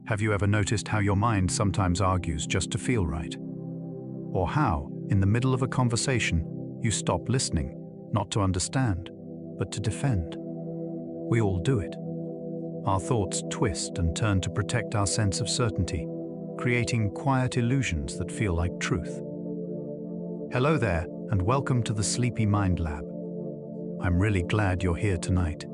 Have you ever noticed how your mind sometimes argues just to feel right? Or how, in the middle of a conversation, you stop listening, not to understand, but to defend? We all do it. Our thoughts twist and turn to protect our sense of certainty, creating quiet illusions that feel like truth. Hello there, and welcome to the Sleepy Mind Lab. I'm really glad you're here tonight.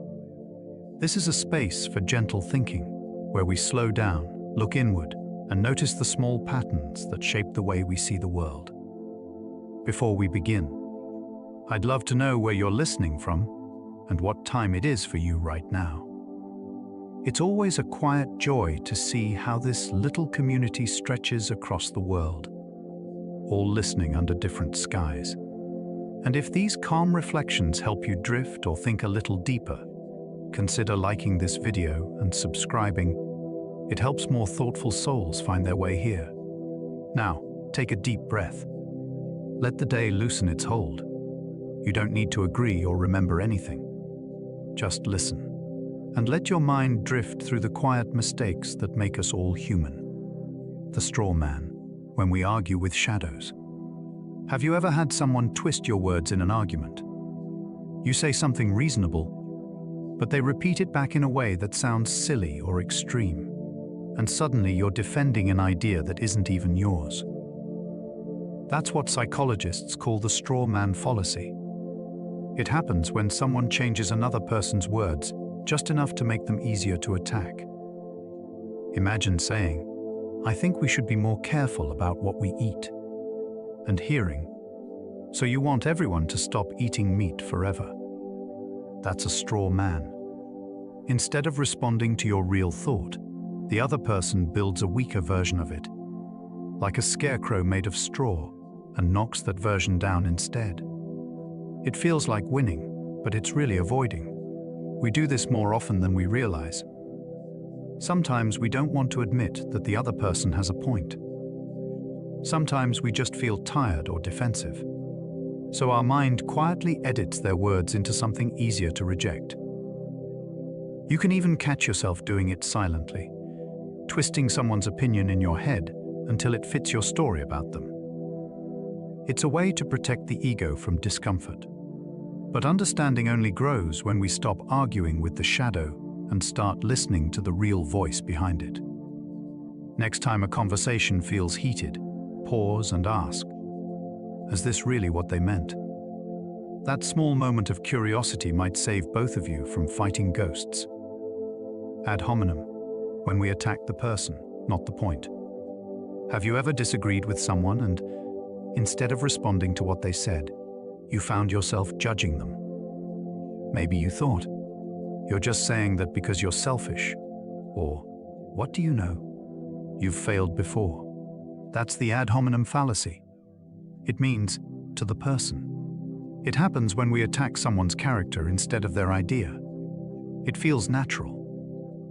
This is a space for gentle thinking, where we slow down, look inward, and notice the small patterns that shape the way we see the world. Before we begin, I'd love to know where you're listening from and what time it is for you right now. It's always a quiet joy to see how this little community stretches across the world, all listening under different skies. And if these calm reflections help you drift or think a little deeper, consider liking this video and subscribing. It helps more thoughtful souls find their way here. Now, take a deep breath. Let the day loosen its hold. You don't need to agree or remember anything. Just listen, and let your mind drift through the quiet mistakes that make us all human. The straw man, when we argue with shadows. Have you ever had someone twist your words in an argument? You say something reasonable, but they repeat it back in a way that sounds silly or extreme, and suddenly you're defending an idea that isn't even yours. That's what psychologists call the straw man fallacy. It happens when someone changes another person's words just enough to make them easier to attack. Imagine saying, "I think we should be more careful about what we eat," and hearing, "So you want everyone to stop eating meat forever." That's a straw man. Instead of responding to your real thought, the other person builds a weaker version of it, like a scarecrow made of straw, and knocks that version down instead. It feels like winning, but it's really avoiding. We do this more often than we realize. Sometimes we don't want to admit that the other person has a point. Sometimes we just feel tired or defensive. So our mind quietly edits their words into something easier to reject. You can even catch yourself doing it silently, twisting someone's opinion in your head until it fits your story about them. It's a way to protect the ego from discomfort. But understanding only grows when we stop arguing with the shadow and start listening to the real voice behind it. Next time a conversation feels heated, pause and ask, "Is this really what they meant?" That small moment of curiosity might save both of you from fighting ghosts. Ad hominem, when we attack the person, not the point. Have you ever disagreed with someone and, instead of responding to what they said, you found yourself judging them? Maybe you thought, "You're just saying that because you're selfish," or, "What do you know?" You've failed before. That's the ad hominem fallacy. It means, to the person. It happens when we attack someone's character instead of their idea. It feels natural.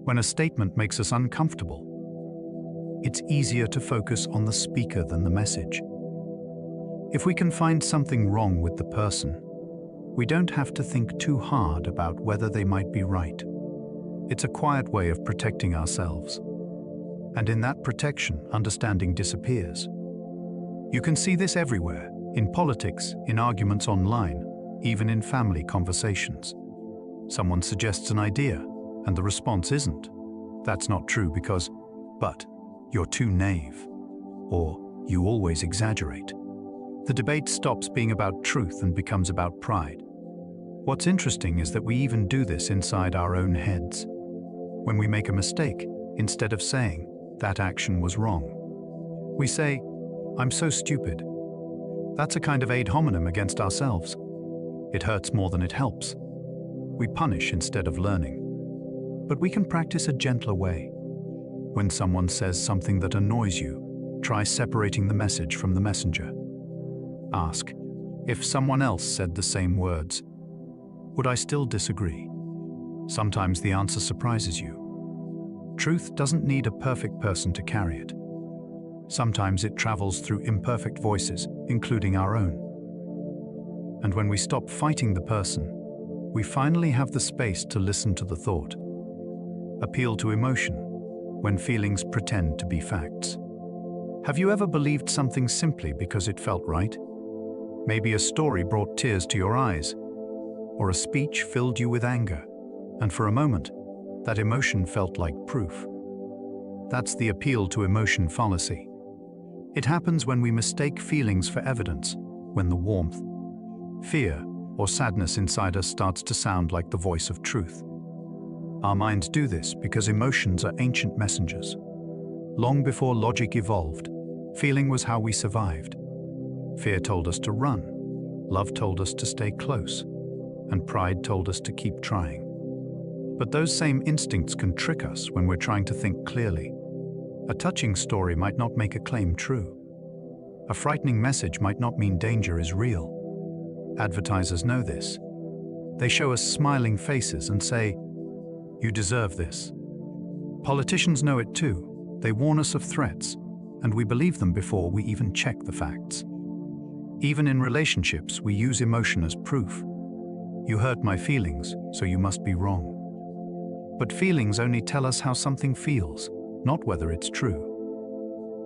When a statement makes us uncomfortable, it's easier to focus on the speaker than the message. If we can find something wrong with the person, we don't have to think too hard about whether they might be right. It's a quiet way of protecting ourselves. And in that protection, understanding disappears. You can see this everywhere, in politics, in arguments online, even in family conversations. Someone suggests an idea, and the response isn't, "That's not true because," but, "You're too naive," or "You always exaggerate." The debate stops being about truth and becomes about pride. What's interesting is that we even do this inside our own heads. When we make a mistake, instead of saying, "That action was wrong," we say, "I'm so stupid." That's a kind of ad hominem against ourselves. It hurts more than it helps. We punish instead of learning. But we can practice a gentler way. When someone says something that annoys you, try separating the message from the messenger. Ask, if someone else said the same words, would I still disagree? Sometimes the answer surprises you. Truth doesn't need a perfect person to carry it. Sometimes it travels through imperfect voices, including our own. And when we stop fighting the person, we finally have the space to listen to the thought, appeal to emotion, when feelings pretend to be facts. Have you ever believed something simply because it felt right? Maybe a story brought tears to your eyes, or a speech filled you with anger, and for a moment, that emotion felt like proof. That's the appeal to emotion fallacy. It happens when we mistake feelings for evidence, when the warmth, fear, or sadness inside us starts to sound like the voice of truth. Our minds do this because emotions are ancient messengers. Long before logic evolved, feeling was how we survived. Fear told us to run, love told us to stay close, and pride told us to keep trying. But those same instincts can trick us when we're trying to think clearly. A touching story might not make a claim true. A frightening message might not mean danger is real. Advertisers know this. They show us smiling faces and say, "You deserve this." Politicians know it too. They warn us of threats, and we believe them before we even check the facts. Even in relationships, we use emotion as proof. You hurt my feelings, so you must be wrong. But feelings only tell us how something feels, not whether it's true.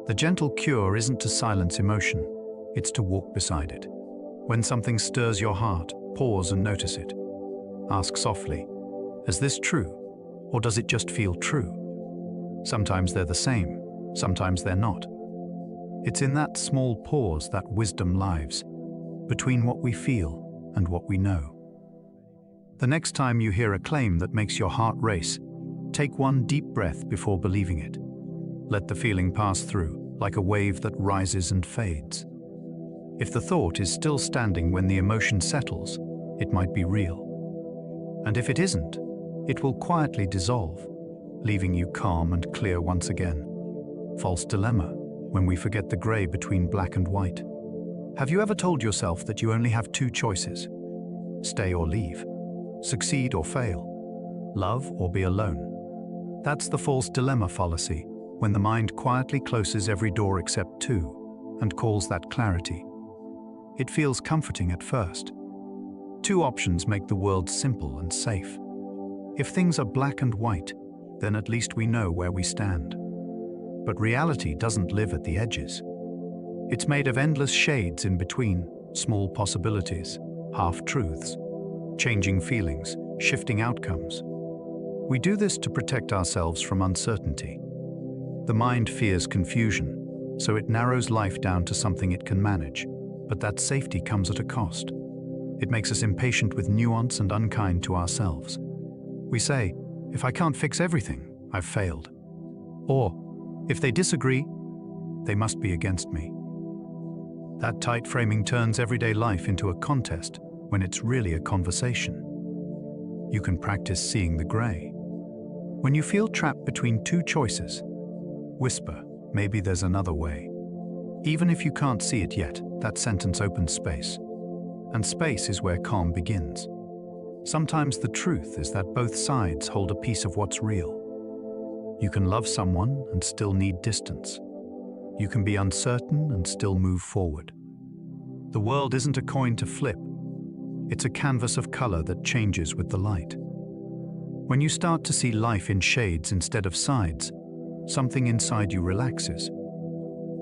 The gentle cure isn't to silence emotion, it's to walk beside it. When something stirs your heart, pause and notice it. Ask softly, is this true, or does it just feel true? Sometimes they're the same, sometimes they're not. It's in that small pause that wisdom lives, between what we feel and what we know. The next time you hear a claim that makes your heart race, take one deep breath before believing it. Let the feeling pass through, like a wave that rises and fades. If the thought is still standing when the emotion settles, it might be real. And if it isn't, it will quietly dissolve, leaving you calm and clear once again. False dilemma, when we forget the gray between black and white. Have you ever told yourself that you only have two choices? Stay or leave, succeed or fail, love or be alone? That's the false dilemma fallacy, when the mind quietly closes every door except two, and calls that clarity. It feels comforting at first. Two options make the world simple and safe. If things are black and white, then at least we know where we stand. But reality doesn't live at the edges. It's made of endless shades in between, small possibilities, half-truths, changing feelings, shifting outcomes. We do this to protect ourselves from uncertainty. The mind fears confusion, so it narrows life down to something it can manage, but that safety comes at a cost. It makes us impatient with nuance and unkind to ourselves. We say, if I can't fix everything, I've failed. Or, if they disagree, they must be against me. That tight framing turns everyday life into a contest when it's really a conversation. You can practice seeing the gray. When you feel trapped between two choices, whisper, maybe there's another way. Even if you can't see it yet, that sentence opens space. And space is where calm begins. Sometimes the truth is that both sides hold a piece of what's real. You can love someone and still need distance. You can be uncertain and still move forward. The world isn't a coin to flip. It's a canvas of color that changes with the light. When you start to see life in shades instead of sides, something inside you relaxes.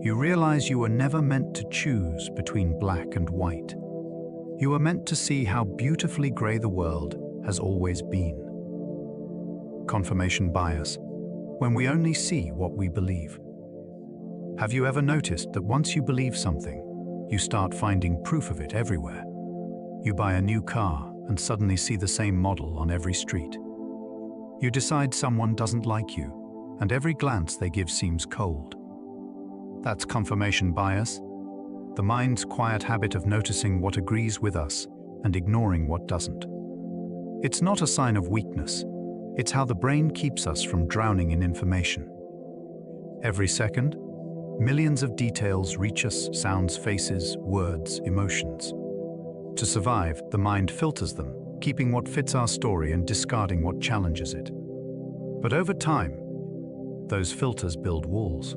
You realize you were never meant to choose between black and white. You were meant to see how beautifully gray the world has always been. Confirmation bias, when we only see what we believe. Have you ever noticed that once you believe something, you start finding proof of it everywhere? You buy a new car and suddenly see the same model on every street. You decide someone doesn't like you, and every glance they give seems cold. That's confirmation bias, the mind's quiet habit of noticing what agrees with us and ignoring what doesn't. It's not a sign of weakness. It's how the brain keeps us from drowning in information. Every second, millions of details reach us, sounds, faces, words, emotions. To survive, the mind filters them, keeping what fits our story and discarding what challenges it. But over time, those filters build walls.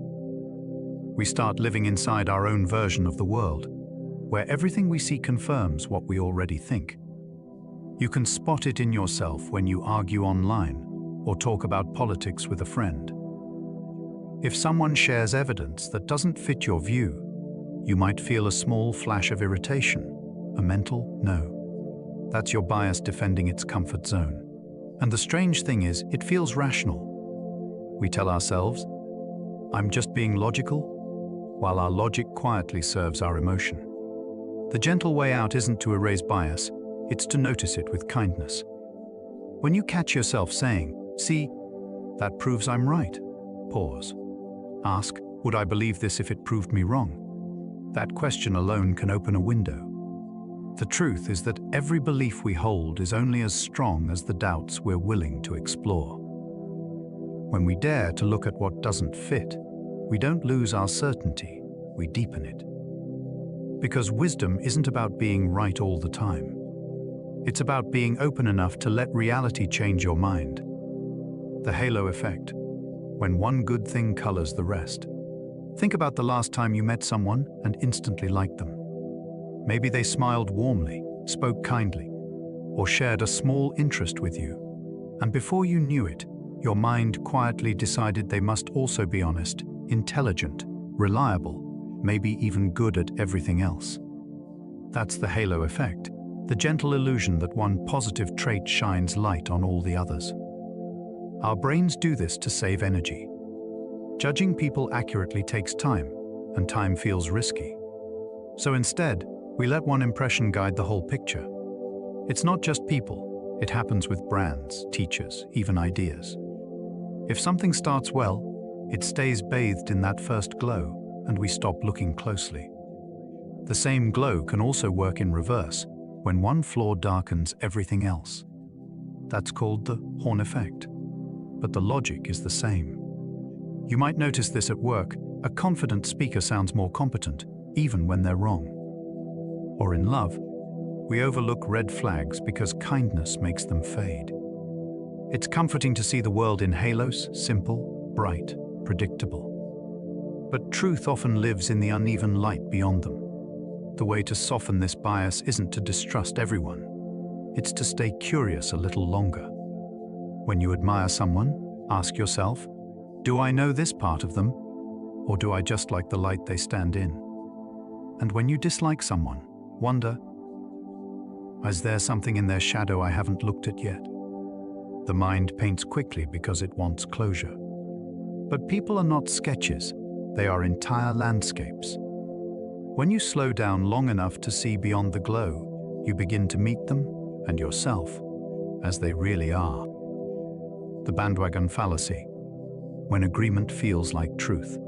We start living inside our own version of the world, where everything we see confirms what we already think. You can spot it in yourself when you argue online or talk about politics with a friend. If someone shares evidence that doesn't fit your view, you might feel a small flash of irritation, a mental no. That's your bias defending its comfort zone. And the strange thing is, it feels rational. We tell ourselves, I'm just being logical, while our logic quietly serves our emotion. The gentle way out isn't to erase bias, it's to notice it with kindness. When you catch yourself saying, see, that proves I'm right, pause. Ask, would I believe this if it proved me wrong? That question alone can open a window. The truth is that every belief we hold is only as strong as the doubts we're willing to explore. When we dare to look at what doesn't fit, we don't lose our certainty, we deepen it. Because wisdom isn't about being right all the time. It's about being open enough to let reality change your mind. The halo effect, when one good thing colors the rest. Think about the last time you met someone and instantly liked them. Maybe they smiled warmly, spoke kindly, or shared a small interest with you. And before you knew it, your mind quietly decided they must also be honest, intelligent, reliable, maybe even good at everything else. That's the halo effect, the gentle illusion that one positive trait shines light on all the others. Our brains do this to save energy. Judging people accurately takes time, and time feels risky. So instead, we let one impression guide the whole picture. It's not just people, it happens with brands, teachers, even ideas. If something starts well, it stays bathed in that first glow, and we stop looking closely. The same glow can also work in reverse, when one flaw darkens everything else. That's called the horn effect. But the logic is the same. You might notice this at work. A confident speaker sounds more competent, even when they're wrong. Or in love, we overlook red flags because kindness makes them fade. It's comforting to see the world in halos, simple, bright, predictable. But truth often lives in the uneven light beyond them. The way to soften this bias isn't to distrust everyone. It's to stay curious a little longer. When you admire someone, ask yourself, do I know this part of them, or do I just like the light they stand in? And when you dislike someone, wonder, is there something in their shadow I haven't looked at yet? The mind paints quickly because it wants closure. But people are not sketches, they are entire landscapes. When you slow down long enough to see beyond the glow, you begin to meet them, and yourself, as they really are. The bandwagon fallacy, when agreement feels like truth.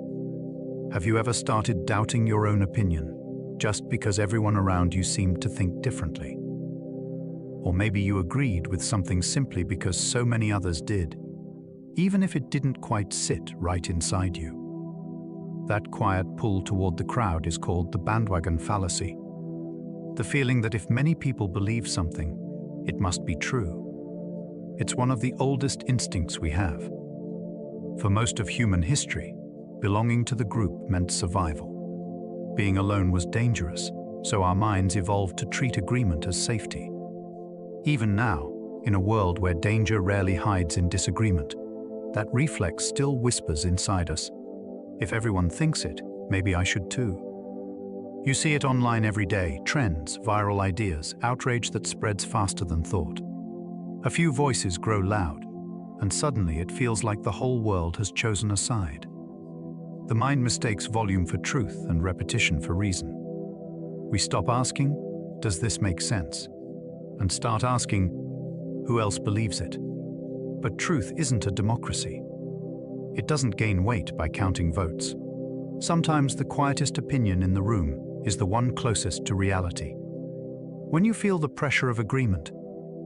Have you ever started doubting your own opinion, just because everyone around you seemed to think differently? Or maybe you agreed with something simply because so many others did, even if it didn't quite sit right inside you. That quiet pull toward the crowd is called the bandwagon fallacy. The feeling that if many people believe something, it must be true. It's one of the oldest instincts we have. For most of human history, belonging to the group meant survival. Being alone was dangerous, so our minds evolved to treat agreement as safety. Even now, in a world where danger rarely hides in disagreement, that reflex still whispers inside us. If everyone thinks it, maybe I should too. You see it online every day, trends, viral ideas, outrage that spreads faster than thought. A few voices grow loud, and suddenly it feels like the whole world has chosen a side. The mind mistakes volume for truth and repetition for reason. We stop asking, does this make sense? And start asking, who else believes it? But truth isn't a democracy. It doesn't gain weight by counting votes. Sometimes the quietest opinion in the room is the one closest to reality. When you feel the pressure of agreement,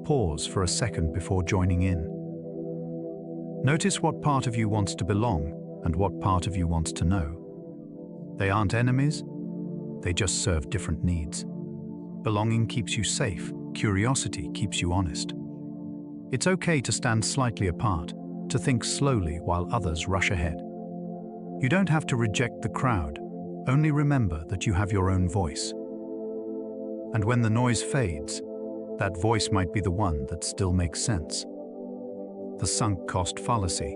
pause for a second before joining in. Notice what part of you wants to belong and what part of you wants to know. They aren't enemies, they just serve different needs. Belonging keeps you safe, curiosity keeps you honest. It's okay to stand slightly apart, to think slowly while others rush ahead. You don't have to reject the crowd, only remember that you have your own voice. And when the noise fades, that voice might be the one that still makes sense. The sunk cost fallacy.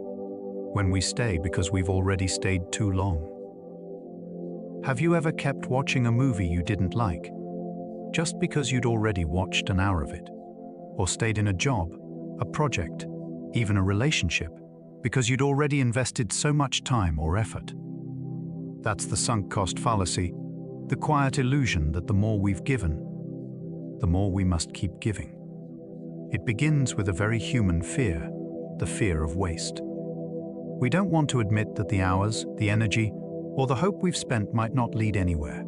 when we stay because we've already stayed too long. Have you ever kept watching a movie you didn't like, just because you'd already watched an hour of it? Or stayed in a job, a project, even a relationship, because you'd already invested so much time or effort? That's the sunk cost fallacy, the quiet illusion that the more we've given, the more we must keep giving. It begins with a very human fear, the fear of waste. We don't want to admit that the hours, the energy, or the hope we've spent might not lead anywhere.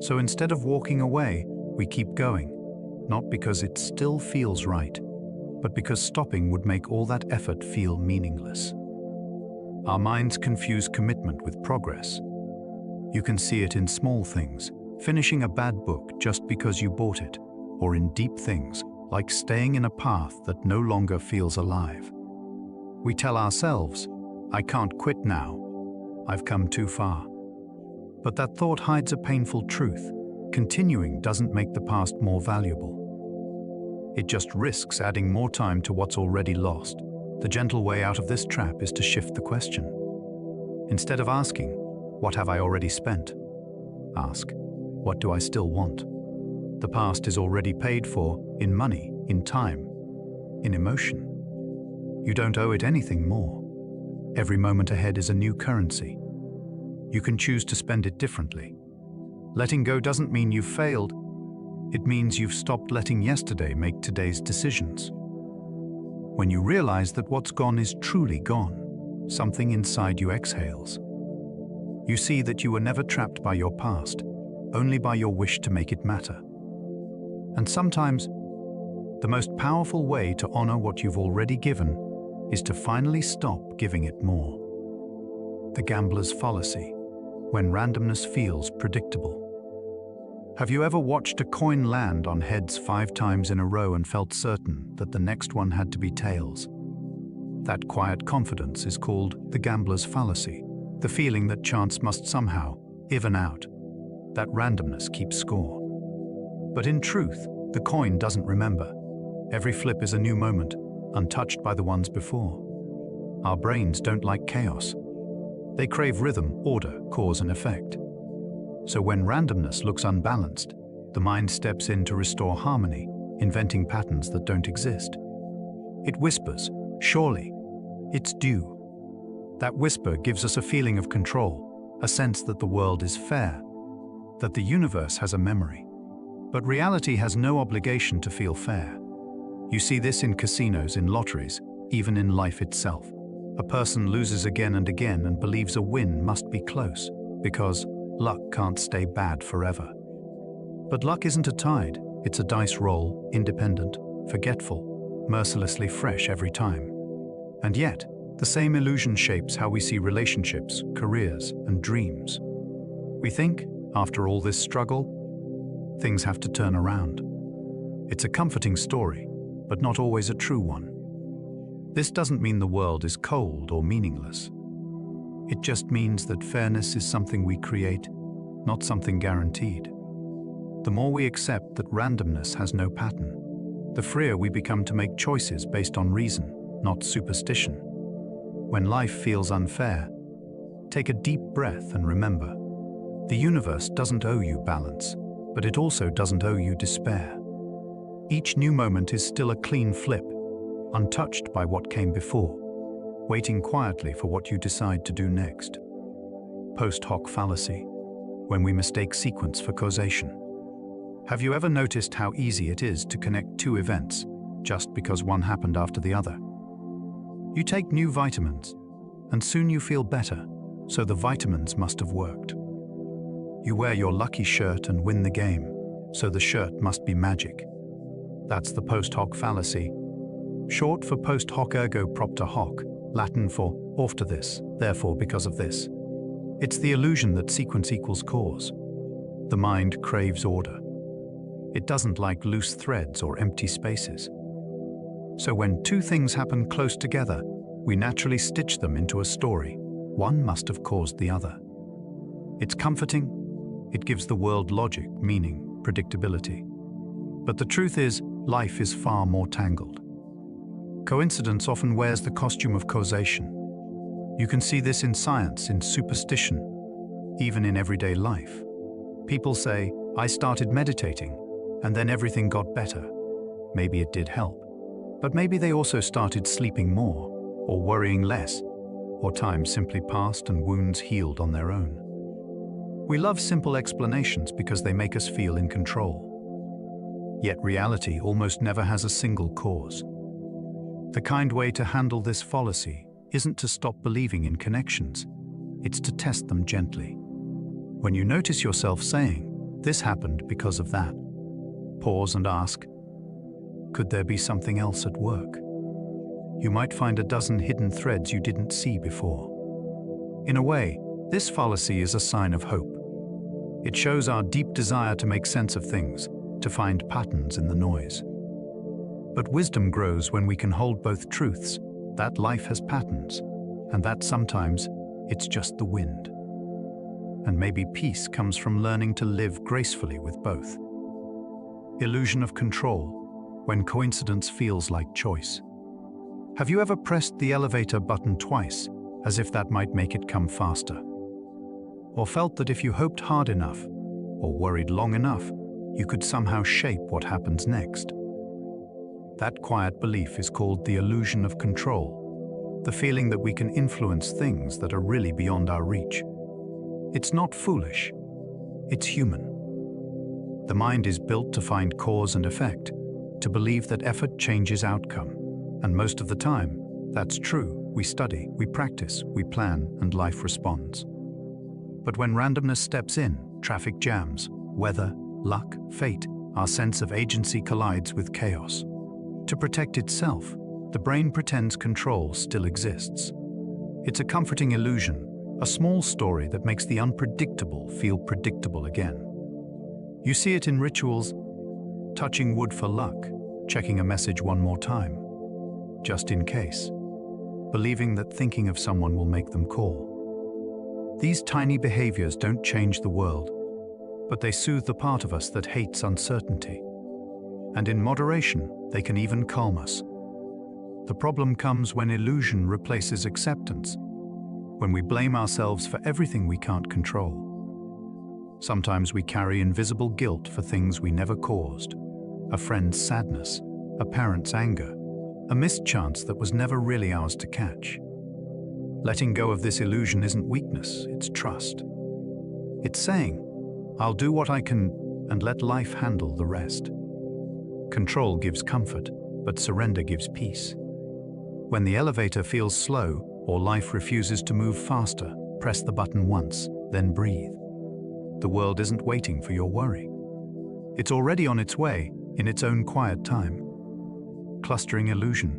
So instead of walking away, we keep going, not because it still feels right, but because stopping would make all that effort feel meaningless. Our minds confuse commitment with progress. You can see it in small things, finishing a bad book just because you bought it, or in deep things, like staying in a path that no longer feels alive. We tell ourselves, "I can't quit now. I've come too far." But that thought hides a painful truth. Continuing doesn't make the past more valuable. It just risks adding more time to what's already lost. The gentle way out of this trap is to shift the question. Instead of asking, "What have I already spent?" ask, "What do I still want?" The past is already paid for in money, in time, in emotion. You don't owe it anything more. Every moment ahead is a new currency. You can choose to spend it differently. Letting go doesn't mean you've failed. It means you've stopped letting yesterday make today's decisions. When you realize that what's gone is truly gone, something inside you exhales. You see that you were never trapped by your past, only by your wish to make it matter. And sometimes, the most powerful way to honor what you've already given is to finally stop giving it more. The gambler's fallacy, when randomness feels predictable. Have you ever watched a coin land on heads 5 times in a row and felt certain that the next one had to be tails? That quiet confidence is called the gambler's fallacy, the feeling that chance must somehow even out, that randomness keeps score. But in truth, the coin doesn't remember. Every flip is a new moment, untouched by the ones before. Our brains don't like chaos. They crave rhythm, order, cause and effect. So when randomness looks unbalanced, the mind steps in to restore harmony, inventing patterns that don't exist. It whispers, "Surely, it's due." That whisper gives us a feeling of control, a sense that the world is fair, that the universe has a memory. But reality has no obligation to feel fair. You see this in casinos, in lotteries, even in life itself. A person loses again and again and believes a win must be close, because luck can't stay bad forever. But luck isn't a tide, it's a dice roll, independent, forgetful, mercilessly fresh every time. And yet, the same illusion shapes how we see relationships, careers, and dreams. We think, after all this struggle, things have to turn around. It's a comforting story, but not always a true one. This doesn't mean the world is cold or meaningless. It just means that fairness is something we create, not something guaranteed. The more we accept that randomness has no pattern, the freer we become to make choices based on reason, not superstition. When life feels unfair, take a deep breath and remember, the universe doesn't owe you balance, but it also doesn't owe you despair. Each new moment is still a clean flip, untouched by what came before, waiting quietly for what you decide to do next. Post hoc fallacy, when we mistake sequence for causation. Have you ever noticed how easy it is to connect 2 events just because one happened after the other? You take new vitamins, and soon you feel better, so the vitamins must have worked. You wear your lucky shirt and win the game, so the shirt must be magic. That's the post hoc fallacy, short for post hoc ergo propter hoc, Latin for after this, therefore because of this. It's the illusion that sequence equals cause. The mind craves order. It doesn't like loose threads or empty spaces. So when 2 things happen close together, we naturally stitch them into a story. One must have caused the other. It's comforting. It gives the world logic, meaning, predictability. But the truth is, life is far more tangled. Coincidence often wears the costume of causation. You can see this in science, in superstition, even in everyday life. People say, "I started meditating, and then everything got better." Maybe it did help, but maybe they also started sleeping more, or worrying less, or time simply passed and wounds healed on their own. We love simple explanations because they make us feel in control. Yet reality almost never has a single cause. The kind way to handle this fallacy isn't to stop believing in connections, it's to test them gently. When you notice yourself saying, "This happened because of that," pause and ask, could there be something else at work? You might find a dozen hidden threads you didn't see before. In a way, this fallacy is a sign of hope. It shows our deep desire to make sense of things, to find patterns in the noise. But wisdom grows when we can hold both truths, that life has patterns, and that sometimes it's just the wind. And maybe peace comes from learning to live gracefully with both. Illusion of control, when coincidence feels like choice. Have you ever pressed the elevator button twice, as if that might make it come faster? Or felt that if you hoped hard enough, or worried long enough, you could somehow shape what happens next? That quiet belief is called the illusion of control, the feeling that we can influence things that are really beyond our reach. It's not foolish, it's human. The mind is built to find cause and effect, to believe that effort changes outcome. And most of the time, that's true. We study, we practice, we plan, and life responds. But when randomness steps in, traffic jams, weather, luck, fate, our sense of agency collides with chaos. To protect itself, the brain pretends control still exists. It's a comforting illusion, a small story that makes the unpredictable feel predictable again. You see it in rituals, touching wood for luck, checking a message one more time, just in case, believing that thinking of someone will make them call. These tiny behaviors don't change the world, but they soothe the part of us that hates uncertainty. And in moderation, they can even calm us. The problem comes when illusion replaces acceptance, when we blame ourselves for everything we can't control. Sometimes we carry invisible guilt for things we never caused, a friend's sadness, a parent's anger, a missed chance that was never really ours to catch. Letting go of this illusion isn't weakness, it's trust. It's saying, "I'll do what I can and let life handle the rest." Control gives comfort, but surrender gives peace. When the elevator feels slow or life refuses to move faster, press the button once, then breathe. The world isn't waiting for your worry. It's already on its way, in its own quiet time. Clustering illusion,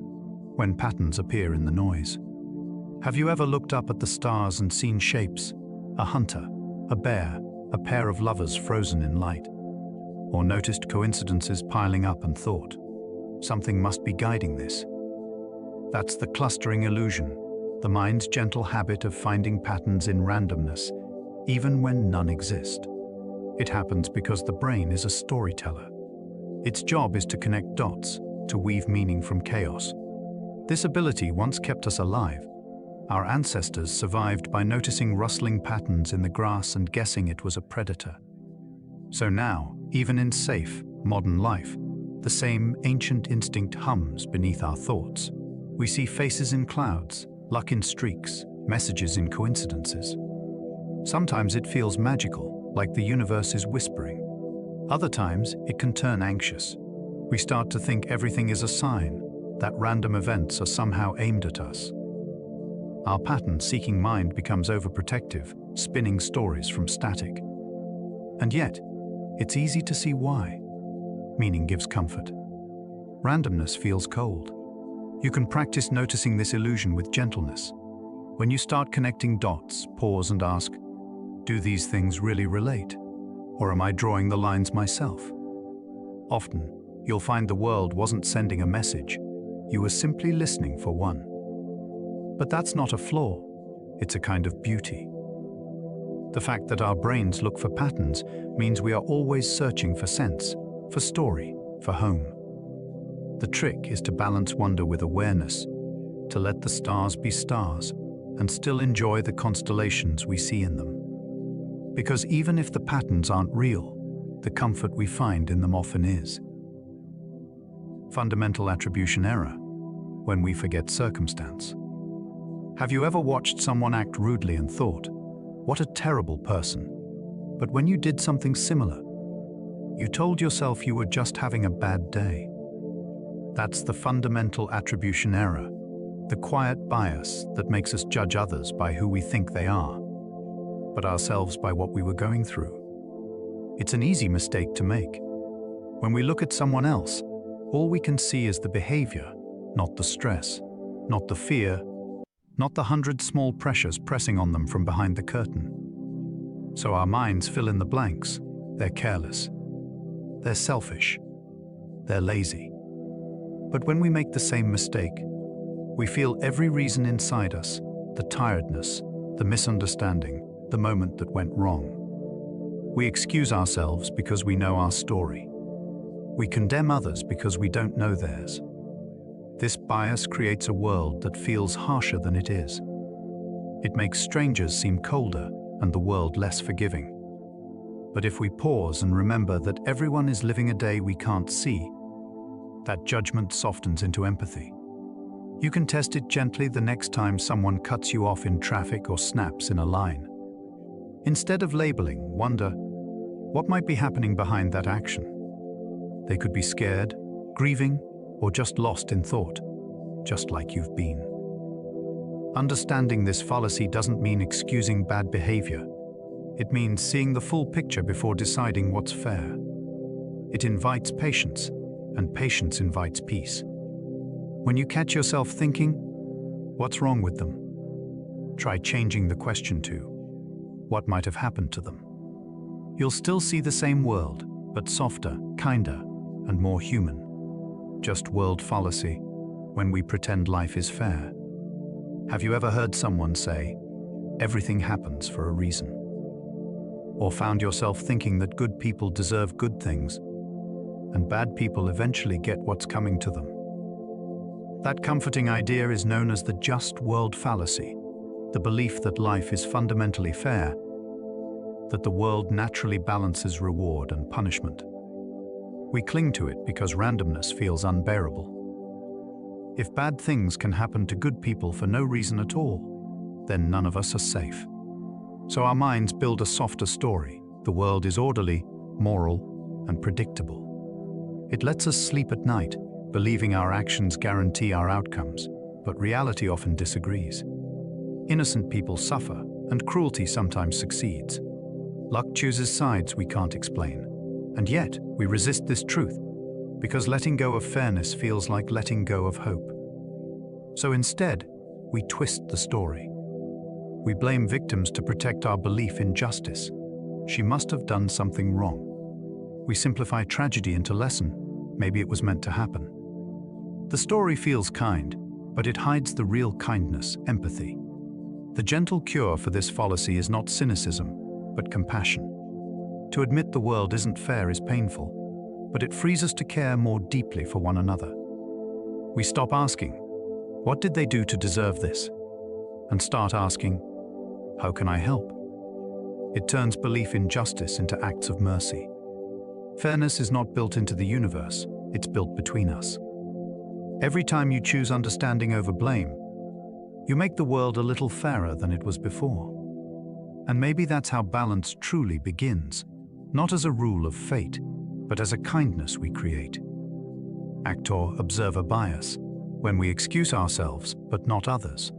when patterns appear in the noise. Have you ever looked up at the stars and seen shapes? A hunter, a bear, a pair of lovers frozen in light. Or noticed coincidences piling up and thought, something must be guiding this. That's the clustering illusion, the mind's gentle habit of finding patterns in randomness, even when none exist. It happens because the brain is a storyteller. Its job is to connect dots, to weave meaning from chaos. This ability once kept us alive. Our ancestors survived by noticing rustling patterns in the grass and guessing it was a predator. So now, even in safe, modern life, the same ancient instinct hums beneath our thoughts. We see faces in clouds, luck in streaks, messages in coincidences. Sometimes it feels magical, like the universe is whispering. Other times, it can turn anxious. We start to think everything is a sign, that random events are somehow aimed at us. Our pattern-seeking mind becomes overprotective, spinning stories from static. And yet, it's easy to see why. Meaning gives comfort. Randomness feels cold. You can practice noticing this illusion with gentleness. When you start connecting dots, pause and ask, do these things really relate? Or am I drawing the lines myself? Often, you'll find the world wasn't sending a message. You were simply listening for one. But that's not a flaw. It's a kind of beauty. The fact that our brains look for patterns means we are always searching for sense, for story, for home. The trick is to balance wonder with awareness, to let the stars be stars, and still enjoy the constellations we see in them. Because even if the patterns aren't real, the comfort we find in them often is. Fundamental attribution error, when we forget circumstance. Have you ever watched someone act rudely and thought, "What a terrible person," but when you did something similar, you told yourself you were just having a bad day? That's the fundamental attribution error, the quiet bias that makes us judge others by who we think they are, but ourselves by what we were going through. It's an easy mistake to make. When we look at someone else, all we can see is the behavior, not the stress, not the fear, not the 100 small pressures pressing on them from behind the curtain. So our minds fill in the blanks. They're careless. They're selfish. They're lazy. But when we make the same mistake, we feel every reason inside us, the tiredness, the misunderstanding, the moment that went wrong. We excuse ourselves because we know our story. We condemn others because we don't know theirs. This bias creates a world that feels harsher than it is. It makes strangers seem colder and the world less forgiving. But if we pause and remember that everyone is living a day we can't see, that judgment softens into empathy. You can test it gently the next time someone cuts you off in traffic or snaps in a line. Instead of labeling, wonder, what might be happening behind that action? They could be scared, grieving, or just lost in thought, just like you've been. Understanding this fallacy doesn't mean excusing bad behavior. It means seeing the full picture before deciding what's fair. It invites patience, and patience invites peace. When you catch yourself thinking, what's wrong with them? Try changing the question to, what might have happened to them? You'll still see the same world, but softer, kinder, and more human. Just world fallacy, when we pretend life is fair. Have you ever heard someone say, everything happens for a reason? Or found yourself thinking that good people deserve good things, and bad people eventually get what's coming to them? That comforting idea is known as the just world fallacy, the belief that life is fundamentally fair, that the world naturally balances reward and punishment. We cling to it because randomness feels unbearable. If bad things can happen to good people for no reason at all, then none of us are safe. So our minds build a softer story. The world is orderly, moral, and predictable. It lets us sleep at night, believing our actions guarantee our outcomes, but reality often disagrees. Innocent people suffer, and cruelty sometimes succeeds. Luck chooses sides we can't explain. And yet, we resist this truth, because letting go of fairness feels like letting go of hope. So instead, we twist the story. We blame victims to protect our belief in justice. She must have done something wrong. We simplify tragedy into lesson. Maybe it was meant to happen. The story feels kind, but it hides the real kindness, empathy. The gentle cure for this fallacy is not cynicism, but compassion. To admit the world isn't fair is painful, but it frees us to care more deeply for one another. We stop asking, what did they do to deserve this? And start asking, how can I help? It turns belief in justice into acts of mercy. Fairness is not built into the universe, it's built between us. Every time you choose understanding over blame, you make the world a little fairer than it was before. And maybe that's how balance truly begins, not as a rule of fate, but as a kindness we create. Actor-observer bias, when we excuse ourselves, but not others.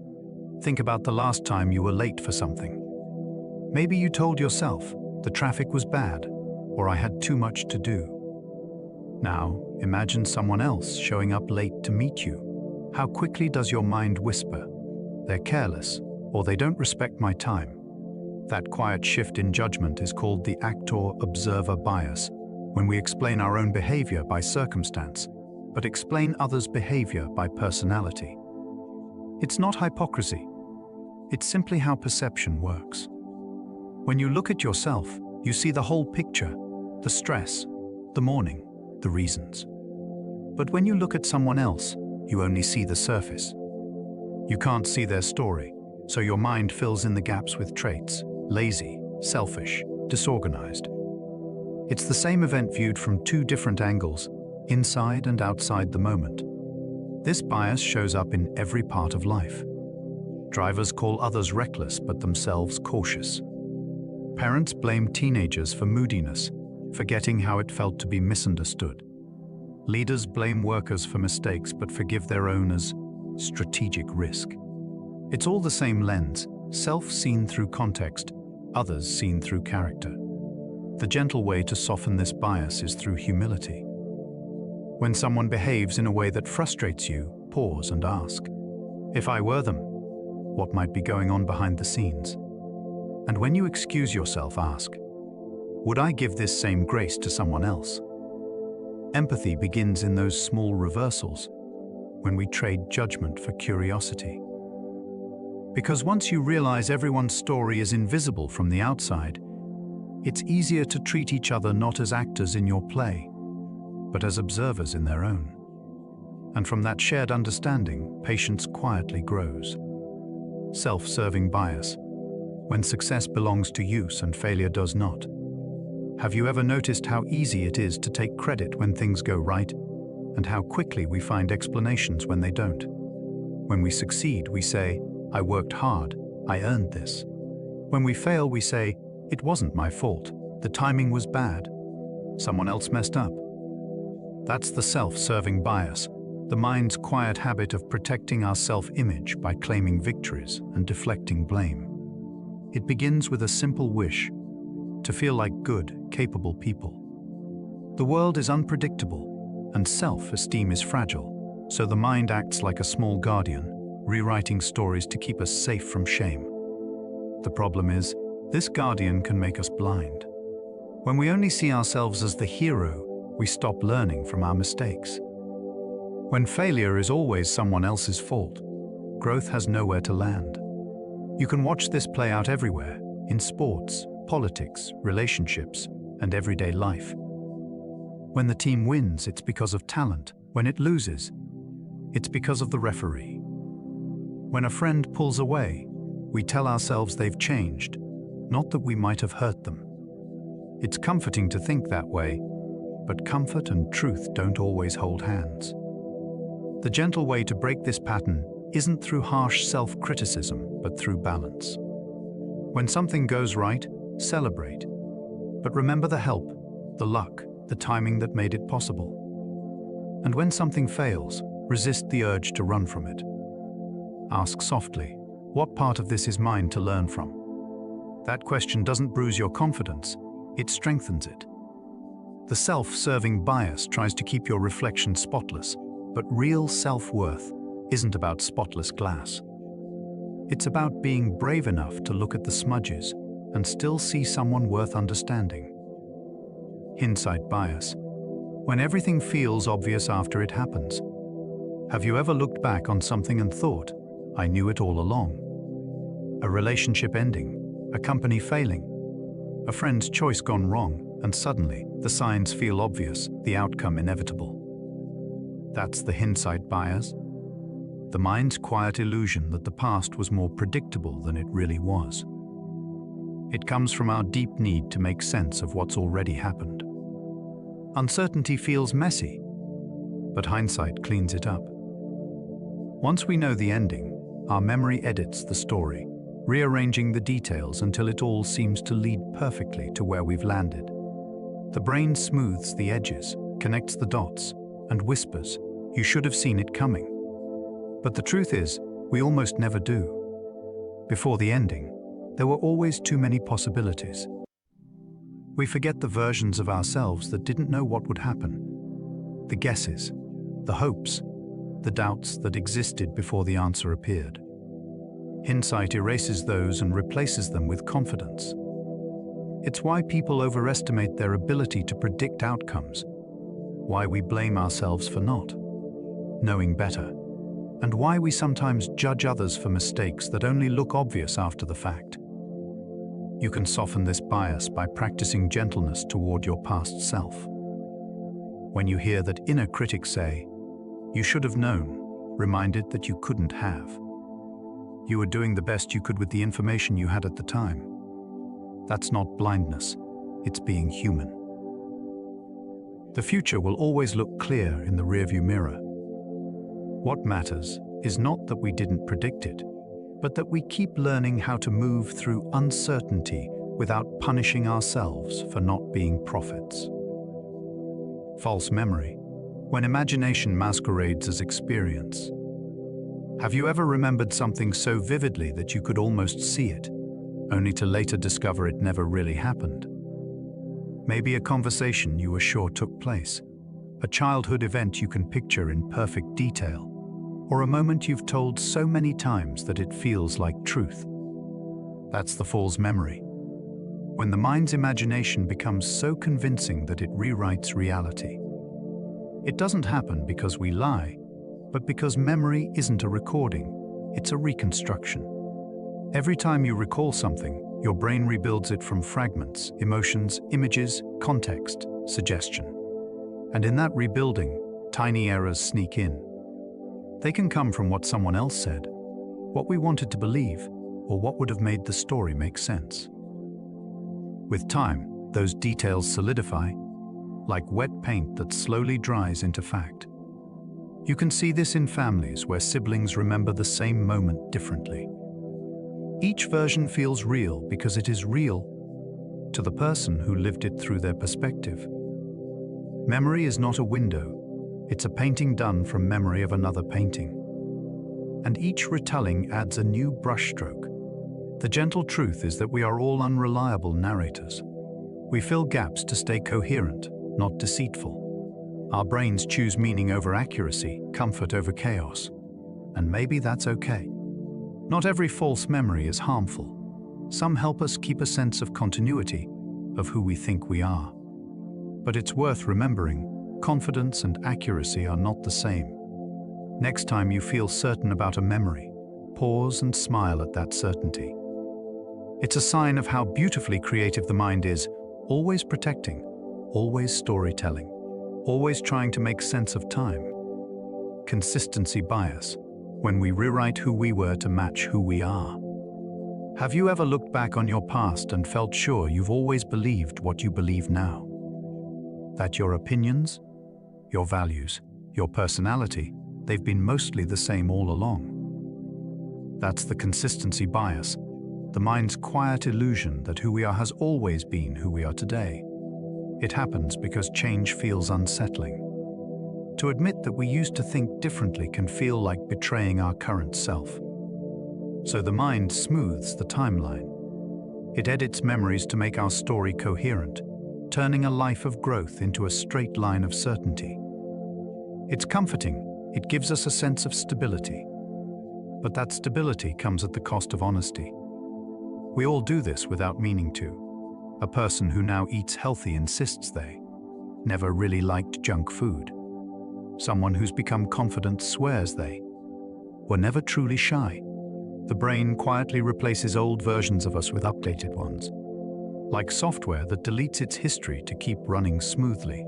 Think about the last time you were late for something. Maybe you told yourself, the traffic was bad, or I had too much to do. Now, imagine someone else showing up late to meet you. How quickly does your mind whisper, they're careless, or they don't respect my time? That quiet shift in judgment is called the actor-observer bias, when we explain our own behavior by circumstance, but explain others' behavior by personality. It's not hypocrisy. It's simply how perception works. When you look at yourself, you see the whole picture, the stress, the mourning, the reasons. But when you look at someone else, you only see the surface. You can't see their story, So your mind fills in the gaps with traits: lazy, selfish, disorganized. It's the same event viewed from two different angles, inside and outside the moment. This bias shows up in every part of life. Drivers call others reckless but themselves cautious. Parents blame teenagers for moodiness, forgetting how it felt to be misunderstood. Leaders blame workers for mistakes but forgive their own as strategic risk. It's all the same lens, self seen through context, others seen through character. The gentle way to soften this bias is through humility. When someone behaves in a way that frustrates you, pause and ask, if I were them, what might be going on behind the scenes? And when you excuse yourself, ask, would I give this same grace to someone else? Empathy begins in those small reversals, when we trade judgment for curiosity. Because once you realize everyone's story is invisible from the outside, it's easier to treat each other not as actors in your play, but as observers in their own. And from that shared understanding, patience quietly grows. Self-serving bias, when success belongs to use and failure does not. Have you ever noticed how easy it is to take credit when things go right, and how quickly we find explanations when they don't? When we succeed, we say, I worked hard, I earned this. When we fail, we say, it wasn't my fault, the timing was bad, someone else messed up. That's the self-serving bias, the mind's quiet habit of protecting our self-image by claiming victories and deflecting blame. It begins with a simple wish, to feel like good, capable people. The world is unpredictable, and self-esteem is fragile, so the mind acts like a small guardian, rewriting stories to keep us safe from shame. The problem is, this guardian can make us blind. When we only see ourselves as the hero, we stop learning from our mistakes. When failure is always someone else's fault, growth has nowhere to land. You can watch this play out everywhere, in sports, politics, relationships, and everyday life. When the team wins, it's because of talent. When it loses, it's because of the referee. When a friend pulls away, we tell ourselves they've changed, not that we might have hurt them. It's comforting to think that way, but comfort and truth don't always hold hands. The gentle way to break this pattern isn't through harsh self-criticism, but through balance. When something goes right, celebrate. But remember the help, the luck, the timing that made it possible. And when something fails, resist the urge to run from it. Ask softly, what part of this is mine to learn from? That question doesn't bruise your confidence, it strengthens it. The self-serving bias tries to keep your reflection spotless, but real self-worth isn't about spotless glass. It's about being brave enough to look at the smudges and still see someone worth understanding. Hindsight bias, when everything feels obvious after it happens. Have you ever looked back on something and thought, I knew it all along? A relationship ending, a company failing, a friend's choice gone wrong, and suddenly the signs feel obvious, the outcome inevitable. That's the hindsight bias, the mind's quiet illusion that the past was more predictable than it really was. It comes from our deep need to make sense of what's already happened. Uncertainty feels messy, but hindsight cleans it up. Once we know the ending, our memory edits the story, rearranging the details until it all seems to lead perfectly to where we've landed. The brain smooths the edges, connects the dots, and whispers, you should have seen it coming. But the truth is, we almost never do. Before the ending, there were always too many possibilities. We forget the versions of ourselves that didn't know what would happen. The guesses, the hopes, the doubts that existed before the answer appeared. Hindsight erases those and replaces them with confidence. It's why people overestimate their ability to predict outcomes, why we blame ourselves for not knowing better, and why we sometimes judge others for mistakes that only look obvious after the fact. You can soften this bias by practicing gentleness toward your past self. When you hear that inner critic say, you should have known, reminded that you couldn't have. You were doing the best you could with the information you had at the time. That's not blindness, it's being human. The future will always look clear in the rearview mirror. What matters is not that we didn't predict it, but that we keep learning how to move through uncertainty without punishing ourselves for not being prophets. False memory, when imagination masquerades as experience. Have you ever remembered something so vividly that you could almost see it, only to later discover it never really happened? Maybe a conversation you were sure took place, a childhood event you can picture in perfect detail, or a moment you've told so many times that it feels like truth. That's the false memory. When the mind's imagination becomes so convincing that it rewrites reality. It doesn't happen because we lie, but because memory isn't a recording, it's a reconstruction. Every time you recall something, your brain rebuilds it from fragments, emotions, images, context, suggestion. And in that rebuilding, tiny errors sneak in. They can come from what someone else said, what we wanted to believe, or what would have made the story make sense. With time, those details solidify, like wet paint that slowly dries into fact. You can see this in families where siblings remember the same moment differently. Each version feels real because it is real to the person who lived it through their perspective. Memory is not a window, it's a painting done from memory of another painting. And each retelling adds a new brushstroke. The gentle truth is that we are all unreliable narrators. We fill gaps to stay coherent, not deceitful. Our brains choose meaning over accuracy, comfort over chaos. And maybe that's okay. Not every false memory is harmful. Some help us keep a sense of continuity, of who we think we are. But it's worth remembering, confidence and accuracy are not the same. Next time you feel certain about a memory, pause and smile at that certainty. It's a sign of how beautifully creative the mind is, always protecting, always storytelling, always trying to make sense of time. Consistency bias, when we rewrite who we were to match who we are. Have you ever looked back on your past and felt sure you've always believed what you believe now? That your opinions, your values, your personality, they've been mostly the same all along. That's the consistency bias, the mind's quiet illusion that who we are has always been who we are today. It happens because change feels unsettling. To admit that we used to think differently can feel like betraying our current self. So the mind smooths the timeline. It edits memories to make our story coherent, turning a life of growth into a straight line of certainty. It's comforting. It gives us a sense of stability. But that stability comes at the cost of honesty. We all do this without meaning to. A person who now eats healthy insists they never really liked junk food. Someone who's become confident swears they were never truly shy. The brain quietly replaces old versions of us with updated ones, like software that deletes its history to keep running smoothly.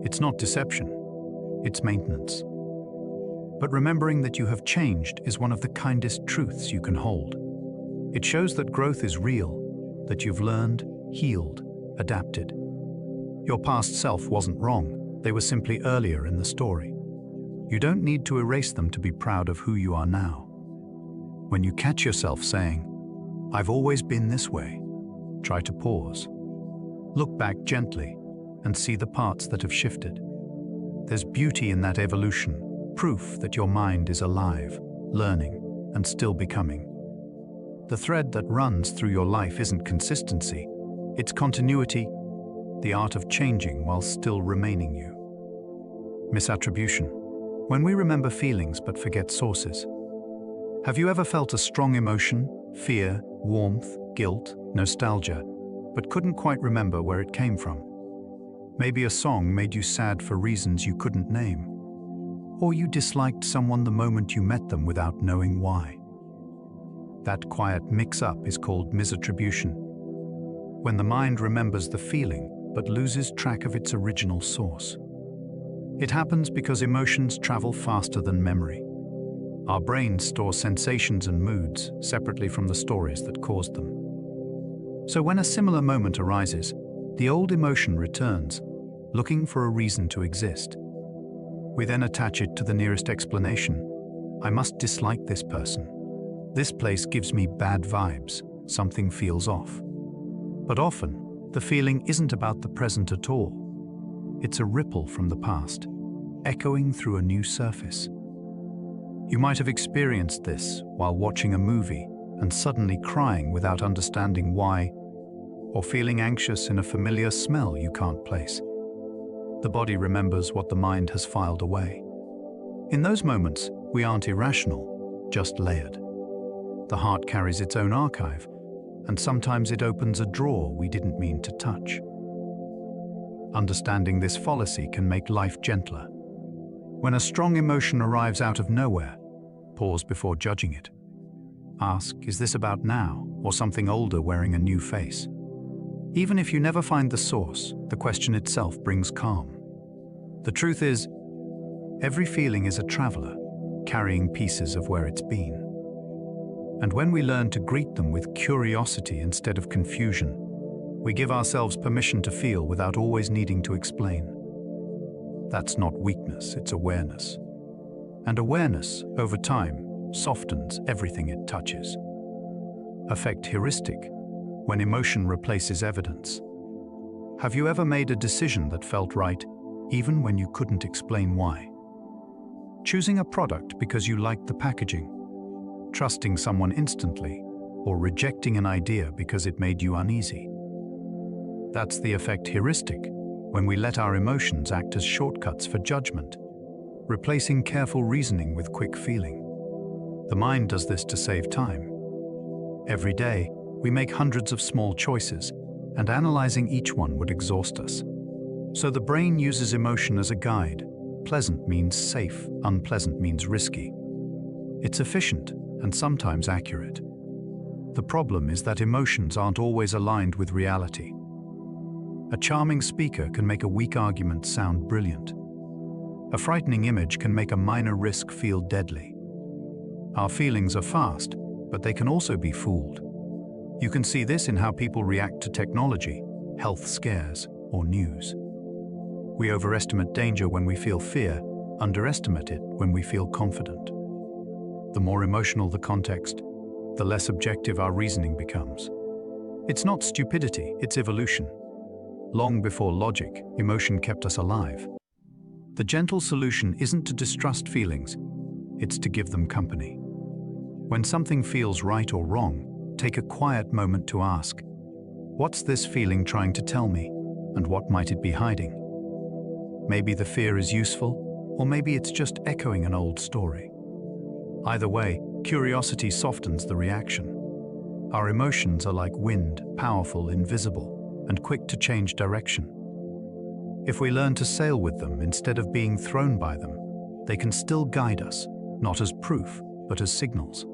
It's not deception, it's maintenance. But remembering that you have changed is one of the kindest truths you can hold. It shows that growth is real, that you've learned, healed, adapted. Your past self wasn't wrong, they were simply earlier in the story. You don't need to erase them to be proud of who you are now. When you catch yourself saying, "I've always been this way," try to pause. Look back gently and see the parts that have shifted. There's beauty in that evolution, proof that your mind is alive, learning, and still becoming. The thread that runs through your life isn't consistency, it's continuity, the art of changing while still remaining you. Misattribution. When we remember feelings but forget sources. Have you ever felt a strong emotion, fear, warmth, guilt, nostalgia, but couldn't quite remember where it came from? Maybe a song made you sad for reasons you couldn't name. Or you disliked someone the moment you met them without knowing why. That quiet mix-up is called misattribution. When the mind remembers the feeling but loses track of its original source. It happens because emotions travel faster than memory. Our brains store sensations and moods separately from the stories that caused them. So when a similar moment arises, the old emotion returns, looking for a reason to exist. We then attach it to the nearest explanation. I must dislike this person. This place gives me bad vibes. Something feels off. But often, the feeling isn't about the present at all. It's a ripple from the past, echoing through a new surface. You might have experienced this while watching a movie and suddenly crying without understanding why, or feeling anxious in a familiar smell you can't place. The body remembers what the mind has filed away. In those moments, we aren't irrational, just layered. The heart carries its own archive, and sometimes it opens a drawer we didn't mean to touch. Understanding this fallacy can make life gentler. When a strong emotion arrives out of nowhere, pause before judging it. Ask, is this about now, or something older wearing a new face? Even if you never find the source, the question itself brings calm. The truth is, every feeling is a traveler, carrying pieces of where it's been. And when we learn to greet them with curiosity instead of confusion, we give ourselves permission to feel without always needing to explain. That's not weakness, it's awareness. And awareness, over time, softens everything it touches. Affect heuristic, when emotion replaces evidence. Have you ever made a decision that felt right, even when you couldn't explain why? Choosing a product because you liked the packaging, trusting someone instantly, or rejecting an idea because it made you uneasy. That's the affect heuristic, when we let our emotions act as shortcuts for judgment, replacing careful reasoning with quick feeling. The mind does this to save time. Every day, we make hundreds of small choices, and analyzing each one would exhaust us. So the brain uses emotion as a guide. Pleasant means safe, unpleasant means risky. It's efficient and sometimes accurate. The problem is that emotions aren't always aligned with reality. A charming speaker can make a weak argument sound brilliant. A frightening image can make a minor risk feel deadly. Our feelings are fast, but they can also be fooled. You can see this in how people react to technology, health scares, or news. We overestimate danger when we feel fear, underestimate it when we feel confident. The more emotional the context, the less objective our reasoning becomes. It's not stupidity, it's evolution. Long before logic, emotion kept us alive. The gentle solution isn't to distrust feelings, it's to give them company. When something feels right or wrong, take a quiet moment to ask, what's this feeling trying to tell me, and what might it be hiding? Maybe the fear is useful, or maybe it's just echoing an old story. Either way, curiosity softens the reaction. Our emotions are like wind, powerful, invisible, and quick to change direction. If we learn to sail with them instead of being thrown by them, they can still guide us, not as proof, but as signals.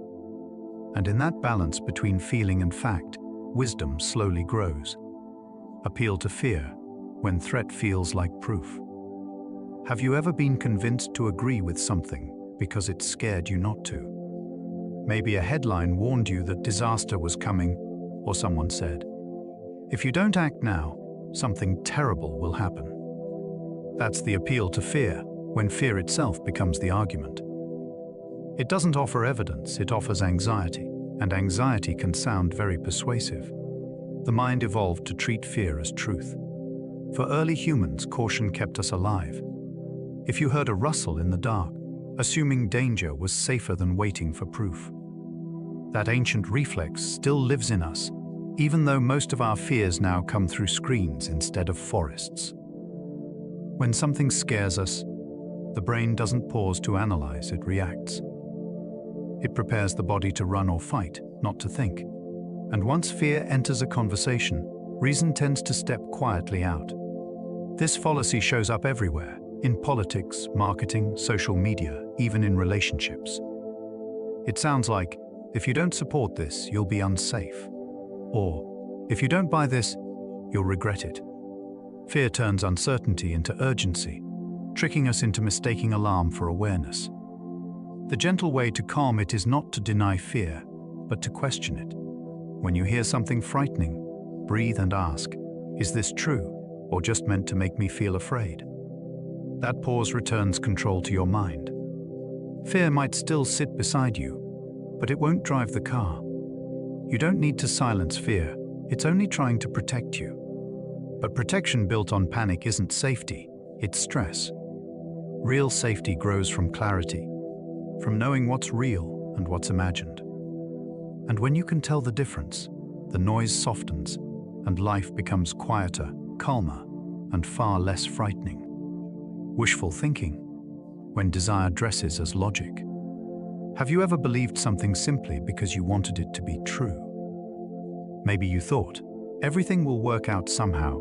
And in that balance between feeling and fact, wisdom slowly grows. Appeal to fear when threat feels like proof. Have you ever been convinced to agree with something because it scared you not to? Maybe a headline warned you that disaster was coming, or someone said, if you don't act now, something terrible will happen. That's the appeal to fear, when fear itself becomes the argument. It doesn't offer evidence, it offers anxiety, and anxiety can sound very persuasive. The mind evolved to treat fear as truth. For early humans, caution kept us alive. If you heard a rustle in the dark, assuming danger was safer than waiting for proof. That ancient reflex still lives in us, even though most of our fears now come through screens instead of forests. When something scares us, the brain doesn't pause to analyze, it reacts. It prepares the body to run or fight, not to think. And once fear enters a conversation, reason tends to step quietly out. This fallacy shows up everywhere, in politics, marketing, social media, even in relationships. It sounds like, if you don't support this, you'll be unsafe. Or, if you don't buy this, you'll regret it. Fear turns uncertainty into urgency, tricking us into mistaking alarm for awareness. The gentle way to calm it is not to deny fear, but to question it. When you hear something frightening, breathe and ask, is this true, or just meant to make me feel afraid? That pause returns control to your mind. Fear might still sit beside you, but it won't drive the car. You don't need to silence fear, it's only trying to protect you. But protection built on panic isn't safety, it's stress. Real safety grows from clarity, from knowing what's real and what's imagined. And when you can tell the difference, the noise softens and life becomes quieter, calmer, and far less frightening. Wishful thinking, when desire dresses as logic. Have you ever believed something simply because you wanted it to be true? Maybe you thought, everything will work out somehow,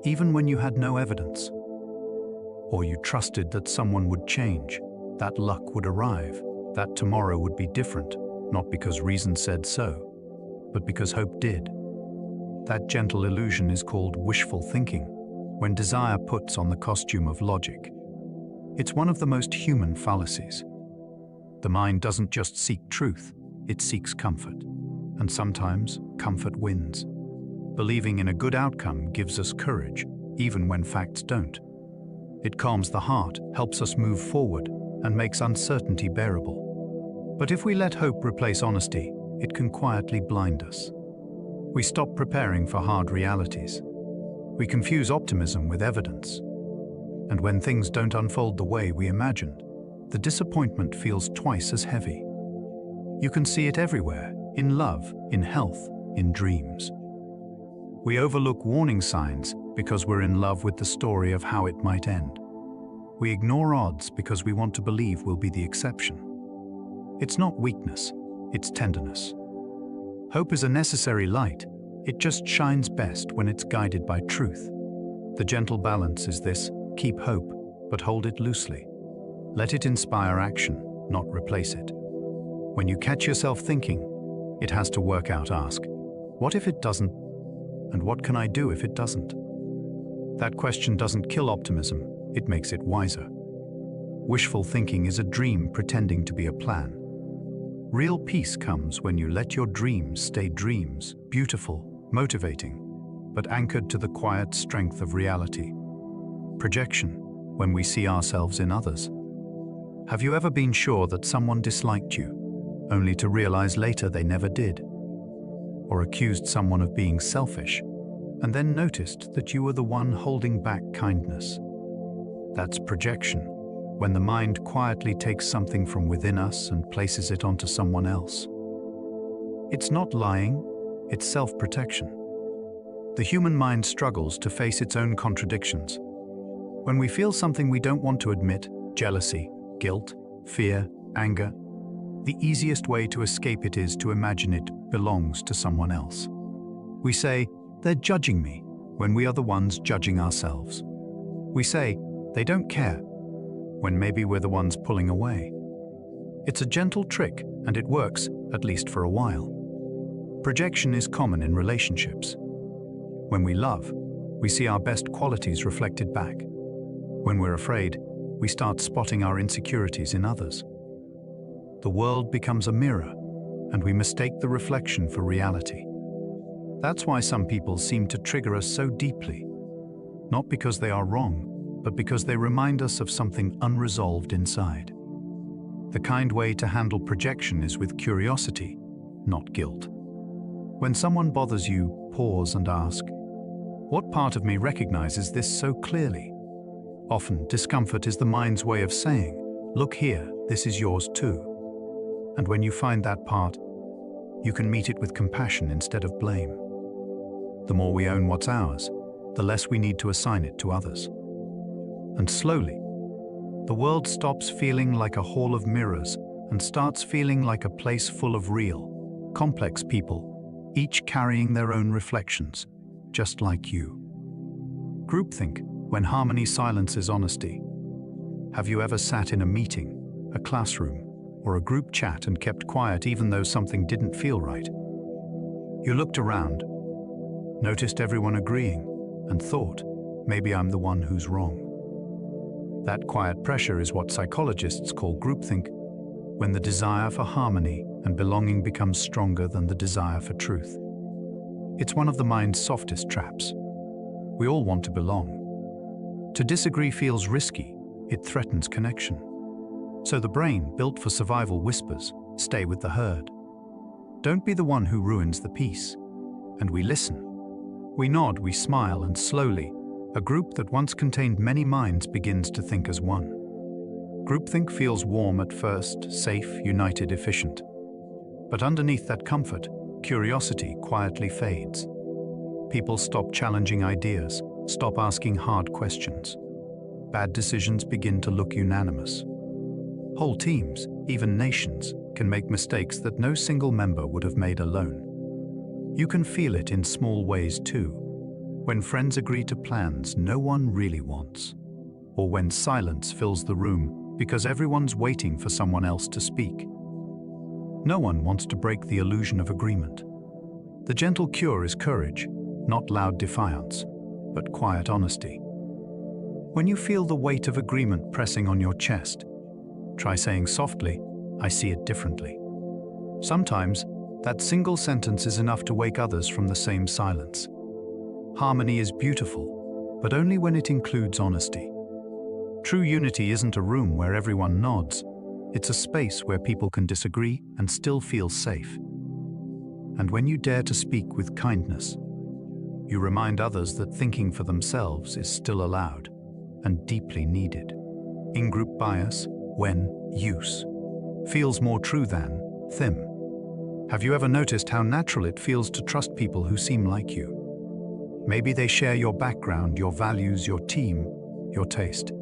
even when you had no evidence. Or you trusted that someone would change, that luck would arrive, that tomorrow would be different, not because reason said so, but because hope did. That gentle illusion is called wishful thinking, when desire puts on the costume of logic. It's one of the most human fallacies. The mind doesn't just seek truth, it seeks comfort. And sometimes, comfort wins. Believing in a good outcome gives us courage, even when facts don't. It calms the heart, helps us move forward, and makes uncertainty bearable. But if we let hope replace honesty, it can quietly blind us. We stop preparing for hard realities. We confuse optimism with evidence. And when things don't unfold the way we imagined, the disappointment feels twice as heavy. You can see it everywhere, in love, in health, in dreams. We overlook warning signs because we're in love with the story of how it might end. We ignore odds because we want to believe we'll be the exception. It's not weakness, it's tenderness. Hope is a necessary light. It just shines best when it's guided by truth. The gentle balance is this: keep hope, but hold it loosely. Let it inspire action, not replace it. When you catch yourself thinking, it has to work out, ask, what if it doesn't? And what can I do if it doesn't? That question doesn't kill optimism, it makes it wiser. Wishful thinking is a dream pretending to be a plan. Real peace comes when you let your dreams stay dreams, beautiful, motivating, but anchored to the quiet strength of reality. Projection, when we see ourselves in others. Have you ever been sure that someone disliked you, only to realize later they never did? Or accused someone of being selfish, and then noticed that you were the one holding back kindness? That's projection, when the mind quietly takes something from within us and places it onto someone else. It's not lying, it's self-protection. The human mind struggles to face its own contradictions. When we feel something we don't want to admit, jealousy, guilt, fear, anger, the easiest way to escape it is to imagine it belongs to someone else. We say, they're judging me, when we are the ones judging ourselves. We say, they don't care, when maybe we're the ones pulling away. It's a gentle trick, and it works, at least for a while. Projection is common in relationships. When we love, we see our best qualities reflected back. When we're afraid, we start spotting our insecurities in others. The world becomes a mirror, and we mistake the reflection for reality. That's why some people seem to trigger us so deeply, not because they are wrong, but because they remind us of something unresolved inside. The kind way to handle projection is with curiosity, not guilt. When someone bothers you, pause and ask, what part of me recognizes this so clearly? Often, discomfort is the mind's way of saying, look here, this is yours too. And when you find that part, you can meet it with compassion instead of blame. The more we own what's ours, the less we need to assign it to others. And slowly, the world stops feeling like a hall of mirrors and starts feeling like a place full of real, complex people, each carrying their own reflections, just like you. Groupthink, when harmony silences honesty. Have you ever sat in a meeting, a classroom, or a group chat and kept quiet even though something didn't feel right? You looked around, noticed everyone agreeing, and thought, maybe I'm the one who's wrong. That quiet pressure is what psychologists call groupthink. when the desire for harmony and belonging becomes stronger than the desire for truth. It's one of the mind's softest traps. We all want to belong. To disagree feels risky, it threatens connection. So the brain, built for survival, whispers, "Stay with the herd. Don't be the one who ruins the peace." And we listen. We nod, we smile, and slowly, a group that once contained many minds begins to think as one. Groupthink feels warm at first, safe, united, efficient. But underneath that comfort, curiosity quietly fades. People stop challenging ideas, stop asking hard questions. Bad decisions begin to look unanimous. Whole teams, even nations, can make mistakes that no single member would have made alone. You can feel it in small ways too. When friends agree to plans no one really wants. Or when silence fills the room because everyone's waiting for someone else to speak. No one wants to break the illusion of agreement. The gentle cure is courage, not loud defiance, but quiet honesty. When you feel the weight of agreement pressing on your chest, try saying softly, "I see it differently." Sometimes, that single sentence is enough to wake others from the same silence. Harmony is beautiful, but only when it includes honesty. True unity isn't a room where everyone nods. It's a space where people can disagree and still feel safe. And when you dare to speak with kindness, you remind others that thinking for themselves is still allowed and deeply needed. In-group bias, when use, feels more true than them. Have you ever noticed how natural it feels to trust people who seem like you? Maybe they share your background, your values, your team, your taste.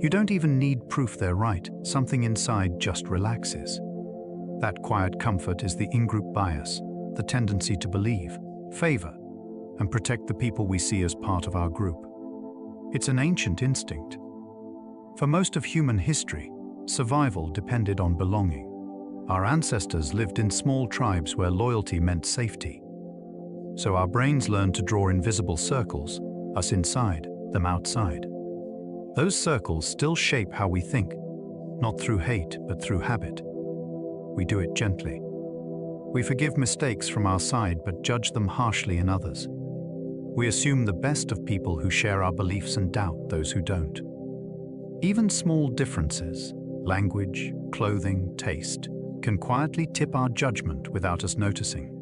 You don't even need proof they're right. Something inside just relaxes. That quiet comfort is the in-group bias, the tendency to believe, favor, and protect the people we see as part of our group. It's an ancient instinct. For most of human history, survival depended on belonging. Our ancestors lived in small tribes where loyalty meant safety. So our brains learned to draw invisible circles, us inside, them outside. Those circles still shape how we think, not through hate, but through habit. We do it gently. We forgive mistakes from our side, but judge them harshly in others. We assume the best of people who share our beliefs and doubt those who don't. Even small differences, language, clothing, taste, can quietly tip our judgment without us noticing.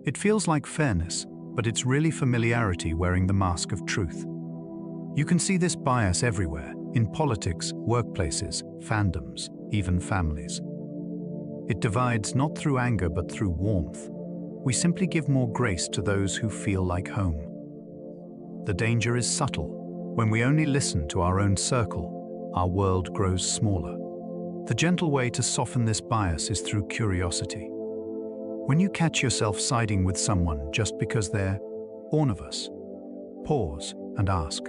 It feels like fairness, but it's really familiarity wearing the mask of truth. You can see this bias everywhere, in politics, workplaces, fandoms, even families. It divides not through anger but through warmth. We simply give more grace to those who feel like home. The danger is subtle. When we only listen to our own circle, our world grows smaller. The gentle way to soften this bias is through curiosity. When you catch yourself siding with someone just because they're one of us, pause and ask,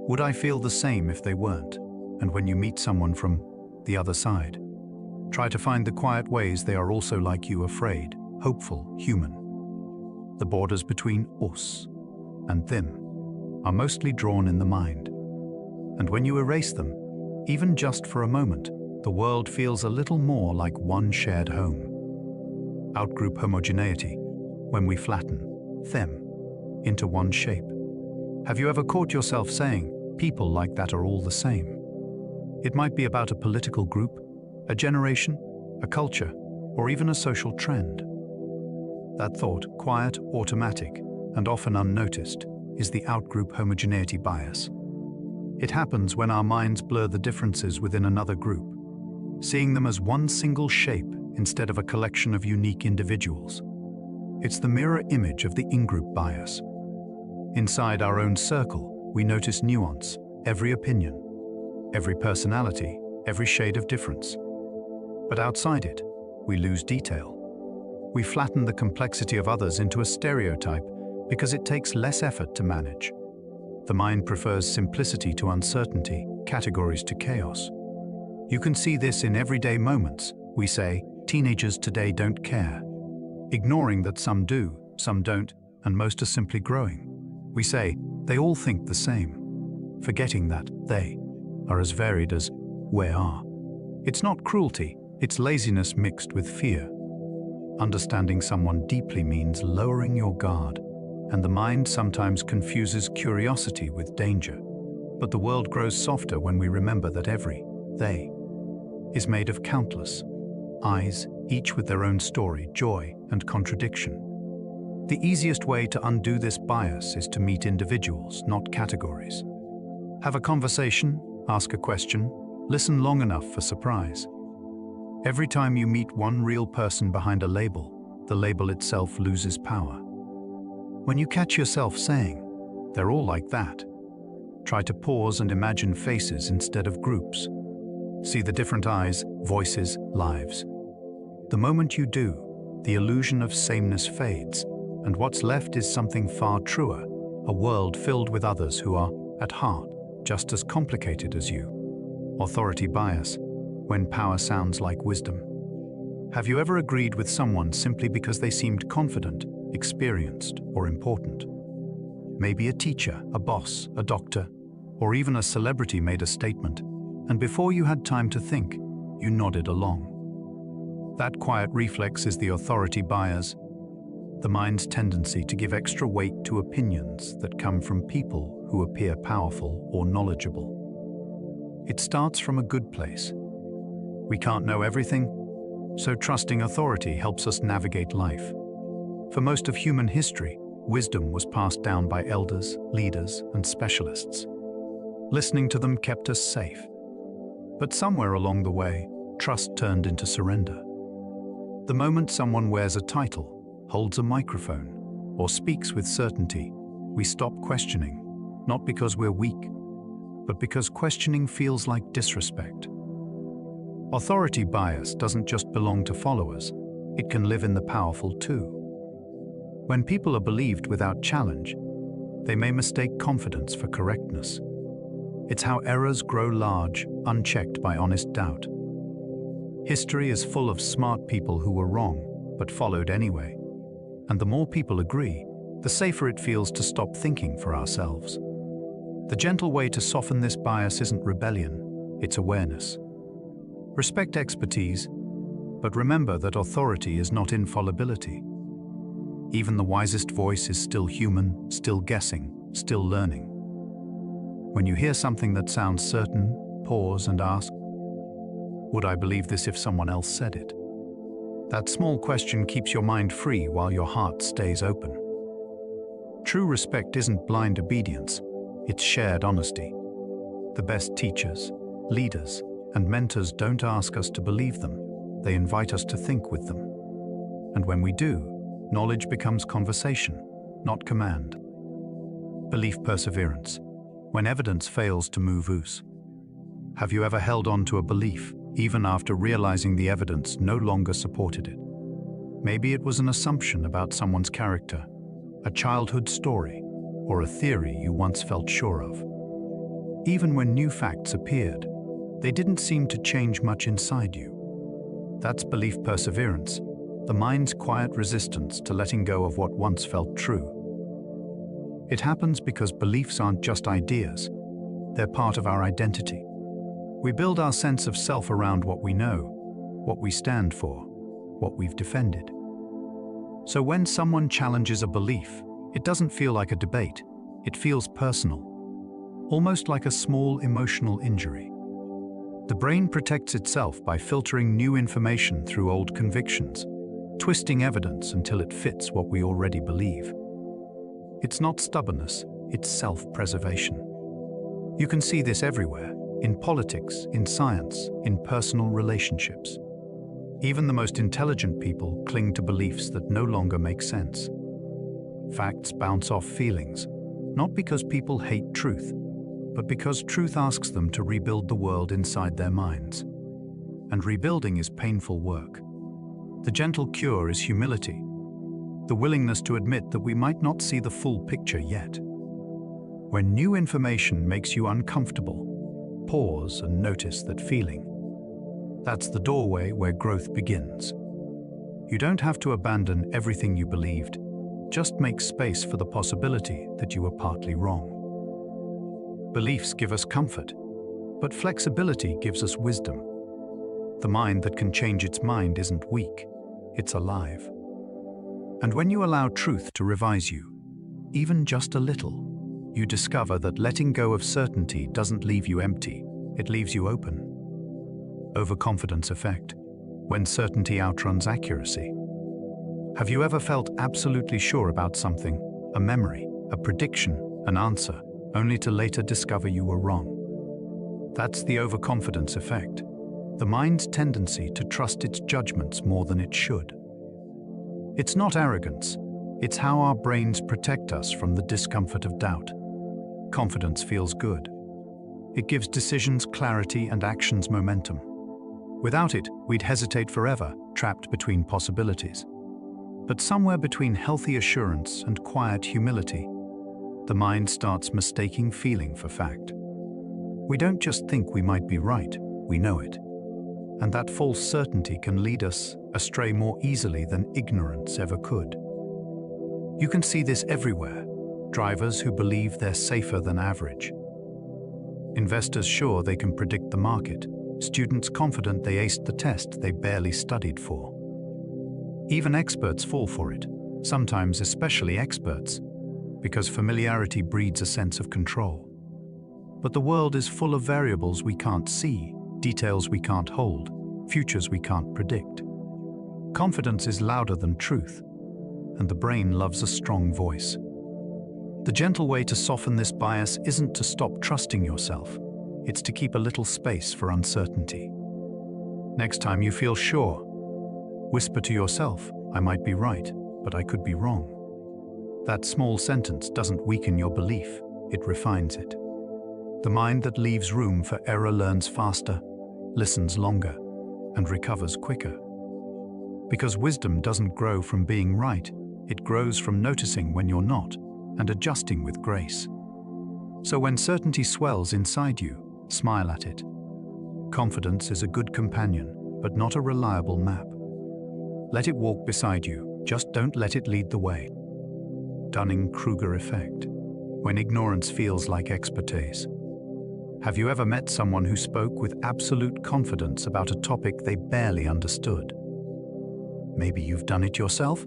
would I feel the same if they weren't? And when you meet someone from the other side, try to find the quiet ways they are also like you, afraid, hopeful, human. The borders between us and them are mostly drawn in the mind. And when you erase them, even just for a moment, the world feels a little more like one shared home. Outgroup homogeneity, when we flatten them into one shape. Have you ever caught yourself saying, people like that are all the same? It might be about a political group, a generation, a culture, or even a social trend. That thought, quiet, automatic, and often unnoticed, is the outgroup homogeneity bias. It happens when our minds blur the differences within another group, seeing them as one single shape instead of a collection of unique individuals. It's the mirror image of the in-group bias. Inside our own circle, we notice nuance, every opinion, every personality, every shade of difference. But outside it, we lose detail. We flatten the complexity of others into a stereotype because it takes less effort to manage. The mind prefers simplicity to uncertainty, categories to chaos. You can see this in everyday moments. We say, teenagers today don't care, ignoring that some do, some don't, and most are simply growing. We say, they all think the same, forgetting that they are as varied as we are. It's not cruelty, It's laziness mixed with fear. Understanding someone deeply means lowering your guard, and the mind sometimes confuses curiosity with danger. But the world grows softer when we remember that every they is made of countless eyes, each with their own story, joy, and contradiction. The easiest way to undo this bias is to meet individuals, not categories. Have a conversation, ask a question, listen long enough for surprise. Every time you meet one real person behind a label, the label itself loses power. When you catch yourself saying, "They're all like that," try to pause and imagine faces instead of groups. See the different eyes, voices, lives. The moment you do, the illusion of sameness fades, and what's left is something far truer, a world filled with others who are, at heart, just as complicated as you. Authority bias, when power sounds like wisdom. Have you ever agreed with someone simply because they seemed confident, experienced, or important? Maybe a teacher, a boss, a doctor, or even a celebrity made a statement, and before you had time to think, you nodded along. That quiet reflex is the authority bias, the mind's tendency to give extra weight to opinions that come from people who appear powerful or knowledgeable. It starts from a good place. We can't know everything, so trusting authority helps us navigate life. For most of human history, wisdom was passed down by elders, leaders, and specialists. Listening to them kept us safe. But somewhere along the way, trust turned into surrender. The moment someone wears a title, holds a microphone, or speaks with certainty, we stop questioning, not because we're weak, but because questioning feels like disrespect. Authority bias doesn't just belong to followers, it can live in the powerful too. When people are believed without challenge, they may mistake confidence for correctness. It's how errors grow large, unchecked by honest doubt. History is full of smart people who were wrong, but followed anyway. And the more people agree, the safer it feels to stop thinking for ourselves. The gentle way to soften this bias isn't rebellion, it's awareness. Respect expertise, but remember that authority is not infallibility. Even the wisest voice is still human, still guessing, still learning. When you hear something that sounds certain, pause and ask, "Would I believe this if someone else said it?" That small question keeps your mind free while your heart stays open. True respect isn't blind obedience, it's shared honesty. The best teachers, leaders, and mentors don't ask us to believe them, they invite us to think with them. And when we do, knowledge becomes conversation, not command. Belief perseverance, when evidence fails to move us. Have you ever held on to a belief, even after realizing the evidence no longer supported it? Maybe it was an assumption about someone's character, a childhood story, or a theory you once felt sure of. Even when new facts appeared, they didn't seem to change much inside you. That's belief perseverance, the mind's quiet resistance to letting go of what once felt true. It happens because beliefs aren't just ideas, they're part of our identity. We build our sense of self around what we know, what we stand for, what we've defended. So when someone challenges a belief, it doesn't feel like a debate, it feels personal, almost like a small emotional injury. The brain protects itself by filtering new information through old convictions, twisting evidence until it fits what we already believe. It's not stubbornness, it's self-preservation. You can see this everywhere, in politics, in science, in personal relationships. Even the most intelligent people cling to beliefs that no longer make sense. Facts bounce off feelings, not because people hate truth, but because truth asks them to rebuild the world inside their minds. And rebuilding is painful work. The gentle cure is humility, the willingness to admit that we might not see the full picture yet. When new information makes you uncomfortable, pause and notice that feeling. That's the doorway where growth begins. You don't have to abandon everything you believed, just make space for the possibility that you were partly wrong. Beliefs give us comfort, but flexibility gives us wisdom. The mind that can change its mind isn't weak, it's alive. And when you allow truth to revise you, even just a little, you discover that letting go of certainty doesn't leave you empty, it leaves you open. Overconfidence effect, when certainty outruns accuracy. Have you ever felt absolutely sure about something, a memory, a prediction, an answer, only to later discover you were wrong? That's the overconfidence effect, the mind's tendency to trust its judgments more than it should. It's not arrogance, it's how our brains protect us from the discomfort of doubt. Confidence feels good. It gives decisions clarity and actions momentum. Without it, we'd hesitate forever, trapped between possibilities. But somewhere between healthy assurance and quiet humility, the mind starts mistaking feeling for fact. We don't just think we might be right, we know it. And that false certainty can lead us astray more easily than ignorance ever could. You can see this everywhere. Drivers who believe they're safer than average. Investors sure they can predict the market. Students confident they aced the test they barely studied for. Even experts fall for it, sometimes especially experts, because familiarity breeds a sense of control. But the world is full of variables we can't see, details we can't hold, futures we can't predict. Confidence is louder than truth, and the brain loves a strong voice. The gentle way to soften this bias isn't to stop trusting yourself, it's to keep a little space for uncertainty. Next time you feel sure, whisper to yourself, I might be right, but I could be wrong. That small sentence doesn't weaken your belief, it refines it. The mind that leaves room for error learns faster, listens longer, and recovers quicker. Because wisdom doesn't grow from being right, it grows from noticing when you're not, and adjusting with grace. So when certainty swells inside you, smile at it. Confidence is a good companion, but not a reliable map. Let it walk beside you, just don't let it lead the way. Dunning-Kruger effect, when ignorance feels like expertise. Have you ever met someone who spoke with absolute confidence about a topic they barely understood? Maybe you've done it yourself?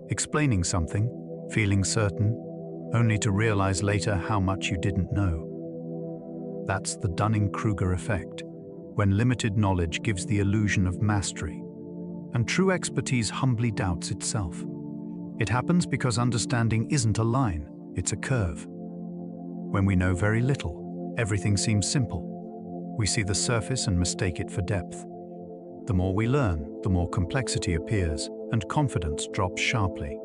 Explaining something, feeling certain, only to realize later how much you didn't know. That's the Dunning-Kruger effect, when limited knowledge gives the illusion of mastery, and true expertise humbly doubts itself. It happens because understanding isn't a line, it's a curve. When we know very little, everything seems simple. We see the surface and mistake it for depth. The more we learn, the more complexity appears, and confidence drops sharply.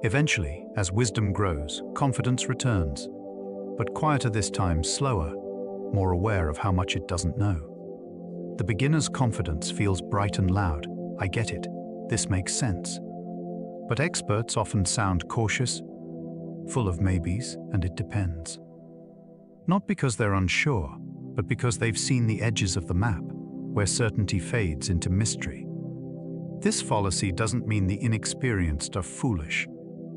Eventually, as wisdom grows, confidence returns, but quieter this time, slower, more aware of how much it doesn't know. The beginner's confidence feels bright and loud. I get it, this makes sense. But experts often sound cautious, full of maybes, and it depends. Not because they're unsure, but because they've seen the edges of the map, where certainty fades into mystery. This fallacy doesn't mean the inexperienced are foolish.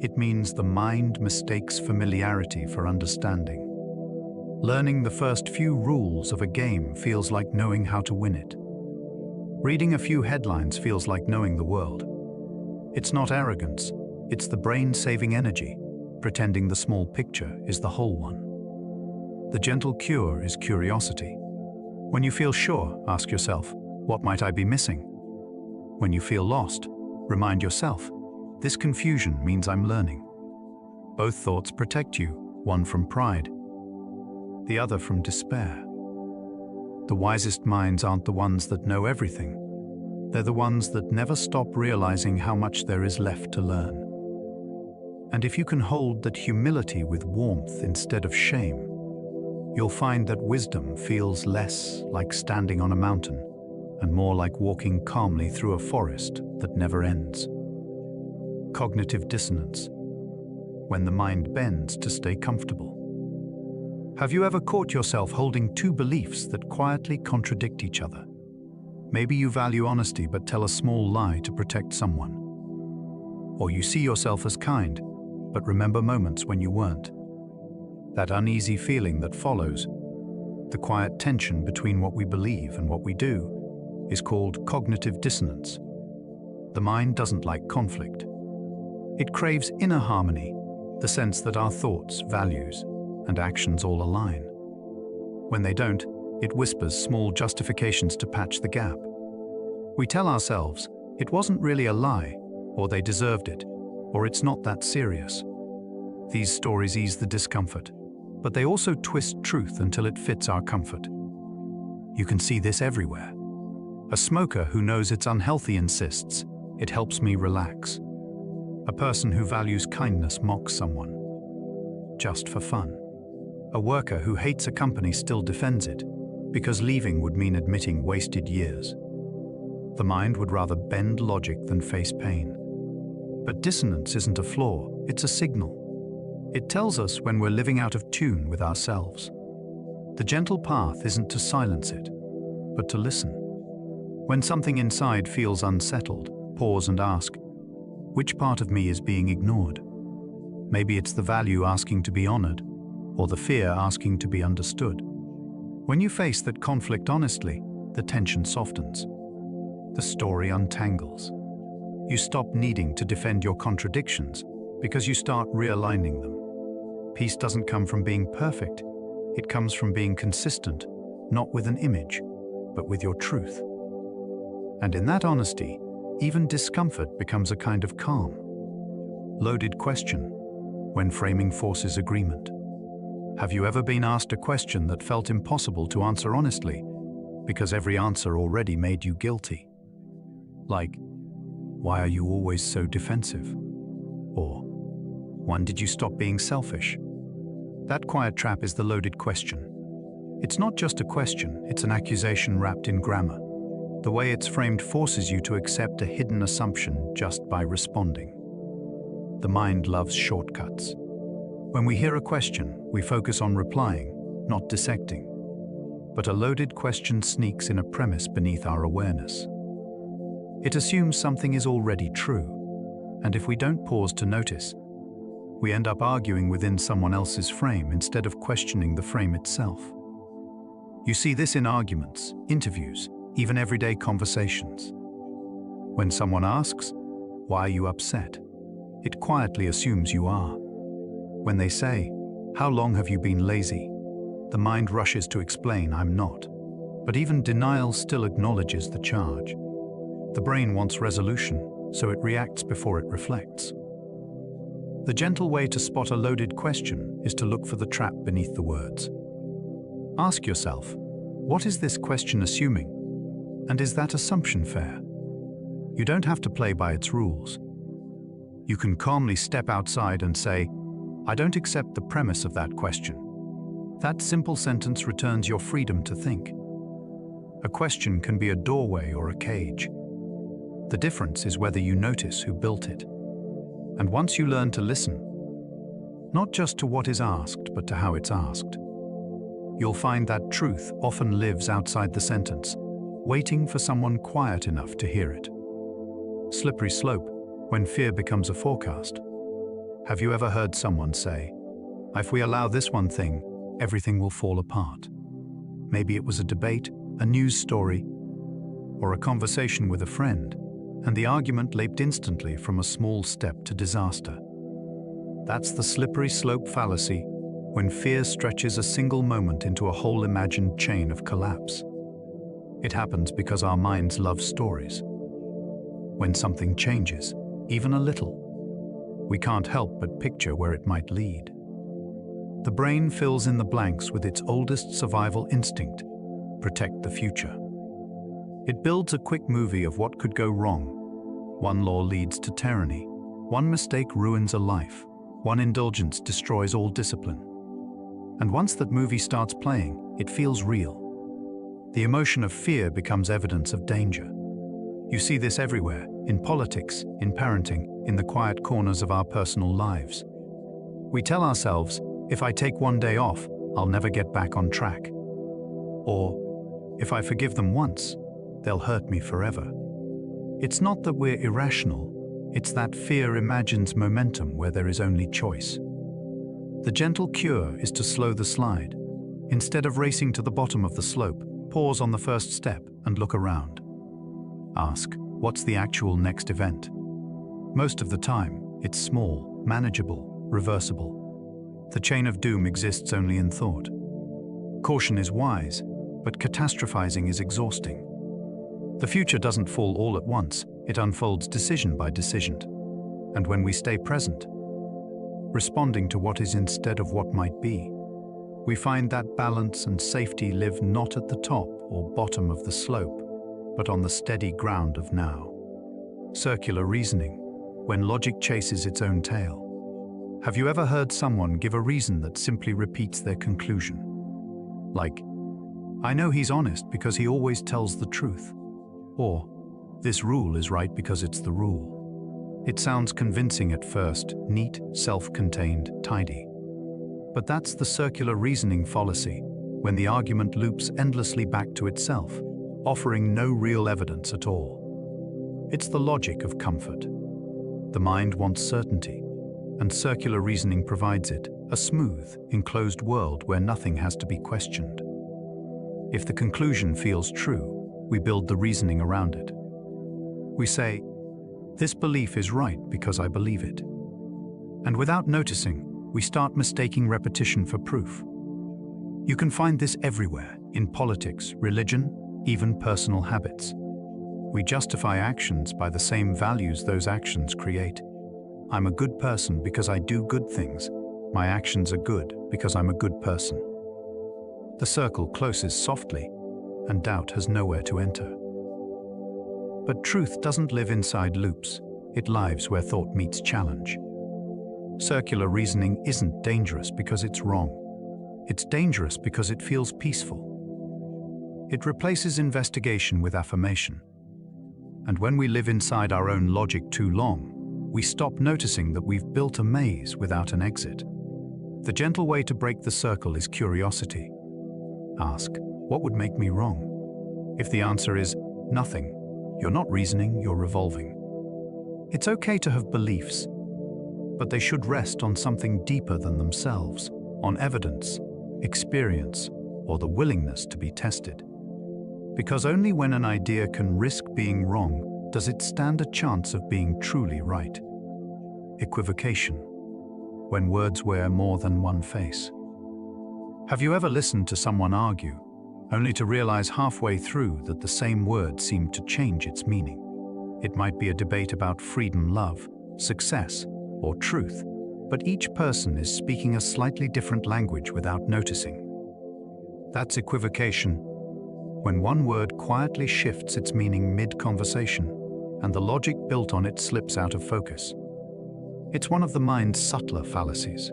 It means the mind mistakes familiarity for understanding. Learning the first few rules of a game feels like knowing how to win it. Reading a few headlines feels like knowing the world. It's not arrogance, it's the brain saving energy, pretending the small picture is the whole one. The gentle cure is curiosity. When you feel sure, ask yourself, what might I be missing? When you feel lost, remind yourself, this confusion means I'm learning. Both thoughts protect you, one from pride, the other from despair. The wisest minds aren't the ones that know everything. They're the ones that never stop realizing how much there is left to learn. And if you can hold that humility with warmth instead of shame, you'll find that wisdom feels less like standing on a mountain and more like walking calmly through a forest that never ends. Cognitive dissonance, when the mind bends to stay comfortable. Have you ever caught yourself holding two beliefs that quietly contradict each other? Maybe you value honesty but tell a small lie to protect someone. Or you see yourself as kind, but remember moments when you weren't. That uneasy feeling that follows, the quiet tension between what we believe and what we do, is called cognitive dissonance. The mind doesn't like conflict. It craves inner harmony, the sense that our thoughts, values, and actions all align. When they don't, it whispers small justifications to patch the gap. We tell ourselves, it wasn't really a lie, or they deserved it, or it's not that serious. These stories ease the discomfort, but they also twist truth until it fits our comfort. You can see this everywhere. A smoker who knows it's unhealthy insists, "It helps me relax." A person who values kindness mocks someone, just for fun. A worker who hates a company still defends it, because leaving would mean admitting wasted years. The mind would rather bend logic than face pain. But dissonance isn't a flaw, it's a signal. It tells us when we're living out of tune with ourselves. The gentle path isn't to silence it, but to listen. When something inside feels unsettled, pause and ask, which part of me is being ignored? Maybe it's the value asking to be honored, or the fear asking to be understood. When you face that conflict honestly, the tension softens. The story untangles. You stop needing to defend your contradictions because you start realigning them. Peace doesn't come from being perfect. It comes from being consistent, not with an image, but with your truth. And in that honesty, even discomfort becomes a kind of calm. Loaded question, when framing forces agreement. Have you ever been asked a question that felt impossible to answer honestly, because every answer already made you guilty? Like, why are you always so defensive? Or, when did you stop being selfish? That quiet trap is the loaded question. It's not just a question, it's an accusation wrapped in grammar. The way it's framed forces you to accept a hidden assumption just by responding. The mind loves shortcuts. When we hear a question, we focus on replying, not dissecting. But a loaded question sneaks in a premise beneath our awareness. It assumes something is already true, and if we don't pause to notice, we end up arguing within someone else's frame instead of questioning the frame itself. You see this in arguments, interviews, even everyday conversations. When someone asks, "Why are you upset?" it quietly assumes you are. When they say, "How long have you been lazy?" the mind rushes to explain, "I'm not." But even denial still acknowledges the charge. The brain wants resolution, so it reacts before it reflects. The gentle way to spot a loaded question is to look for the trap beneath the words. Ask yourself, what is this question assuming? And is that assumption fair? You don't have to play by its rules. You can calmly step outside and say, "I don't accept the premise of that question." That simple sentence returns your freedom to think. A question can be a doorway or a cage. The difference is whether you notice who built it. And once you learn to listen, not just to what is asked, but to how it's asked, you'll find that truth often lives outside the sentence, waiting for someone quiet enough to hear it. Slippery slope, when fear becomes a forecast. Have you ever heard someone say, "If we allow this one thing, everything will fall apart"? Maybe it was a debate, a news story, or a conversation with a friend, and the argument leaped instantly from a small step to disaster. That's the slippery slope fallacy, when fear stretches a single moment into a whole imagined chain of collapse. It happens because our minds love stories. When something changes, even a little, we can't help but picture where it might lead. The brain fills in the blanks with its oldest survival instinct: protect the future. It builds a quick movie of what could go wrong. One law leads to tyranny. One mistake ruins a life. One indulgence destroys all discipline. And once that movie starts playing, it feels real. The emotion of fear becomes evidence of danger. You see this everywhere, in politics, in parenting, in the quiet corners of our personal lives. We tell ourselves, "If I take one day off, I'll never get back on track." Or, "If I forgive them once, they'll hurt me forever." It's not that we're irrational, it's that fear imagines momentum where there is only choice. The gentle cure is to slow the slide. Instead of racing to the bottom of the slope, pause on the first step and look around. Ask, what's the actual next event? Most of the time, it's small, manageable, reversible. The chain of doom exists only in thought. Caution is wise, but catastrophizing is exhausting. The future doesn't fall all at once, it unfolds decision by decision. And when we stay present, responding to what is instead of what might be, we find that balance and safety live not at the top or bottom of the slope, but on the steady ground of now. Circular reasoning, when logic chases its own tail. Have you ever heard someone give a reason that simply repeats their conclusion? Like, I know he's honest because he always tells the truth. Or, this rule is right because it's the rule. It sounds convincing at first, neat, self-contained, tidy. But that's the circular reasoning fallacy, when the argument loops endlessly back to itself, offering no real evidence at all. It's the logic of comfort. The mind wants certainty, and circular reasoning provides it, a smooth, enclosed world where nothing has to be questioned. If the conclusion feels true, we build the reasoning around it. We say, this belief is right because I believe it. And without noticing, we start mistaking repetition for proof. You can find this everywhere, in politics, religion, even personal habits. We justify actions by the same values those actions create. I'm a good person because I do good things. My actions are good because I'm a good person. The circle closes softly, and doubt has nowhere to enter. But truth doesn't live inside loops. It lives where thought meets challenge. Circular reasoning isn't dangerous because it's wrong. It's dangerous because it feels peaceful. It replaces investigation with affirmation. And when we live inside our own logic too long, we stop noticing that we've built a maze without an exit. The gentle way to break the circle is curiosity. Ask, what would make me wrong? If the answer is nothing, you're not reasoning, you're revolving. It's okay to have beliefs, but they should rest on something deeper than themselves, on evidence, experience, or the willingness to be tested. Because only when an idea can risk being wrong does it stand a chance of being truly right. Equivocation, when words wear more than one face. Have you ever listened to someone argue, only to realize halfway through that the same word seemed to change its meaning? It might be a debate about freedom, love, success, or truth, but each person is speaking a slightly different language without noticing. That's equivocation, when one word quietly shifts its meaning mid-conversation, and the logic built on it slips out of focus. It's one of the mind's subtler fallacies.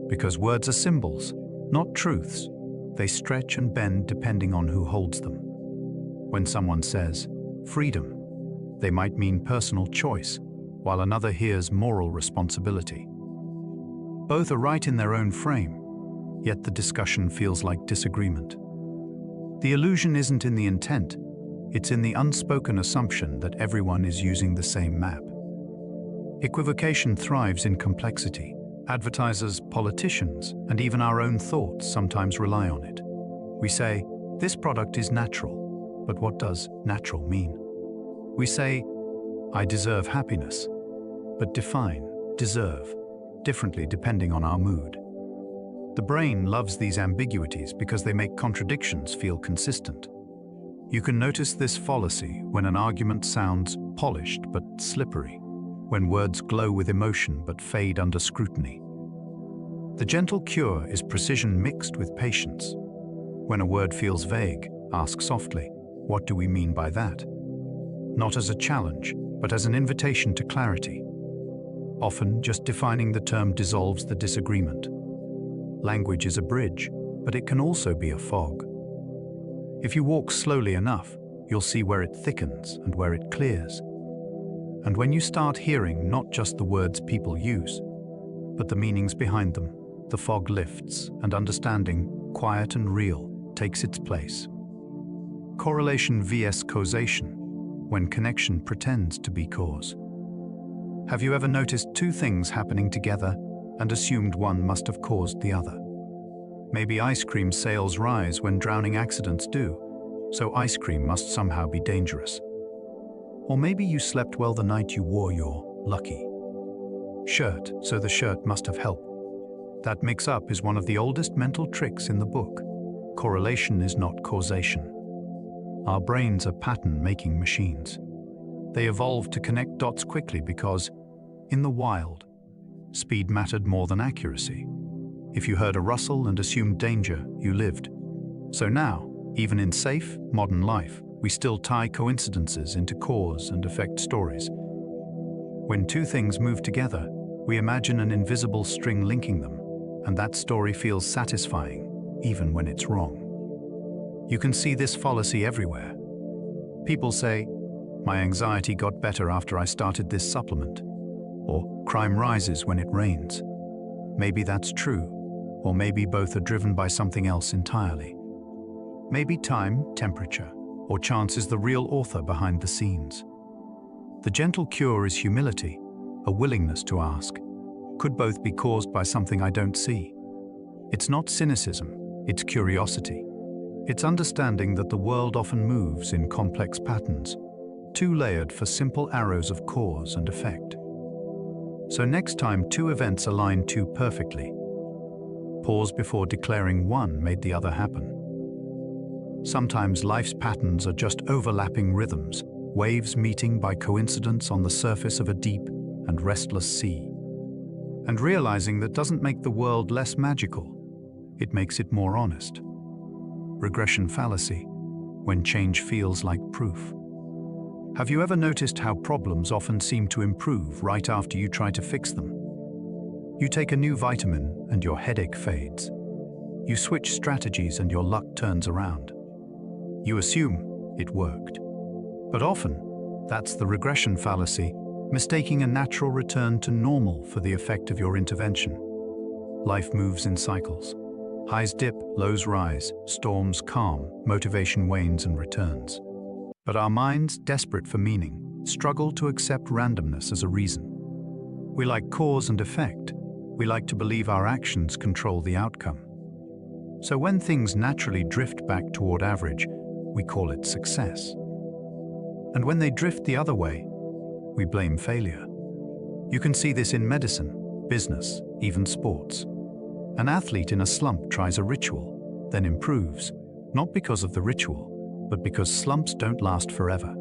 Because words are symbols, not truths, they stretch and bend depending on who holds them. When someone says, freedom, they might mean personal choice, while another hears moral responsibility. Both are right in their own frame, yet the discussion feels like disagreement. The illusion isn't in the intent, it's in the unspoken assumption that everyone is using the same map. Equivocation thrives in complexity. Advertisers, politicians, and even our own thoughts sometimes rely on it. We say, this product is natural, but what does natural mean? We say, I deserve happiness, but define deserve differently depending on our mood. The brain loves these ambiguities because they make contradictions feel consistent. You can notice this fallacy when an argument sounds polished but slippery, when words glow with emotion but fade under scrutiny. The gentle cure is precision mixed with patience. When a word feels vague, ask softly, what do we mean by that? Not as a challenge, but as an invitation to clarity. Often, just defining the term dissolves the disagreement. Language is a bridge, but it can also be a fog. If you walk slowly enough, you'll see where it thickens and where it clears. And when you start hearing not just the words people use, but the meanings behind them, the fog lifts and understanding, quiet and real, takes its place. Correlation vs causation, when connection pretends to be cause. Have you ever noticed two things happening together and assumed one must have caused the other? Maybe ice cream sales rise when drowning accidents do, so ice cream must somehow be dangerous. Or maybe you slept well the night you wore your lucky shirt, so the shirt must have helped. That mix-up is one of the oldest mental tricks in the book. Correlation is not causation. Our brains are pattern-making machines. They evolved to connect dots quickly because, in the wild, speed mattered more than accuracy. If you heard a rustle and assumed danger, you lived. So now, even in safe, modern life, we still tie coincidences into cause and effect stories. When two things move together, we imagine an invisible string linking them, and that story feels satisfying, even when it's wrong. You can see this fallacy everywhere. People say, "My anxiety got better after I started this supplement," or "Crime rises when it rains." Maybe that's true, or maybe both are driven by something else entirely. Maybe time, temperature, or chance is the real author behind the scenes. The gentle cure is humility, a willingness to ask, could both be caused by something I don't see? It's not cynicism, it's curiosity. It's understanding that the world often moves in complex patterns, too layered for simple arrows of cause and effect. So next time two events align too perfectly, pause before declaring one made the other happen. Sometimes life's patterns are just overlapping rhythms, waves meeting by coincidence on the surface of a deep and restless sea. And realizing that doesn't make the world less magical, it makes it more honest. Regression fallacy, when change feels like proof. Have you ever noticed how problems often seem to improve right after you try to fix them? You take a new vitamin and your headache fades. You switch strategies and your luck turns around. You assume it worked. But often, that's the regression fallacy, mistaking a natural return to normal for the effect of your intervention. Life moves in cycles. Highs dip, lows rise, storms calm, motivation wanes and returns. But our minds, desperate for meaning, struggle to accept randomness as a reason. We like cause and effect. We like to believe our actions control the outcome. So when things naturally drift back toward average, we call it success. And when they drift the other way, we blame failure. You can see this in medicine, business, even sports. An athlete in a slump tries a ritual, then improves, not because of the ritual, but because slumps don't last forever.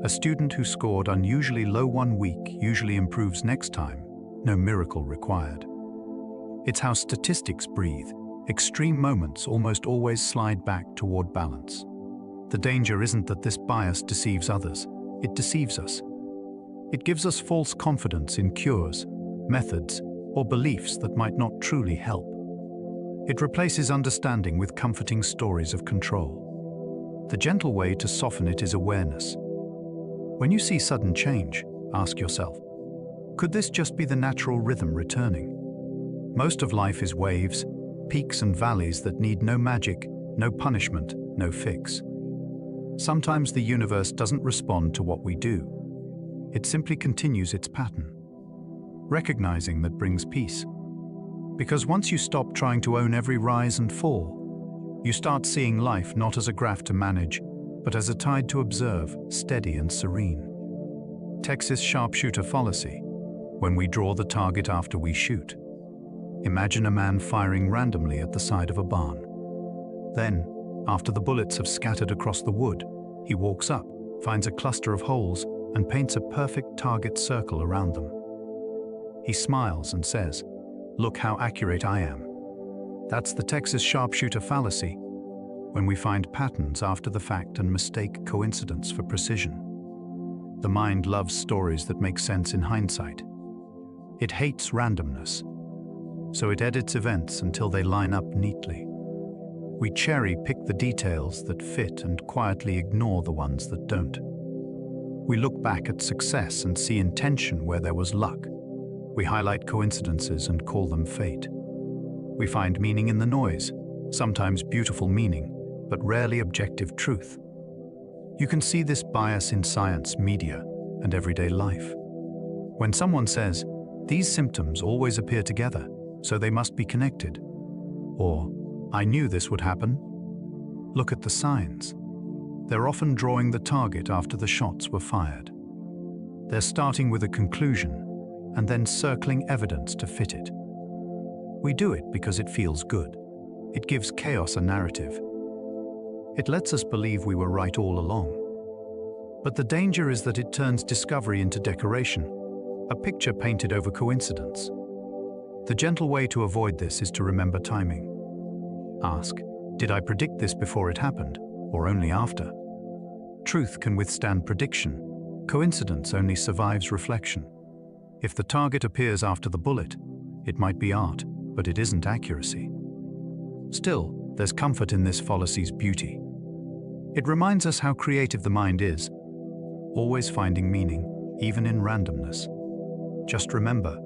A student who scored unusually low one week usually improves next time, no miracle required. It's how statistics breathe. Extreme moments almost always slide back toward balance. The danger isn't that this bias deceives others, it deceives us. It gives us false confidence in cures, methods, or beliefs that might not truly help. It replaces understanding with comforting stories of control. The gentle way to soften it is awareness. When you see sudden change, ask yourself, could this just be the natural rhythm returning? Most of life is waves, peaks and valleys that need no magic, no punishment, no fix. Sometimes the universe doesn't respond to what we do. It simply continues its pattern. Recognizing that brings peace. Because once you stop trying to own every rise and fall, you start seeing life not as a graph to manage, but as a tide to observe, steady and serene. Texas sharpshooter fallacy, when we draw the target after we shoot. Imagine a man firing randomly at the side of a barn. Then, after the bullets have scattered across the wood, he walks up, finds a cluster of holes, and paints a perfect target circle around them. He smiles and says, "Look how accurate I am." That's the Texas sharpshooter fallacy, when we find patterns after the fact and mistake coincidence for precision. The mind loves stories that make sense in hindsight. It hates randomness, so it edits events until they line up neatly. We cherry-pick the details that fit and quietly ignore the ones that don't. We look back at success and see intention where there was luck. We highlight coincidences and call them fate. We find meaning in the noise, sometimes beautiful meaning, but rarely objective truth. You can see this bias in science, media, and everyday life. When someone says, "These symptoms always appear together, so they must be connected," or "I knew this would happen," look at the signs. They're often drawing the target after the shots were fired. They're starting with a conclusion and then circling evidence to fit it. We do it because it feels good. It gives chaos a narrative. It lets us believe we were right all along. But the danger is that it turns discovery into decoration, a picture painted over coincidence. The gentle way to avoid this is to remember timing. Ask, did I predict this before it happened, or only after? Truth can withstand prediction. Coincidence only survives reflection. If the target appears after the bullet, it might be art, but it isn't accuracy. Still, there's comfort in this fallacy's beauty. It reminds us how creative the mind is, always finding meaning, even in randomness. Just remember,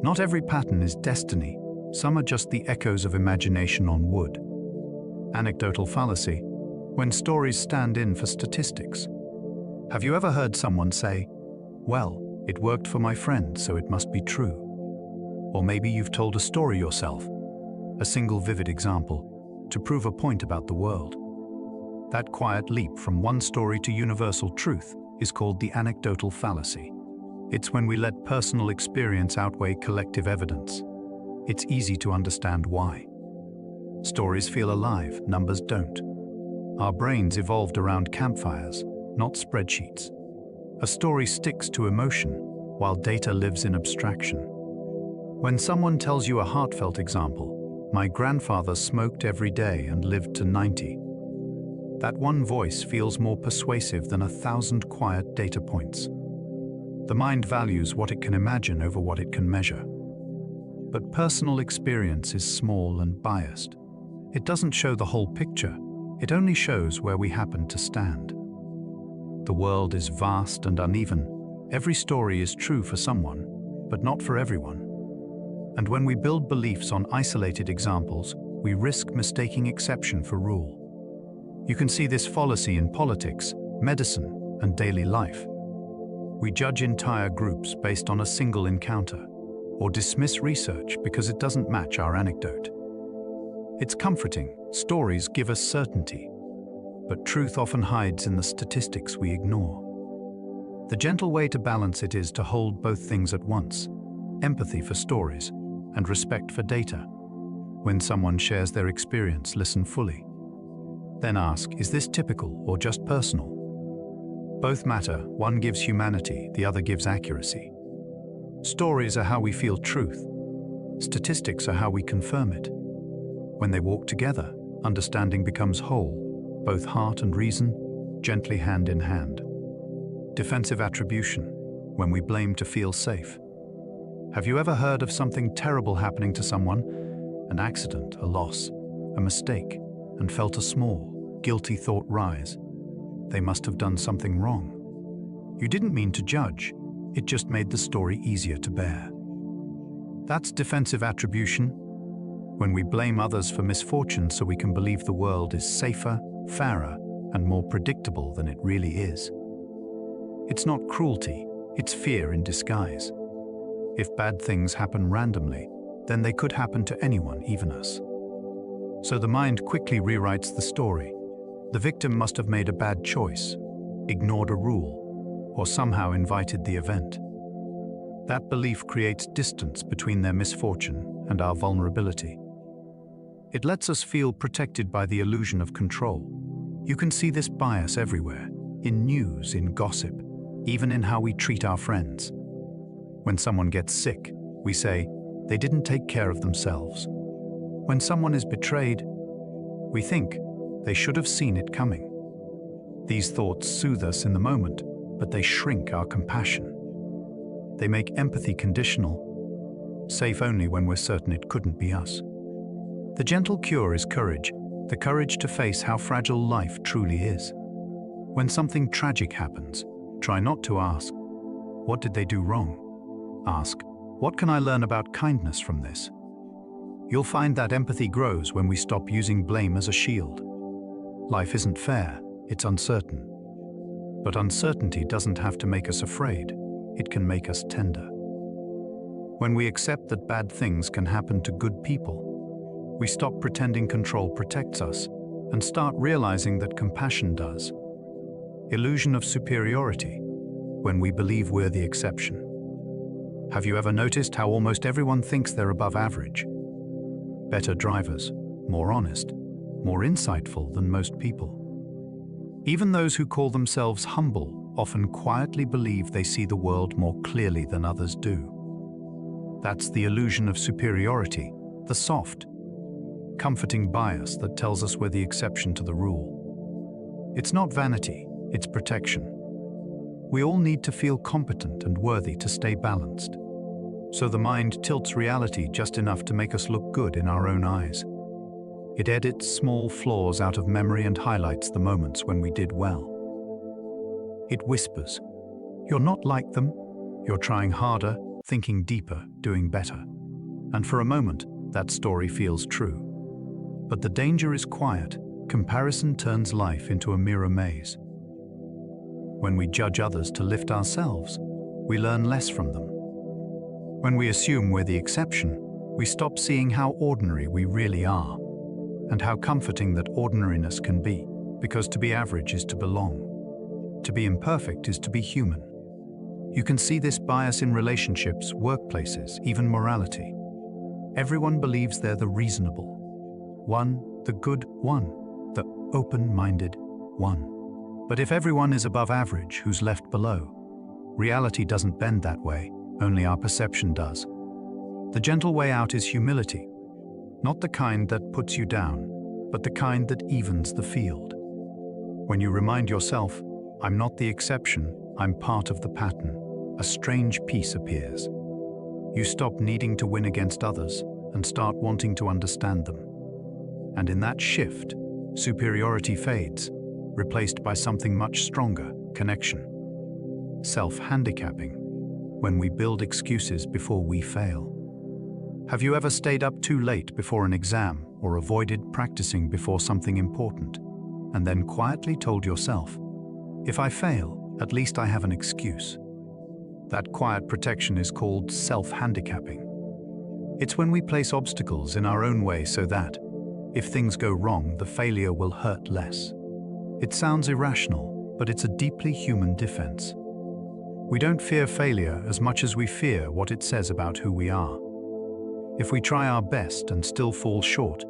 not every pattern is destiny. Some are just the echoes of imagination on wood. Anecdotal fallacy, when stories stand in for statistics. Have you ever heard someone say, "Well, it worked for my friend, so it must be true"? Or maybe you've told a story yourself, a single vivid example, to prove a point about the world. That quiet leap from one story to universal truth is called the anecdotal fallacy. It's when we let personal experience outweigh collective evidence. It's easy to understand why. Stories feel alive, numbers don't. Our brains evolved around campfires, not spreadsheets. A story sticks to emotion, while data lives in abstraction. When someone tells you a heartfelt example, "My grandfather smoked every day and lived to 90," that one voice feels more persuasive than 1,000 quiet data points. The mind values what it can imagine over what it can measure. But personal experience is small and biased. It doesn't show the whole picture, it only shows where we happen to stand. The world is vast and uneven. Every story is true for someone, but not for everyone. And when we build beliefs on isolated examples, we risk mistaking exception for rule. You can see this fallacy in politics, medicine, and daily life. We judge entire groups based on a single encounter, or dismiss research because it doesn't match our anecdote. It's comforting. Stories give us certainty, but truth often hides in the statistics we ignore. The gentle way to balance it is to hold both things at once: empathy for stories and respect for data. When someone shares their experience, listen fully. Then ask, is this typical or just personal? Both matter. One gives humanity, the other gives accuracy. Stories are how we feel truth. Statistics are how we confirm it. When they walk together, understanding becomes whole, both heart and reason, gently hand in hand. Defensive attribution, when we blame to feel safe. Have you ever heard of something terrible happening to someone? An accident, a loss, a mistake, and felt a small, guilty thought rise. They must have done something wrong. You didn't mean to judge, it just made the story easier to bear. That's defensive attribution. When we blame others for misfortune so we can believe the world is safer, fairer, and more predictable than it really is. It's not cruelty, it's fear in disguise. If bad things happen randomly, then they could happen to anyone, even us. So the mind quickly rewrites the story. The victim must have made a bad choice, ignored a rule, or somehow invited the event. That belief creates distance between their misfortune and our vulnerability. It lets us feel protected by the illusion of control. You can see this bias everywhere, in news, in gossip, even in how we treat our friends. When someone gets sick, we say, they didn't take care of themselves. When someone is betrayed, we think, they should have seen it coming. These thoughts soothe us in the moment, but they shrink our compassion. They make empathy conditional, safe only when we're certain it couldn't be us. The gentle cure is courage, the courage to face how fragile life truly is. When something tragic happens, try not to ask, what did they do wrong? Ask, what can I learn about kindness from this? You'll find that empathy grows when we stop using blame as a shield. Life isn't fair, it's uncertain. But uncertainty doesn't have to make us afraid, it can make us tender. When we accept that bad things can happen to good people, we stop pretending control protects us and start realizing that compassion does. Illusion of superiority. when we believe we're the exception. Have you ever noticed how almost everyone thinks they're above average? Better drivers, more honest, more insightful than most people. Even those who call themselves humble often quietly believe they see the world more clearly than others do. That's the illusion of superiority, the soft, comforting bias that tells us we're the exception to the rule. It's not vanity, it's protection. We all need to feel competent and worthy to stay balanced. So the mind tilts reality just enough to make us look good in our own eyes. It edits small flaws out of memory and highlights the moments when we did well. It whispers, "You're not like them. You're trying harder, thinking deeper, doing better." And for a moment, that story feels true. But the danger is quiet. Comparison turns life into a mirror maze. When we judge others to lift ourselves, we learn less from them. When we assume we're the exception, we stop seeing how ordinary we really are, and how comforting that ordinariness can be, because to be average is to belong. To be imperfect is to be human. You can see this bias in relationships, workplaces, even morality. Everyone believes they're the reasonable one, the good one, the open-minded one. But if everyone is above average, who's left below? Reality doesn't bend that way, only our perception does. The gentle way out is humility, not the kind that puts you down, but the kind that evens the field. When you remind yourself, "I'm not the exception, I'm part of the pattern," a strange peace appears. You stop needing to win against others and start wanting to understand them. And in that shift, superiority fades, replaced by something much stronger, connection. Self-handicapping, when we build excuses before we fail. Have you ever stayed up too late before an exam or avoided practicing before something important, and then quietly told yourself, "If I fail, at least I have an excuse"? That quiet protection is called self-handicapping. It's when we place obstacles in our own way so that, if things go wrong, the failure will hurt less. It sounds irrational, but it's a deeply human defense. We don't fear failure as much as we fear what it says about who we are. If we try our best and still fall short,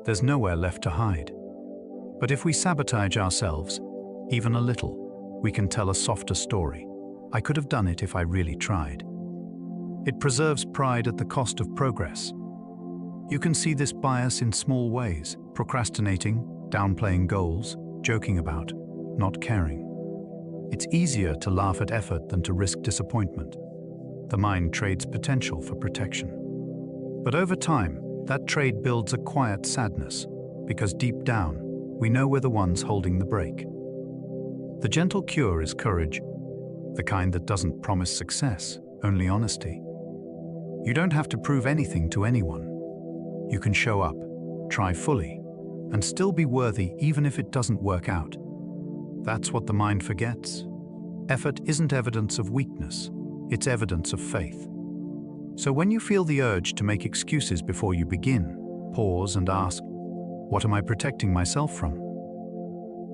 there's nowhere left to hide. But if we sabotage ourselves, even a little, we can tell a softer story. "I could have done it if I really tried." It preserves pride at the cost of progress. You can see this bias in small ways: procrastinating, downplaying goals, joking about, not caring. It's easier to laugh at effort than to risk disappointment. The mind trades potential for protection. But over time, that trade builds a quiet sadness, because deep down, we know we're the ones holding the brake. The gentle cure is courage, the kind that doesn't promise success, only honesty. You don't have to prove anything to anyone. You can show up, try fully, and still be worthy even if it doesn't work out. That's what the mind forgets. Effort isn't evidence of weakness, it's evidence of faith. So when you feel the urge to make excuses before you begin, pause and ask, "What am I protecting myself from?"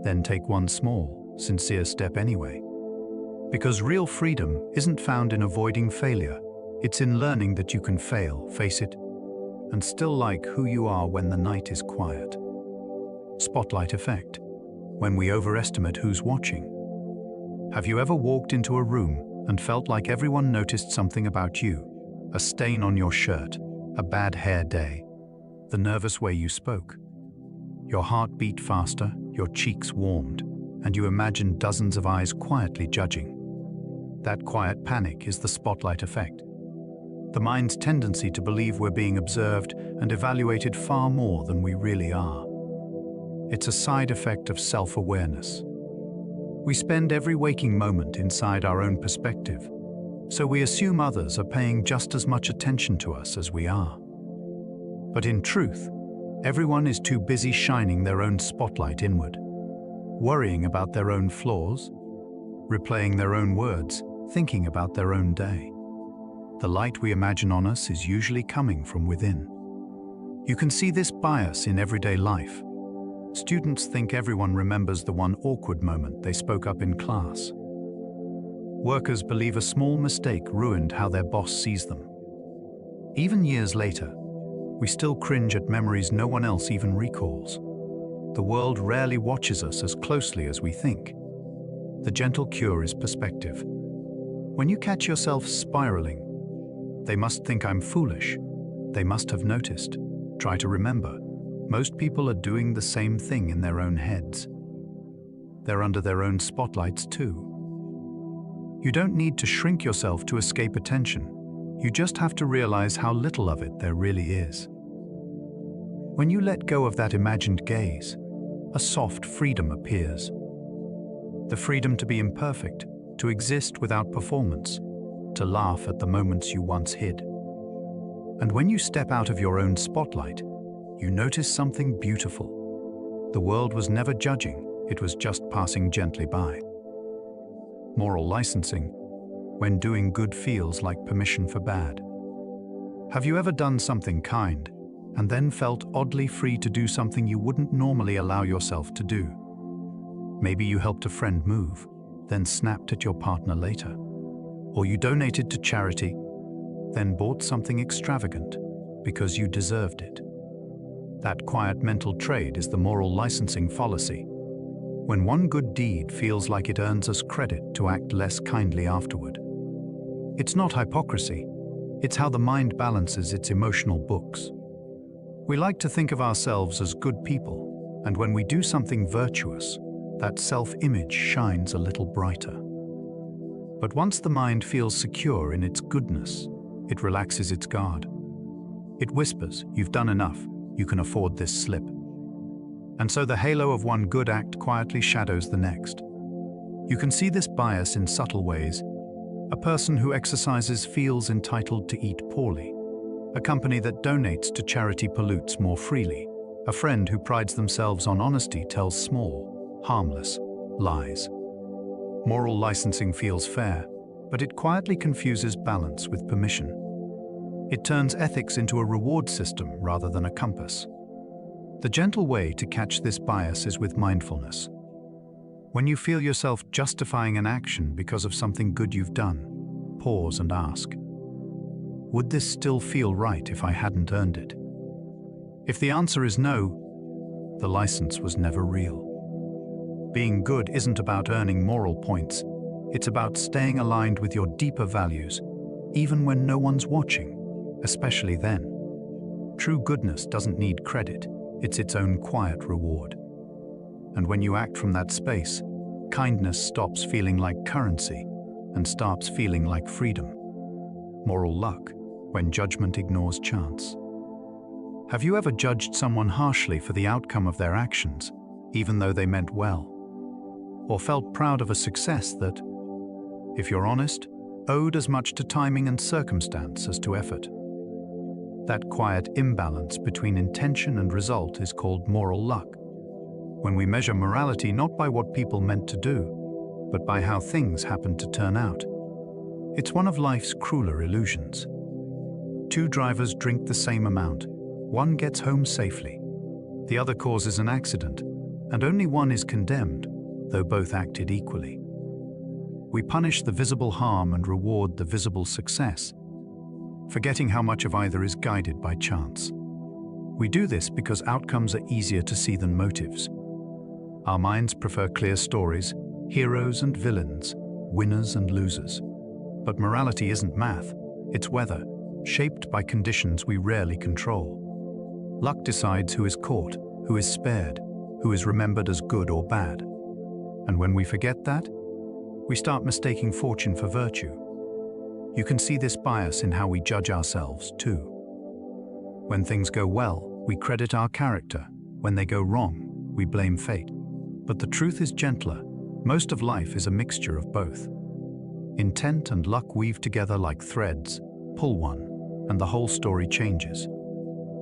Then take one small, sincere step anyway. Because real freedom isn't found in avoiding failure, it's in learning that you can fail, face it, and still like who you are when the night is quiet. Spotlight effect, when we overestimate who's watching. Have you ever walked into a room and felt like everyone noticed something about you? A stain on your shirt, a bad hair day, the nervous way you spoke. Your heart beat faster, your cheeks warmed, and you imagined dozens of eyes quietly judging. That quiet panic is the spotlight effect. The mind's tendency to believe we're being observed and evaluated far more than we really are. It's a side effect of self-awareness. We spend every waking moment inside our own perspective, so we assume others are paying just as much attention to us as we are. But in truth, everyone is too busy shining their own spotlight inward, worrying about their own flaws, replaying their own words, thinking about their own day. The light we imagine on us is usually coming from within. You can see this bias in everyday life. Students think everyone remembers the one awkward moment they spoke up in class. Workers believe a small mistake ruined how their boss sees them. Even years later, we still cringe at memories no one else even recalls. The world rarely watches us as closely as we think. The gentle cure is perspective. When you catch yourself spiraling, they must think I'm foolish. They must have noticed. Try to remember, most people are doing the same thing in their own heads. They're under their own spotlights too. You don't need to shrink yourself to escape attention. You just have to realize how little of it there really is. When you let go of that imagined gaze, a soft freedom appears. The freedom to be imperfect, to exist without performance, to laugh at the moments you once hid. And when you step out of your own spotlight, you notice something beautiful. The world was never judging, it was just passing gently by. Moral licensing, when doing good feels like permission for bad. Have you ever done something kind and then felt oddly free to do something you wouldn't normally allow yourself to do? Maybe you helped a friend move, then snapped at your partner later. Or you donated to charity, then bought something extravagant because you deserved it. That quiet mental trade is the moral licensing fallacy. When one good deed feels like it earns us credit to act less kindly afterward. It's not hypocrisy, it's how the mind balances its emotional books. We like to think of ourselves as good people, and when we do something virtuous, that self-image shines a little brighter. But once the mind feels secure in its goodness, it relaxes its guard. It whispers, "You've done enough, you can afford this slip." And so the halo of one good act quietly shadows the next. You can see this bias in subtle ways. A person who exercises feels entitled to eat poorly. A company that donates to charity pollutes more freely. A friend who prides themselves on honesty tells small, harmless lies. Moral licensing feels fair, but it quietly confuses balance with permission. It turns ethics into a reward system rather than a compass. The gentle way to catch this bias is with mindfulness. When you feel yourself justifying an action because of something good you've done, pause and ask, would this still feel right if I hadn't earned it? If the answer is no, the license was never real. Being good isn't about earning moral points. It's about staying aligned with your deeper values, even when no one's watching, especially then. True goodness doesn't need credit. It's its own quiet reward. And when you act from that space, kindness stops feeling like currency and starts feeling like freedom. Moral luck, when judgment ignores chance. Have you ever judged someone harshly for the outcome of their actions, even though they meant well? Or felt proud of a success that, if you're honest, owed as much to timing and circumstance as to effort? That quiet imbalance between intention and result is called moral luck. When we measure morality not by what people meant to do, but by how things happened to turn out. It's one of life's crueler illusions. Two drivers drink the same amount. One gets home safely. The other causes an accident, and only one is condemned, though both acted equally. We punish the visible harm and reward the visible success, forgetting how much of either is guided by chance. We do this because outcomes are easier to see than motives. Our minds prefer clear stories, heroes and villains, winners and losers. But morality isn't math, it's weather, shaped by conditions we rarely control. Luck decides who is caught, who is spared, who is remembered as good or bad. And when we forget that, we start mistaking fortune for virtue. You can see this bias in how we judge ourselves, too. When things go well, we credit our character. When they go wrong, we blame fate. But the truth is gentler. Most of life is a mixture of both. Intent and luck weave together like threads. Pull one, and the whole story changes.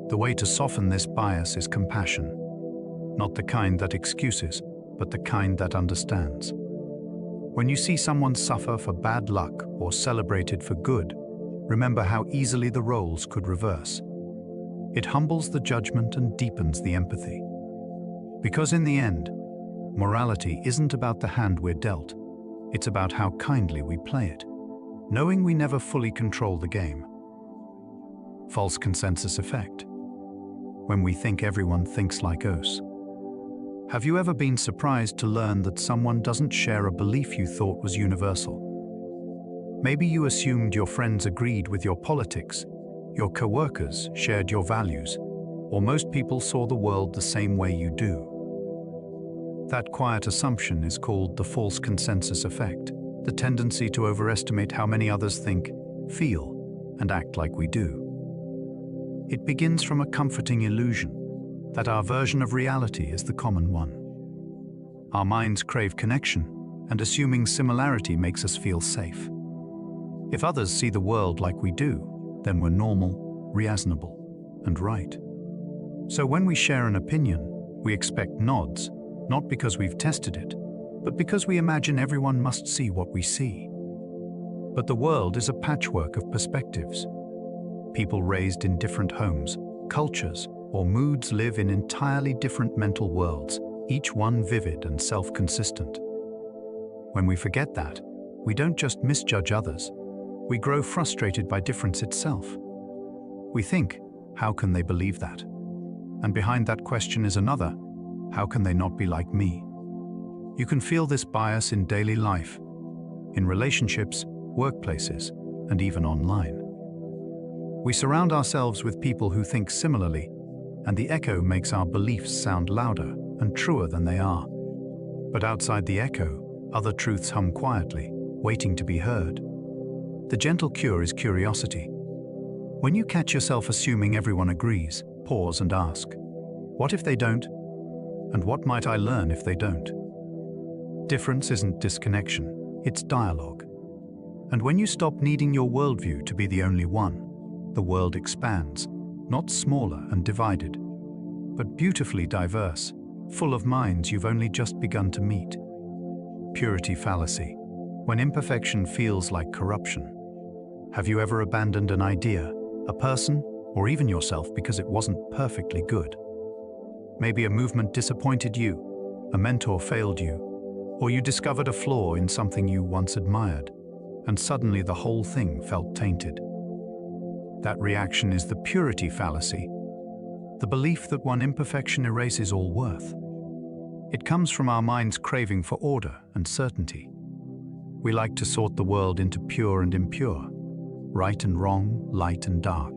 The way to soften this bias is compassion. Not the kind that excuses, but the kind that understands. When you see someone suffer for bad luck or celebrated for good, remember how easily the roles could reverse. It humbles the judgment and deepens the empathy. Because in the end, morality isn't about the hand we're dealt. It's about how kindly we play it, knowing we never fully control the game. False consensus effect. When we think everyone thinks like us. Have you ever been surprised to learn that someone doesn't share a belief you thought was universal? Maybe you assumed your friends agreed with your politics, your coworkers shared your values, or most people saw the world the same way you do. That quiet assumption is called the false consensus effect, the tendency to overestimate how many others think, feel, and act like we do. It begins from a comforting illusion that our version of reality is the common one. Our minds crave connection, and assuming similarity makes us feel safe. If others see the world like we do, then we're normal, reasonable, and right. So when we share an opinion, we expect nods, not because we've tested it, but because we imagine everyone must see what we see. But the world is a patchwork of perspectives. People raised in different homes, cultures, or moods live in entirely different mental worlds, each one vivid and self-consistent. When we forget that, we don't just misjudge others, we grow frustrated by difference itself. We think, how can they believe that? And behind that question is another, how can they not be like me? You can feel this bias in daily life, in relationships, workplaces, and even online. We surround ourselves with people who think similarly, and the echo makes our beliefs sound louder and truer than they are. But outside the echo, other truths hum quietly, waiting to be heard. The gentle cure is curiosity. When you catch yourself assuming everyone agrees, pause and ask, what if they don't? And what might I learn if they don't? Difference isn't disconnection, it's dialogue. And when you stop needing your worldview to be the only one, the world expands, not smaller and divided, but beautifully diverse, full of minds you've only just begun to meet. Purity fallacy. When imperfection feels like corruption. Have you ever abandoned an idea, a person, or even yourself because it wasn't perfectly good? Maybe a movement disappointed you, a mentor failed you, or you discovered a flaw in something you once admired, and suddenly the whole thing felt tainted. That reaction is the purity fallacy, the belief that one imperfection erases all worth. It comes from our mind's craving for order and certainty. We like to sort the world into pure and impure, right and wrong, light and dark.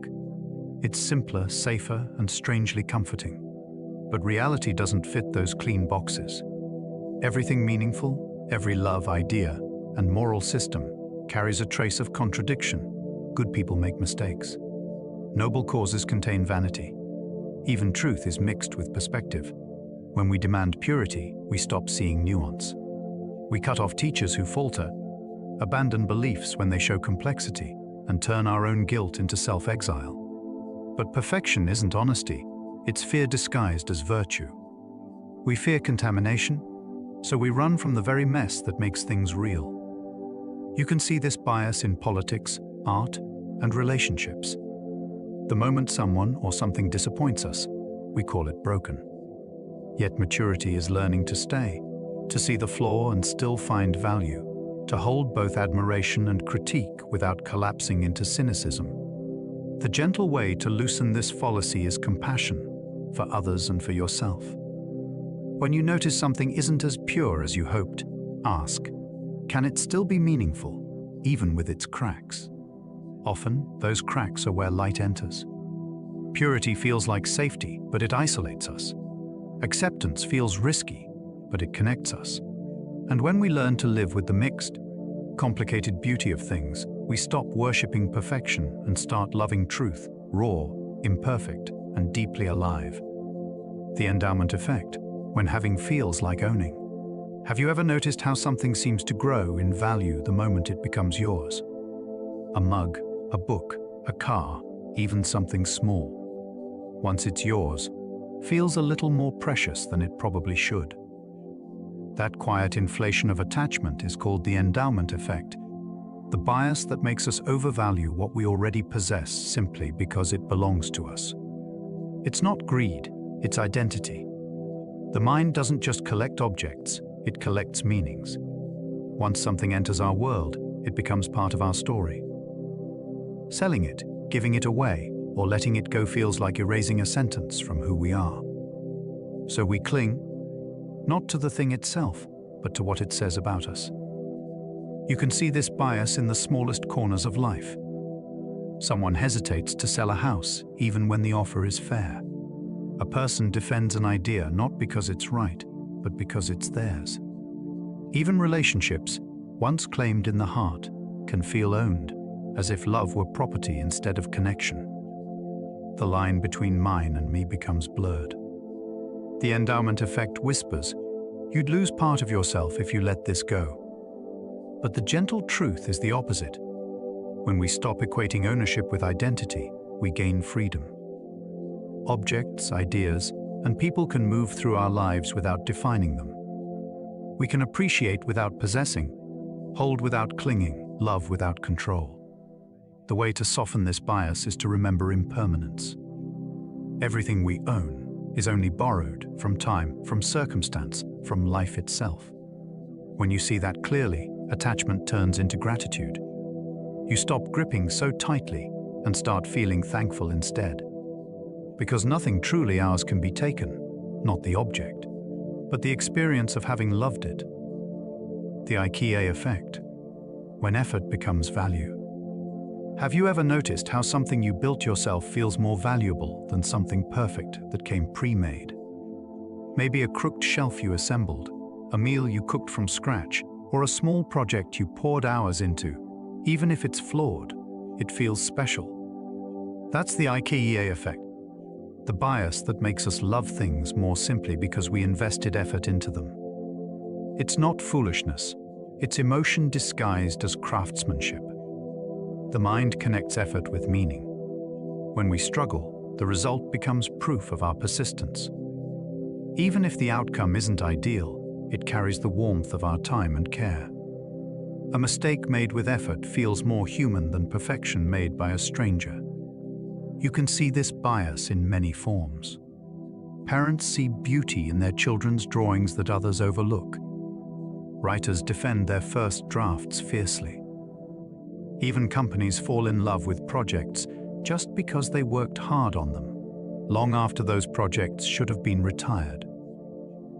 It's simpler, safer, and strangely comforting. But reality doesn't fit those clean boxes. Everything meaningful, every love idea, and moral system carries a trace of contradiction. Good people make mistakes. Noble causes contain vanity. Even truth is mixed with perspective. When we demand purity, we stop seeing nuance. We cut off teachers who falter, abandon beliefs when they show complexity, and turn our own guilt into self-exile. But perfection isn't honesty, it's fear disguised as virtue. We fear contamination, so we run from the very mess that makes things real. You can see this bias in politics, art, and relationships. The moment someone or something disappoints us, we call it broken. Yet maturity is learning to stay, to see the flaw and still find value, to hold both admiration and critique without collapsing into cynicism. The gentle way to loosen this fallacy is compassion, for others and for yourself. When you notice something isn't as pure as you hoped, ask, can it still be meaningful, even with its cracks? Often, those cracks are where light enters. Purity feels like safety, but it isolates us. Acceptance feels risky, but it connects us. And when we learn to live with the mixed, complicated beauty of things, we stop worshipping perfection and start loving truth, raw, imperfect, and deeply alive. The endowment effect, when having feels like owning. Have you ever noticed how something seems to grow in value the moment it becomes yours? A mug, a book, a car, even something small. Once it's yours, feels a little more precious than it probably should. That quiet inflation of attachment is called the endowment effect, the bias that makes us overvalue what we already possess simply because it belongs to us. It's not greed, it's identity. The mind doesn't just collect objects, it collects meanings. Once something enters our world, it becomes part of our story. Selling it, giving it away, or letting it go feels like erasing a sentence from who we are. So we cling, not to the thing itself, but to what it says about us. You can see this bias in the smallest corners of life. Someone hesitates to sell a house, even when the offer is fair. A person defends an idea not because it's right, but because it's theirs. Even relationships, once claimed in the heart, can feel owned, as if love were property instead of connection. The line between mine and me becomes blurred. The endowment effect whispers, "You'd lose part of yourself if you let this go." But the gentle truth is the opposite. When we stop equating ownership with identity, we gain freedom. Objects, ideas, and people can move through our lives without defining them. We can appreciate without possessing, hold without clinging, love without control. The way to soften this bias is to remember impermanence. Everything we own is only borrowed from time, from circumstance, from life itself. When you see that clearly, attachment turns into gratitude. You stop gripping so tightly and start feeling thankful instead. Because nothing truly ours can be taken, not the object, but the experience of having loved it. The IKEA effect, when effort becomes value. Have you ever noticed how something you built yourself feels more valuable than something perfect that came pre-made? Maybe a crooked shelf you assembled, a meal you cooked from scratch, or a small project you poured hours into. Even if it's flawed, it feels special. That's the IKEA effect. The bias that makes us love things more simply because we invested effort into them. It's not foolishness, it's emotion disguised as craftsmanship. The mind connects effort with meaning. When we struggle, the result becomes proof of our persistence. Even if the outcome isn't ideal, it carries the warmth of our time and care. A mistake made with effort feels more human than perfection made by a stranger. You can see this bias in many forms. Parents see beauty in their children's drawings that others overlook. Writers defend their first drafts fiercely. Even companies fall in love with projects just because they worked hard on them, long after those projects should have been retired.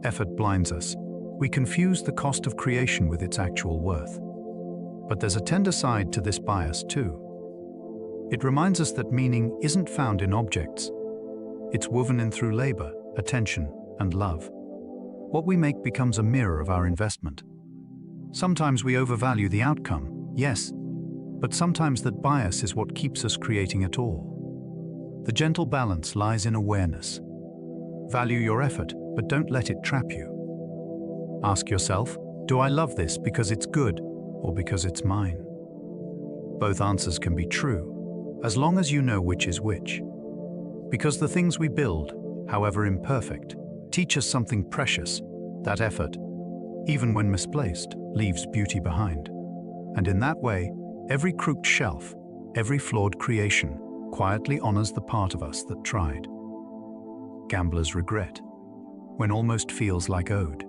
Effort blinds us. We confuse the cost of creation with its actual worth. But there's a tender side to this bias too. It reminds us that meaning isn't found in objects. It's woven in through labor, attention, and love. What we make becomes a mirror of our investment. Sometimes we overvalue the outcome, yes, but sometimes that bias is what keeps us creating at all. The gentle balance lies in awareness. Value your effort, but don't let it trap you. Ask yourself, do I love this because it's good or because it's mine? Both answers can be true, as long as you know which is which. Because the things we build, however imperfect, teach us something precious. That effort, even when misplaced, leaves beauty behind. And in that way, every crooked shelf, every flawed creation, quietly honors the part of us that tried. Gamblers regret, when almost feels like owed.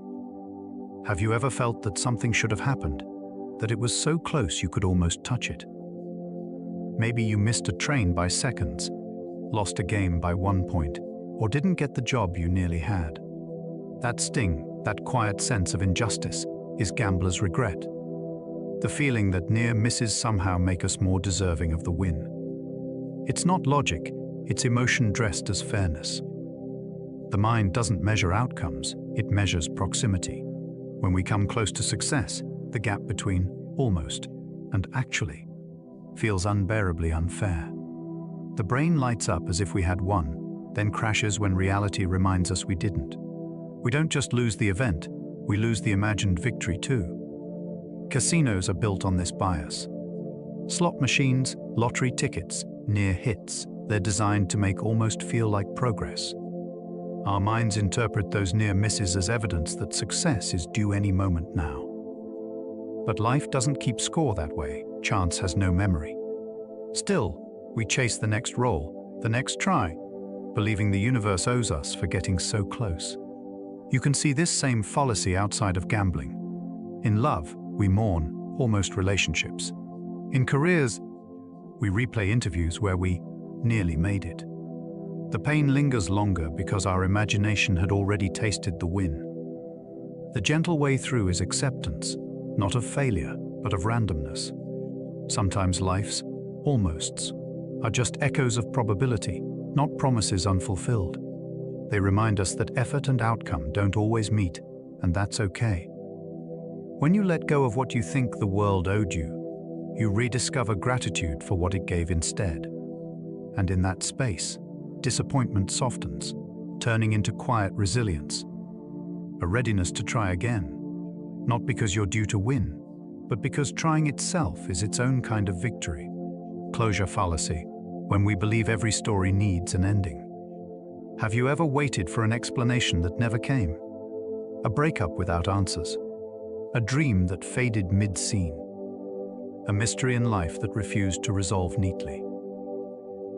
Have you ever felt that something should have happened, that it was so close you could almost touch it? Maybe you missed a train by seconds, lost a game by 1 point, or didn't get the job you nearly had. That sting, that quiet sense of injustice, is gambler's regret. The feeling that near misses somehow make us more deserving of the win. It's not logic, it's emotion dressed as fairness. The mind doesn't measure outcomes, it measures proximity. When we come close to success, the gap between almost and actually feels unbearably unfair. The brain lights up as if we had won, then crashes when reality reminds us we didn't. We don't just lose the event, we lose the imagined victory too. Casinos are built on this bias. Slot machines, lottery tickets, near hits, they're designed to make almost feel like progress. Our minds interpret those near misses as evidence that success is due any moment now. But life doesn't keep score that way. Chance has no memory. Still, we chase the next roll, the next try, believing the universe owes us for getting so close. You can see this same fallacy outside of gambling. In love, We mourn, almost relationships. In careers, we replay interviews where we nearly made it. The pain lingers longer because our imagination had already tasted the win. The gentle way through is acceptance, not of failure, but of randomness. Sometimes life's almosts are just echoes of probability, not promises unfulfilled. They remind us that effort and outcome don't always meet, and that's okay. When you let go of what you think the world owed you, you rediscover gratitude for what it gave instead. And in that space, disappointment softens, turning into quiet resilience, a readiness to try again, not because you're due to win, but because trying itself is its own kind of victory. Closure fallacy, when we believe every story needs an ending. Have you ever waited for an explanation that never came? A breakup without answers? A dream that faded mid-scene? A mystery in life that refused to resolve neatly?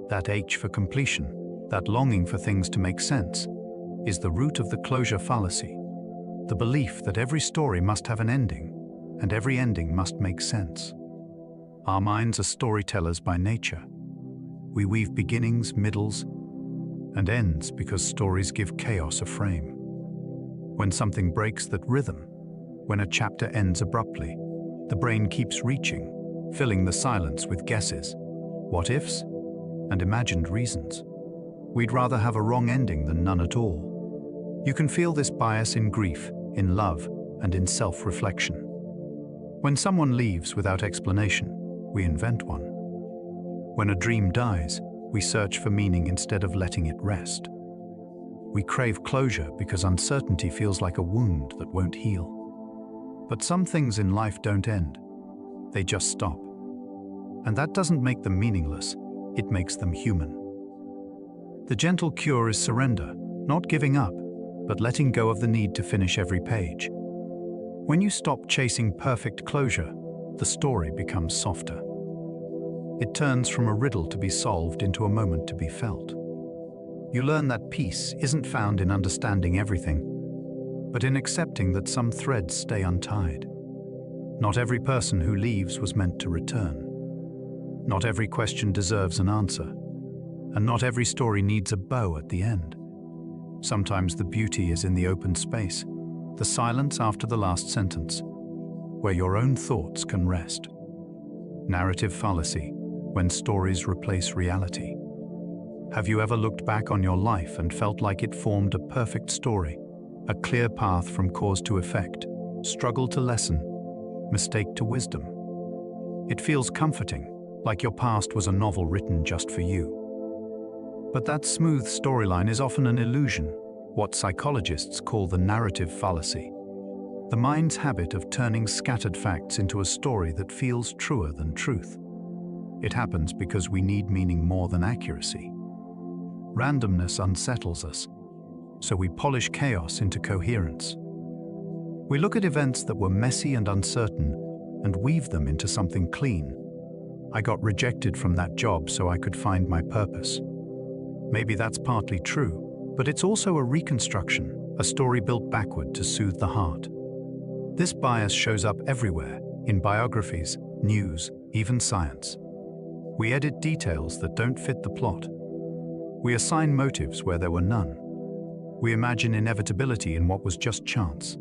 That H for completion, that longing for things to make sense, is the root of the closure fallacy. The belief that every story must have an ending, and every ending must make sense. Our minds are storytellers by nature. We weave beginnings, middles, and ends because stories give chaos a frame. When something breaks that rhythm, when a chapter ends abruptly, the brain keeps reaching, filling the silence with guesses, what ifs, and imagined reasons. We'd rather have a wrong ending than none at all. You can feel this bias in grief, in love, and in self-reflection. When someone leaves without explanation, we invent one. When a dream dies, we search for meaning instead of letting it rest. We crave closure because uncertainty feels like a wound that won't heal. But some things in life don't end. They just stop. And that doesn't make them meaningless, it makes them human. The gentle cure is surrender, not giving up, but letting go of the need to finish every page. When you stop chasing perfect closure, the story becomes softer. It turns from a riddle to be solved into a moment to be felt. You learn that peace isn't found in understanding everything, but in accepting that some threads stay untied. Not every person who leaves was meant to return. Not every question deserves an answer, and not every story needs a bow at the end. Sometimes the beauty is in the open space, the silence after the last sentence, where your own thoughts can rest. Narrative fallacy, when stories replace reality. Have you ever looked back on your life and felt like it formed a perfect story, a clear path from cause to effect, struggle to lesson, mistake to wisdom? It feels comforting, like your past was a novel written just for you. But that smooth storyline is often an illusion, what psychologists call the narrative fallacy. The mind's habit of turning scattered facts into a story that feels truer than truth. It happens because we need meaning more than accuracy. Randomness unsettles us, so we polish chaos into coherence. We look at events that were messy and uncertain and weave them into something clean. I got rejected from that job so I could find my purpose. Maybe that's partly true, but it's also a reconstruction, a story built backward to soothe the heart. This bias shows up everywhere, in biographies, news, even science. We edit details that don't fit the plot. We assign motives where there were none. We imagine inevitability in what was just chance.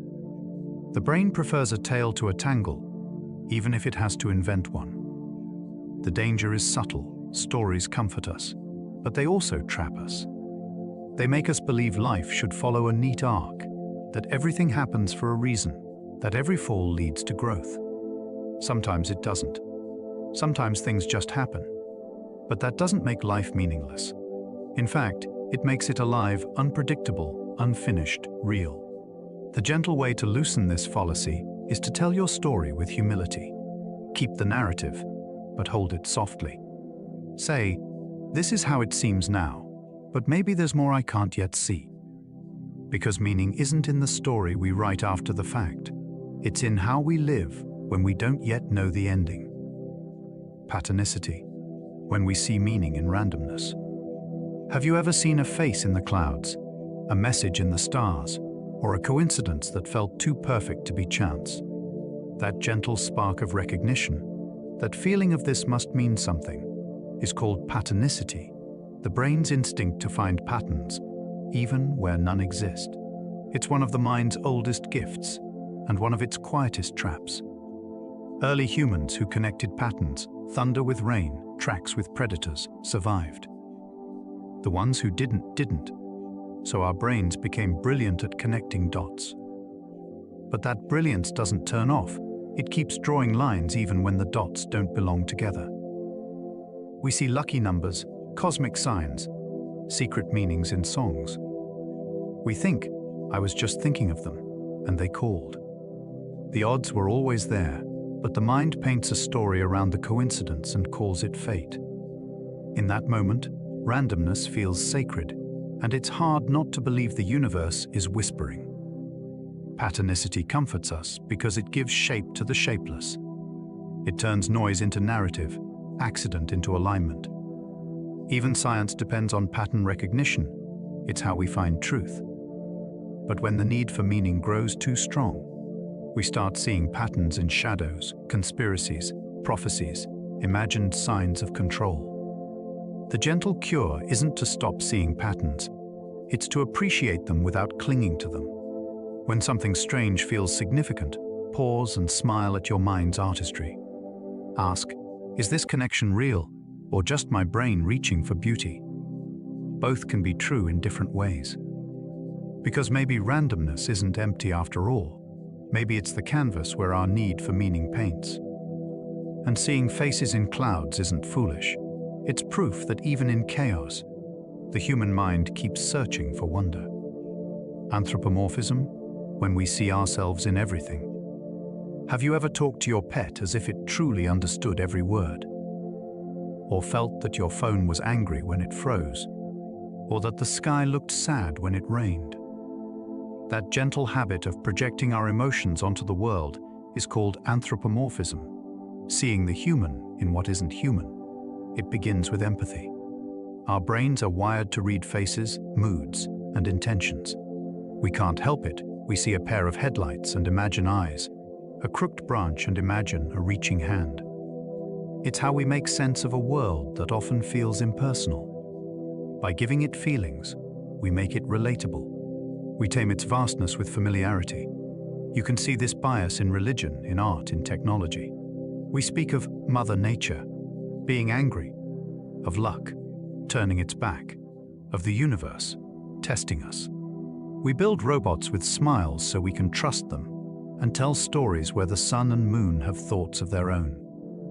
The brain prefers a tale to a tangle, even if it has to invent one. The danger is subtle. Stories comfort us, but they also trap us. They make us believe life should follow a neat arc, that everything happens for a reason, that every fall leads to growth. Sometimes it doesn't. Sometimes things just happen. But that doesn't make life meaningless. In fact, it makes it alive, unpredictable, unfinished, real. The gentle way to loosen this fallacy is to tell your story with humility. Keep the narrative, but hold it softly. Say, this is how it seems now, but maybe there's more I can't yet see. Because meaning isn't in the story we write after the fact. It's in how we live when we don't yet know the ending. Patternicity, when we see meaning in randomness. Have you ever seen a face in the clouds, a message in the stars, or a coincidence that felt too perfect to be chance? That gentle spark of recognition, that feeling of this must mean something, is called patternicity, the brain's instinct to find patterns, even where none exist. It's one of the mind's oldest gifts, and one of its quietest traps. Early humans who connected patterns, thunder with rain, tracks with predators, survived. The ones who didn't. So our brains became brilliant at connecting dots. But that brilliance doesn't turn off. It keeps drawing lines even when the dots don't belong together. We see lucky numbers, cosmic signs, secret meanings in songs. We think, I was just thinking of them, and they called. The odds were always there, but the mind paints a story around the coincidence and calls it fate. In that moment, randomness feels sacred, and it's hard not to believe the universe is whispering. Patternicity comforts us because it gives shape to the shapeless. It turns noise into narrative, accident into alignment. Even science depends on pattern recognition. It's how we find truth. But when the need for meaning grows too strong, we start seeing patterns in shadows, conspiracies, prophecies, imagined signs of control. The gentle cure isn't to stop seeing patterns. It's to appreciate them without clinging to them. When something strange feels significant, pause and smile at your mind's artistry. Ask, is this connection real, or just my brain reaching for beauty? Both can be true in different ways. Because maybe randomness isn't empty after all. Maybe it's the canvas where our need for meaning paints. And seeing faces in clouds isn't foolish. It's proof that even in chaos, the human mind keeps searching for wonder. Anthropomorphism, when we see ourselves in everything. Have you ever talked to your pet as if it truly understood every word? Or felt that your phone was angry when it froze? Or that the sky looked sad when it rained? That gentle habit of projecting our emotions onto the world is called anthropomorphism, seeing the human in what isn't human. It begins with empathy. Our brains are wired to read faces, moods, and intentions. We can't help it. We see a pair of headlights and imagine eyes, a crooked branch and imagine a reaching hand. It's how we make sense of a world that often feels impersonal. By giving it feelings, we make it relatable. We tame its vastness with familiarity. You can see this bias in religion, in art, in technology. We speak of Mother Nature, being angry, of luck, turning its back, of the universe, testing us. We build robots with smiles so we can trust them, and tell stories where the sun and moon have thoughts of their own.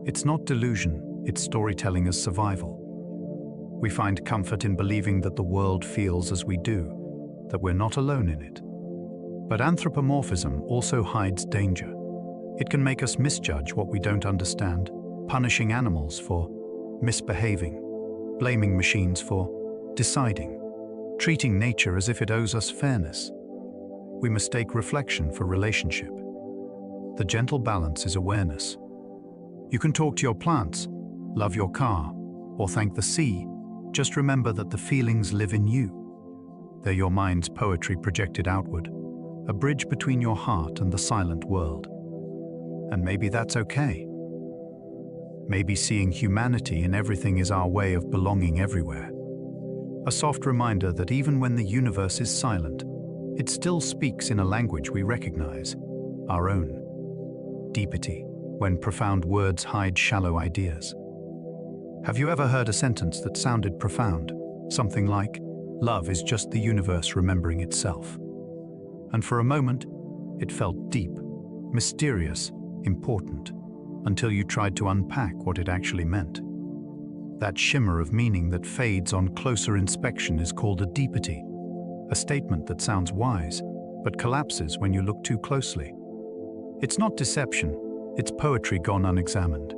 It's not delusion, it's storytelling as survival. We find comfort in believing that the world feels as we do, that we're not alone in it. But anthropomorphism also hides danger. It can make us misjudge what we don't understand, punishing animals for misbehaving, blaming machines for deciding, treating nature as if it owes us fairness. We mistake reflection for relationship. The gentle balance is awareness. You can talk to your plants, love your car, or thank the sea. Just remember that the feelings live in you. They're your mind's poetry projected outward, a bridge between your heart and the silent world. And maybe that's okay. Maybe seeing humanity in everything is our way of belonging everywhere. A soft reminder that even when the universe is silent, it still speaks in a language we recognize, our own. Deepity, when profound words hide shallow ideas. Have you ever heard a sentence that sounded profound? Something like, love is just the universe remembering itself. And for a moment, it felt deep, mysterious, important, until you tried to unpack what it actually meant. That shimmer of meaning that fades on closer inspection is called a deepity, a statement that sounds wise, but collapses when you look too closely. It's not deception, it's poetry gone unexamined.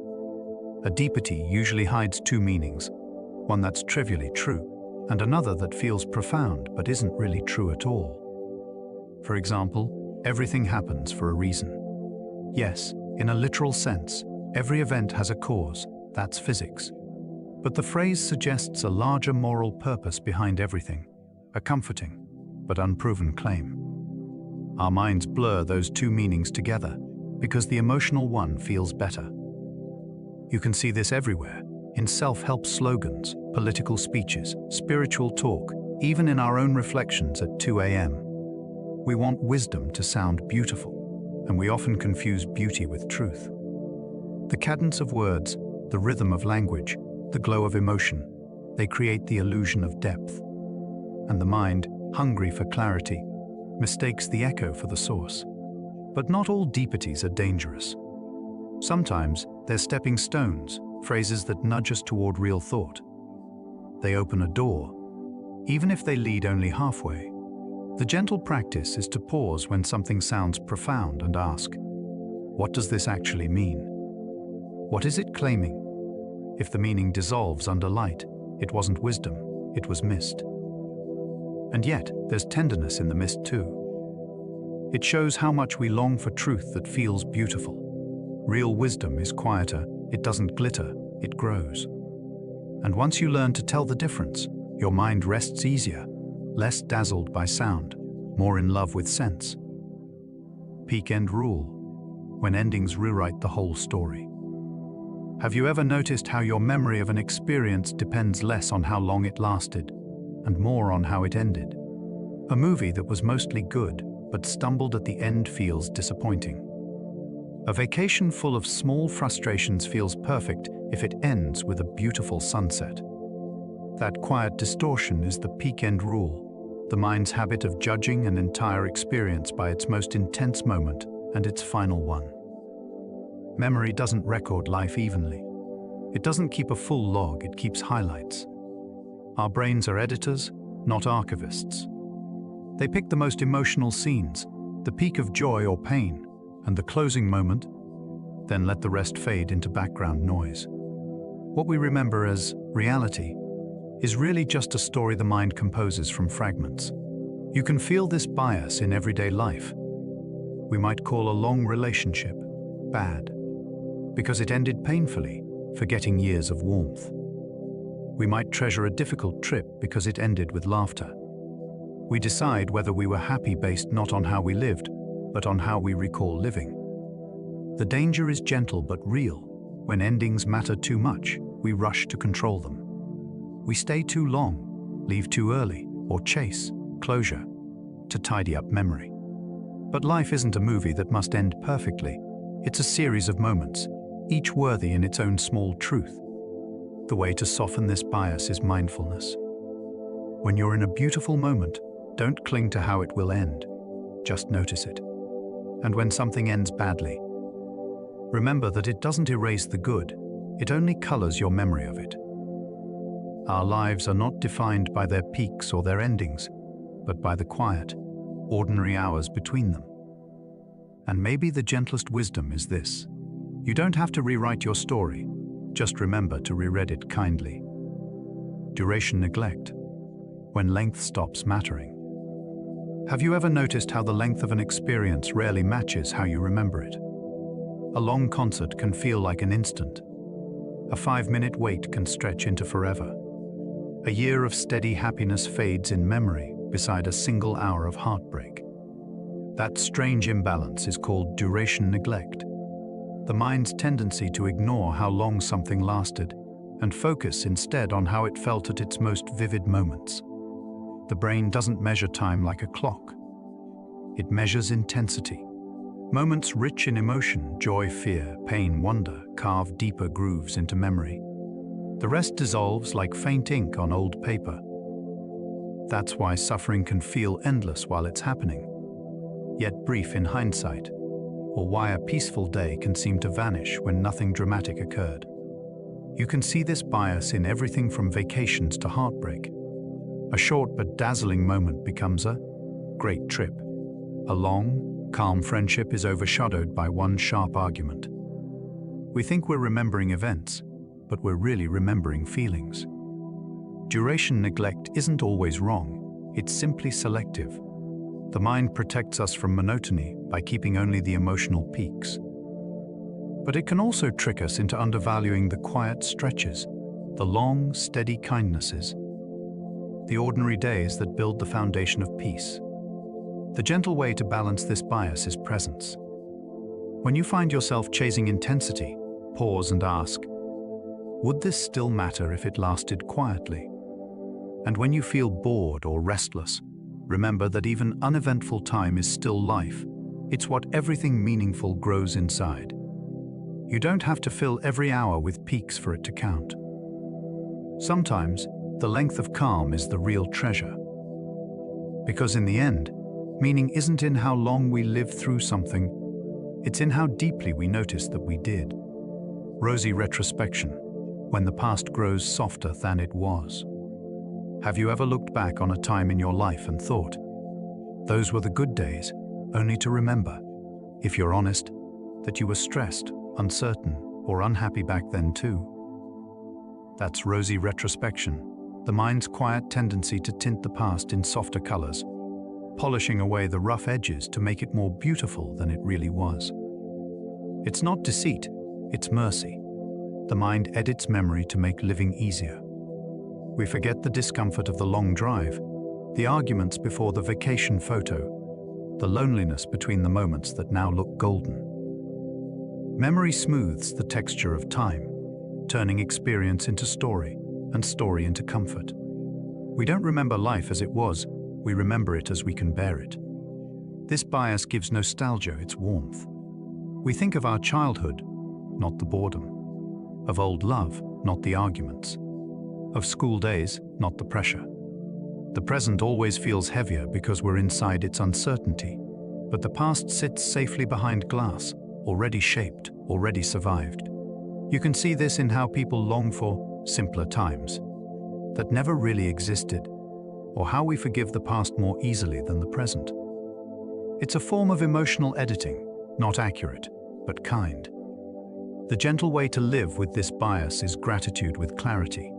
A deepity usually hides two meanings, one that's trivially true, and another that feels profound but isn't really true at all. For example, everything happens for a reason. Yes, in a literal sense, every event has a cause, that's physics. But the phrase suggests a larger moral purpose behind everything, a comforting but unproven claim. Our minds blur those two meanings together, because the emotional one feels better. You can see this everywhere, in self-help slogans, political speeches, spiritual talk, even in our own reflections at 2 a.m. We want wisdom to sound beautiful, and we often confuse beauty with truth. The cadence of words, the rhythm of language, the glow of emotion, they create the illusion of depth. And the mind, hungry for clarity, mistakes the echo for the source. But not all deepities are dangerous. Sometimes they're stepping stones, phrases that nudge us toward real thought. They open a door, even if they lead only halfway. The gentle practice is to pause when something sounds profound and ask, what does this actually mean? What is it claiming? If the meaning dissolves under light, it wasn't wisdom, it was mist. And yet, there's tenderness in the mist too. It shows how much we long for truth that feels beautiful. Real wisdom is quieter, it doesn't glitter, it grows. And once you learn to tell the difference, your mind rests easier, less dazzled by sound, more in love with sense. Peak end rule: when endings rewrite the whole story. Have you ever noticed how your memory of an experience depends less on how long it lasted and more on how it ended? A movie that was mostly good but stumbled at the end feels disappointing. A vacation full of small frustrations feels perfect if it ends with a beautiful sunset. That quiet distortion is the peak end rule, the mind's habit of judging an entire experience by its most intense moment and its final one. Memory doesn't record life evenly. It doesn't keep a full log, it keeps highlights. Our brains are editors, not archivists. They pick the most emotional scenes, the peak of joy or pain, and the closing moment, then let the rest fade into background noise. What we remember as reality is really just a story the mind composes from fragments. You can feel this bias in everyday life. We might call a long relationship bad because it ended painfully, forgetting years of warmth. We might treasure a difficult trip because it ended with laughter. We decide whether we were happy based not on how we lived, but on how we recall living. The danger is gentle but real. When endings matter too much, we rush to control them. We stay too long, leave too early, or chase closure to tidy up memory. But life isn't a movie that must end perfectly. It's a series of moments, each worthy in its own small truth. The way to soften this bias is mindfulness. When you're in a beautiful moment, don't cling to how it will end. Just notice it. And when something ends badly, remember that it doesn't erase the good, it only colors your memory of it. Our lives are not defined by their peaks or their endings, but by the quiet, ordinary hours between them. And maybe the gentlest wisdom is this: you don't have to rewrite your story, just remember to reread it kindly. Duration neglect: when length stops mattering. Have you ever noticed how the length of an experience rarely matches how you remember it? A long concert can feel like an instant. A 5-minute wait can stretch into forever. A year of steady happiness fades in memory beside a single hour of heartbreak. That strange imbalance is called duration neglect, the mind's tendency to ignore how long something lasted and focus instead on how it felt at its most vivid moments. The brain doesn't measure time like a clock. It measures intensity. Moments rich in emotion, joy, fear, pain, wonder, carve deeper grooves into memory. The rest dissolves like faint ink on old paper. That's why suffering can feel endless while it's happening, yet brief in hindsight, or why a peaceful day can seem to vanish when nothing dramatic occurred. You can see this bias in everything from vacations to heartbreak. A short but dazzling moment becomes a great trip. A long, calm friendship is overshadowed by one sharp argument. We think we're remembering events, but we're really remembering feelings. Duration neglect isn't always wrong, it's simply selective. The mind protects us from monotony by keeping only the emotional peaks. But it can also trick us into undervaluing the quiet stretches, the long, steady kindnesses, the ordinary days that build the foundation of peace. The gentle way to balance this bias is presence. When you find yourself chasing intensity, pause and ask, would this still matter if it lasted quietly? And when you feel bored or restless, remember that even uneventful time is still life. It's what everything meaningful grows inside. You don't have to fill every hour with peaks for it to count. Sometimes, the length of calm is the real treasure. Because in the end, meaning isn't in how long we live through something, it's in how deeply we notice that we did. Rosy retrospection, when the past grows softer than it was. Have you ever looked back on a time in your life and thought, those were the good days, only to remember, if you're honest, that you were stressed, uncertain, or unhappy back then too? That's rosy retrospection, the mind's quiet tendency to tint the past in softer colors, polishing away the rough edges to make it more beautiful than it really was. It's not deceit, it's mercy. The mind edits memory to make living easier. We forget the discomfort of the long drive, the arguments before the vacation photo, the loneliness between the moments that now look golden. Memory smooths the texture of time, turning experience into story and story into comfort. We don't remember life as it was, we remember it as we can bear it. This bias gives nostalgia its warmth. We think of our childhood, not the boredom. Of old love, not the arguments. Of school days, not the pressure. The present always feels heavier because we're inside its uncertainty, but the past sits safely behind glass, already shaped, already survived. You can see this in how people long for simpler times that never really existed, or how we forgive the past more easily than the present. It's a form of emotional editing, not accurate, but kind. The gentle way to live with this bias is gratitude with clarity.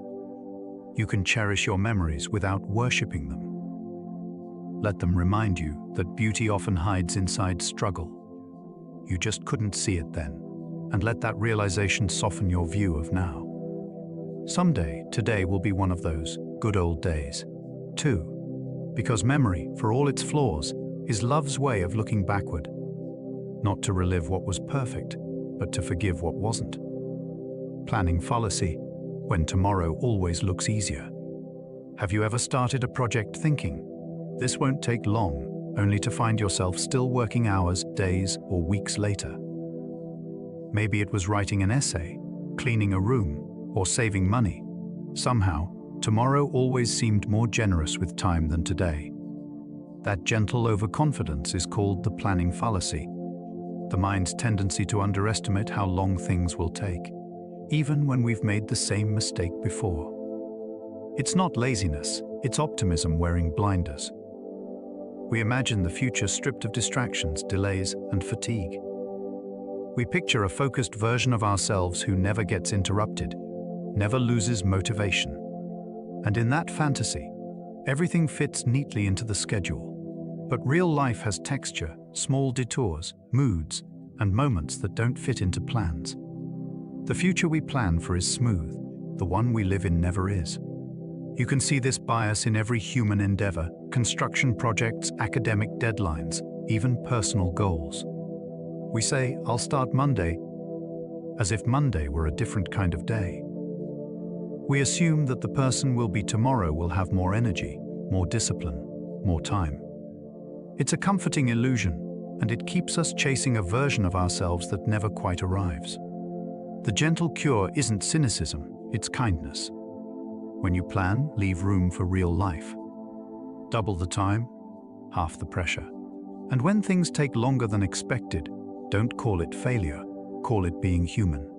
You can cherish your memories without worshipping them. Let them remind you that beauty often hides inside struggle. You just couldn't see it then, and let that realization soften your view of now. Someday, today will be one of those good old days, too, because memory, for all its flaws, is love's way of looking backward, not to relive what was perfect, but to forgive what wasn't. Planning fallacy, when tomorrow always looks easier. Have you ever started a project thinking, this won't take long, only to find yourself still working hours, days, or weeks later? Maybe it was writing an essay, cleaning a room, or saving money. Somehow, tomorrow always seemed more generous with time than today. That gentle overconfidence is called the planning fallacy, the mind's tendency to underestimate how long things will take, even when we've made the same mistake before. It's not laziness, it's optimism wearing blinders. We imagine the future stripped of distractions, delays, and fatigue. We picture a focused version of ourselves who never gets interrupted, never loses motivation. And in that fantasy, everything fits neatly into the schedule. But real life has texture, small detours, moods, and moments that don't fit into plans. The future we plan for is smooth, the one we live in never is. You can see this bias in every human endeavor, construction projects, academic deadlines, even personal goals. We say, I'll start Monday, as if Monday were a different kind of day. We assume that the person will be tomorrow will have more energy, more discipline, more time. It's a comforting illusion, and it keeps us chasing a version of ourselves that never quite arrives. The gentle cure isn't cynicism, it's kindness. When you plan, leave room for real life. Double the time, half the pressure. And when things take longer than expected, don't call it failure, call it being human.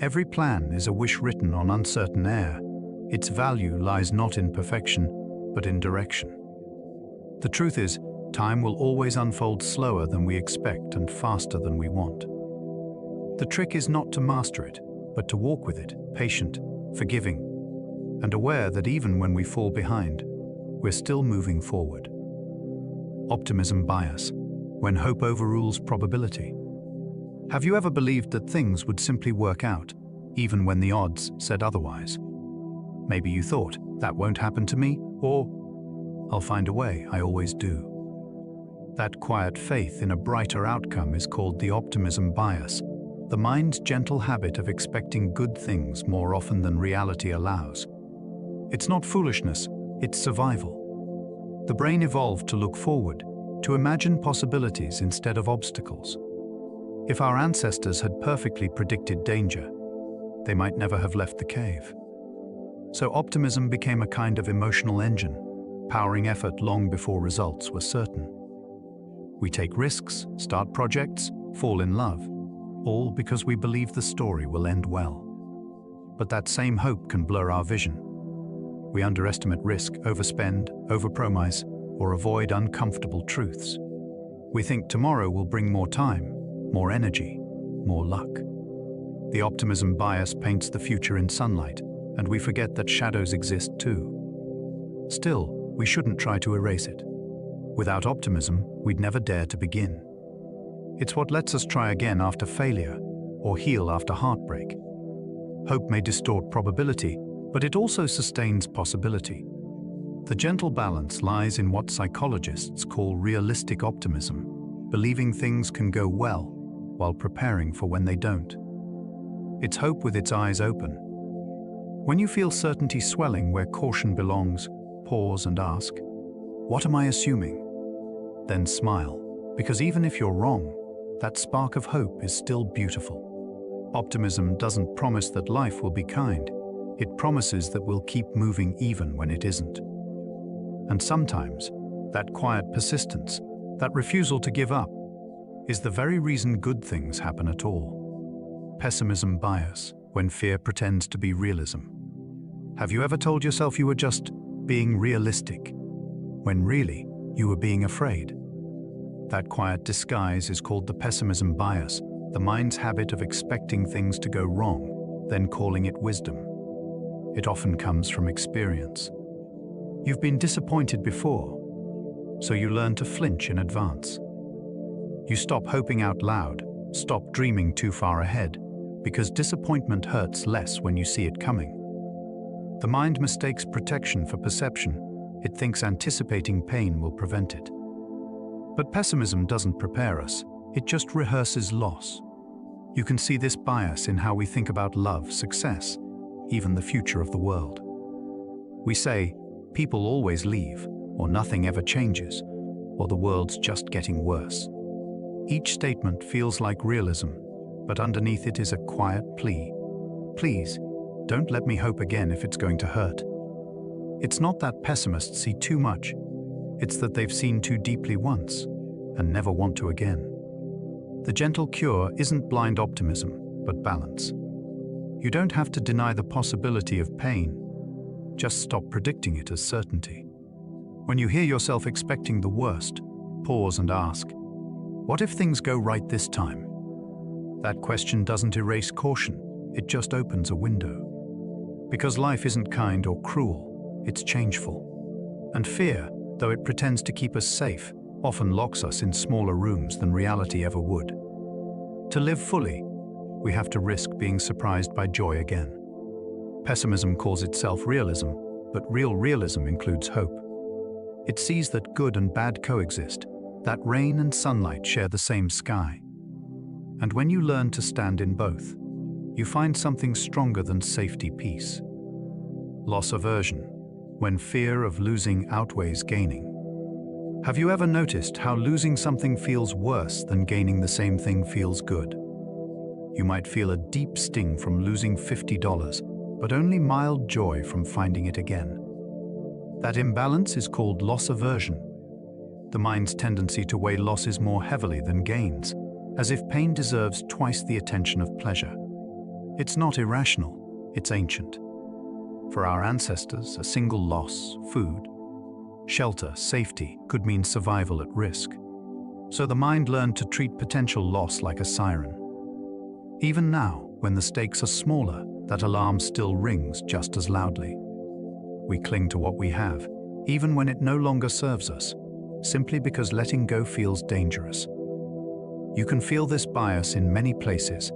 Every plan is a wish written on uncertain air. Its value lies not in perfection, but in direction. The truth is, time will always unfold slower than we expect and faster than we want. The trick is not to master it, but to walk with it, patient, forgiving, and aware that even when we fall behind, we're still moving forward. Optimism bias, when hope overrules probability. Have you ever believed that things would simply work out, even when the odds said otherwise? Maybe you thought, that won't happen to me, or I'll find a way, I always do. That quiet faith in a brighter outcome is called the optimism bias, the mind's gentle habit of expecting good things more often than reality allows. It's not foolishness, it's survival. The brain evolved to look forward, to imagine possibilities instead of obstacles. If our ancestors had perfectly predicted danger, they might never have left the cave. So optimism became a kind of emotional engine, powering effort long before results were certain. We take risks, start projects, fall in love, all because we believe the story will end well. But that same hope can blur our vision. We underestimate risk, overspend, overpromise, or avoid uncomfortable truths. We think tomorrow will bring more time, more energy, more luck. The optimism bias paints the future in sunlight, and we forget that shadows exist too. Still, we shouldn't try to erase it. Without optimism, we'd never dare to begin. It's what lets us try again after failure, or heal after heartbreak. Hope may distort probability, but it also sustains possibility. The gentle balance lies in what psychologists call realistic optimism, believing things can go well while preparing for when they don't. It's hope with its eyes open. When you feel certainty swelling where caution belongs, pause and ask, "What am I assuming?" Then smile, because even if you're wrong, that spark of hope is still beautiful. Optimism doesn't promise that life will be kind. It promises that we'll keep moving even when it isn't. And sometimes, that quiet persistence, that refusal to give up, is the very reason good things happen at all. Pessimism bias, when fear pretends to be realism. Have you ever told yourself you were just being realistic, when really you were being afraid? That quiet disguise is called the pessimism bias, the mind's habit of expecting things to go wrong, then calling it wisdom. It often comes from experience. You've been disappointed before, so you learn to flinch in advance. You stop hoping out loud, stop dreaming too far ahead, because disappointment hurts less when you see it coming. The mind mistakes protection for perception. It thinks anticipating pain will prevent it. But pessimism doesn't prepare us, it just rehearses loss. You can see this bias in how we think about love, success, even the future of the world. We say, people always leave, or nothing ever changes, or the world's just getting worse. Each statement feels like realism, but underneath it is a quiet plea. Please, don't let me hope again if it's going to hurt. It's not that pessimists see too much, it's that they've seen too deeply once, and never want to again. The gentle cure isn't blind optimism, but balance. You don't have to deny the possibility of pain, just stop predicting it as certainty. When you hear yourself expecting the worst, pause and ask, what if things go right this time? That question doesn't erase caution, it just opens a window. Because life isn't kind or cruel, it's changeful. And fear, though it pretends to keep us safe, often locks us in smaller rooms than reality ever would. To live fully, we have to risk being surprised by joy again. Pessimism calls itself realism, but real realism includes hope. It sees that good and bad coexist, that rain and sunlight share the same sky. And when you learn to stand in both, you find something stronger than safety peace. Loss aversion, when fear of losing outweighs gaining. Have you ever noticed how losing something feels worse than gaining the same thing feels good? You might feel a deep sting from losing $50, but only mild joy from finding it again. That imbalance is called loss aversion. The mind's tendency to weigh losses more heavily than gains, as if pain deserves twice the attention of pleasure. It's not irrational, it's ancient. For our ancestors, a single loss, food, shelter, safety, could mean survival at risk. So the mind learned to treat potential loss like a siren. Even now, when the stakes are smaller, that alarm still rings just as loudly. We cling to what we have, even when it no longer serves us, simply because letting go feels dangerous. You can feel this bias in many places.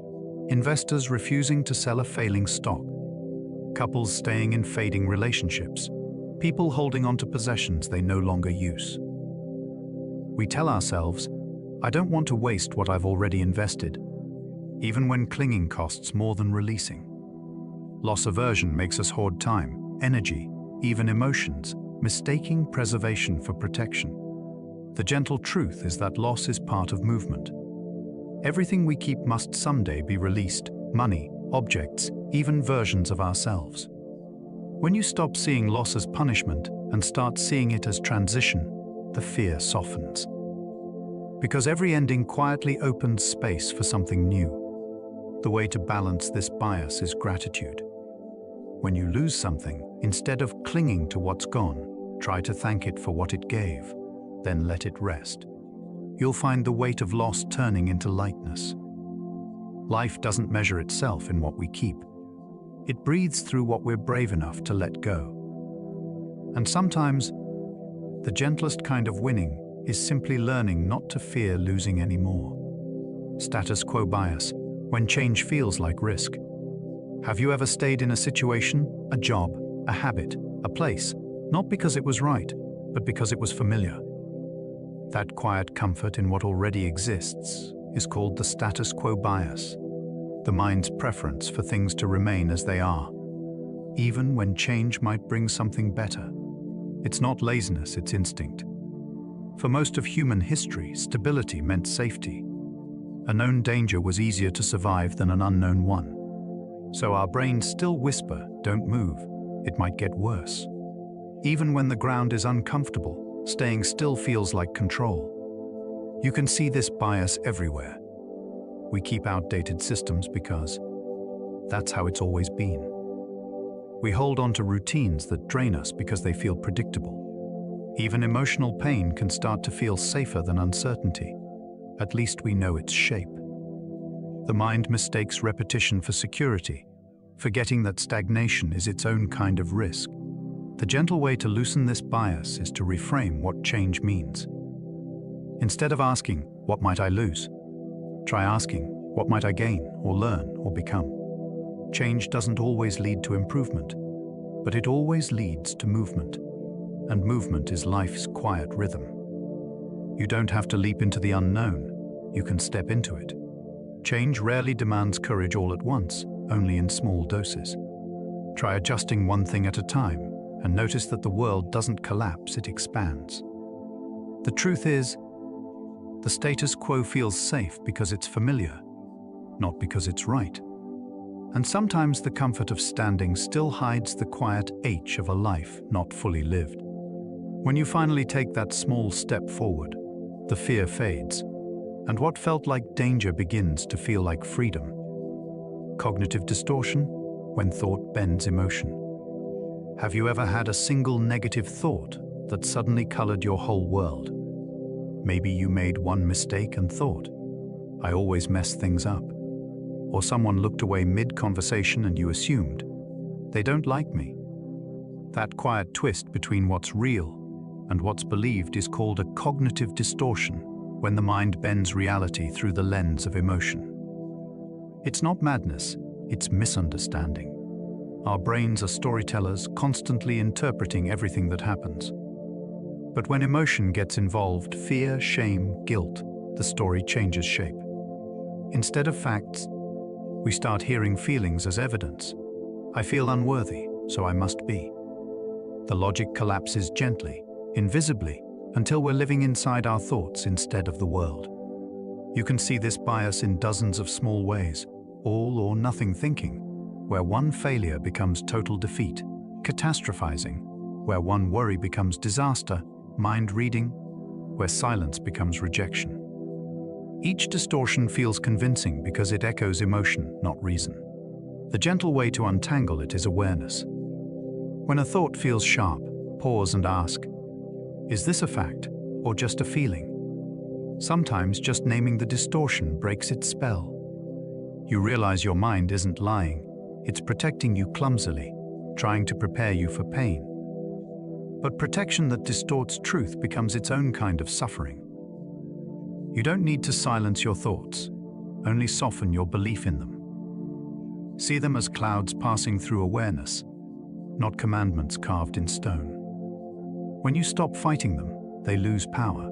Investors refusing to sell a failing stock, couples staying in fading relationships, people holding on to possessions they no longer use. We tell ourselves, I don't want to waste what I've already invested, even when clinging costs more than releasing. Loss aversion makes us hoard time, energy, even emotions, mistaking preservation for protection. The gentle truth is that loss is part of movement. Everything we keep must someday be released: money, objects, even versions of ourselves. When you stop seeing loss as punishment and start seeing it as transition, the fear softens. Because every ending quietly opens space for something new. The way to balance this bias is gratitude. When you lose something, instead of clinging to what's gone, try to thank it for what it gave, then let it rest. You'll find the weight of loss turning into lightness. Life doesn't measure itself in what we keep. It breathes through what we're brave enough to let go. And sometimes, the gentlest kind of winning is simply learning not to fear losing anymore. Status quo bias, when change feels like risk. Have you ever stayed in a situation, a job, a habit, a place, not because it was right, but because it was familiar? That quiet comfort in what already exists is called the status quo bias, the mind's preference for things to remain as they are, even when change might bring something better. It's not laziness, it's instinct. For most of human history, stability meant safety. A known danger was easier to survive than an unknown one. So our brains still whisper, don't move, it might get worse. Even when the ground is uncomfortable, staying still feels like control. You can see this bias everywhere. We keep outdated systems because that's how it's always been. We hold on to routines that drain us because they feel predictable. Even emotional pain can start to feel safer than uncertainty. At least we know its shape. The mind mistakes repetition for security, forgetting that stagnation is its own kind of risk. The gentle way to loosen this bias is to reframe what change means. Instead of asking, what might I lose? Try asking, what might I gain or learn or become? Change doesn't always lead to improvement, but it always leads to movement. And movement is life's quiet rhythm. You don't have to leap into the unknown, you can step into it. Change rarely demands courage all at once, only in small doses. Try adjusting one thing at a time, and notice that the world doesn't collapse, it expands. The truth is, the status quo feels safe because it's familiar, not because it's right. And sometimes the comfort of standing still hides the quiet H of a life not fully lived. When you finally take that small step forward, the fear fades, and what felt like danger begins to feel like freedom. Cognitive distortion, when thought bends emotion. Have you ever had a single negative thought that suddenly colored your whole world? Maybe you made one mistake and thought, I always mess things up. Or someone looked away mid-conversation and you assumed, they don't like me. That quiet twist between what's real and what's believed is called a cognitive distortion, when the mind bends reality through the lens of emotion. It's not madness, it's misunderstanding. Our brains are storytellers, constantly interpreting everything that happens. But when emotion gets involved, fear, shame, guilt, the story changes shape. Instead of facts, we start hearing feelings as evidence. I feel unworthy, so I must be. The logic collapses gently, invisibly, until we're living inside our thoughts instead of the world. You can see this bias in dozens of small ways, all or nothing thinking, where one failure becomes total defeat, catastrophizing, where one worry becomes disaster, mind reading, where silence becomes rejection. Each distortion feels convincing because it echoes emotion, not reason. The gentle way to untangle it is awareness. When a thought feels sharp, pause and ask, is this a fact or just a feeling? Sometimes just naming the distortion breaks its spell. You realize your mind isn't lying. It's protecting you clumsily, trying to prepare you for pain. But protection that distorts truth becomes its own kind of suffering. You don't need to silence your thoughts, only soften your belief in them. See them as clouds passing through awareness, not commandments carved in stone. When you stop fighting them, they lose power.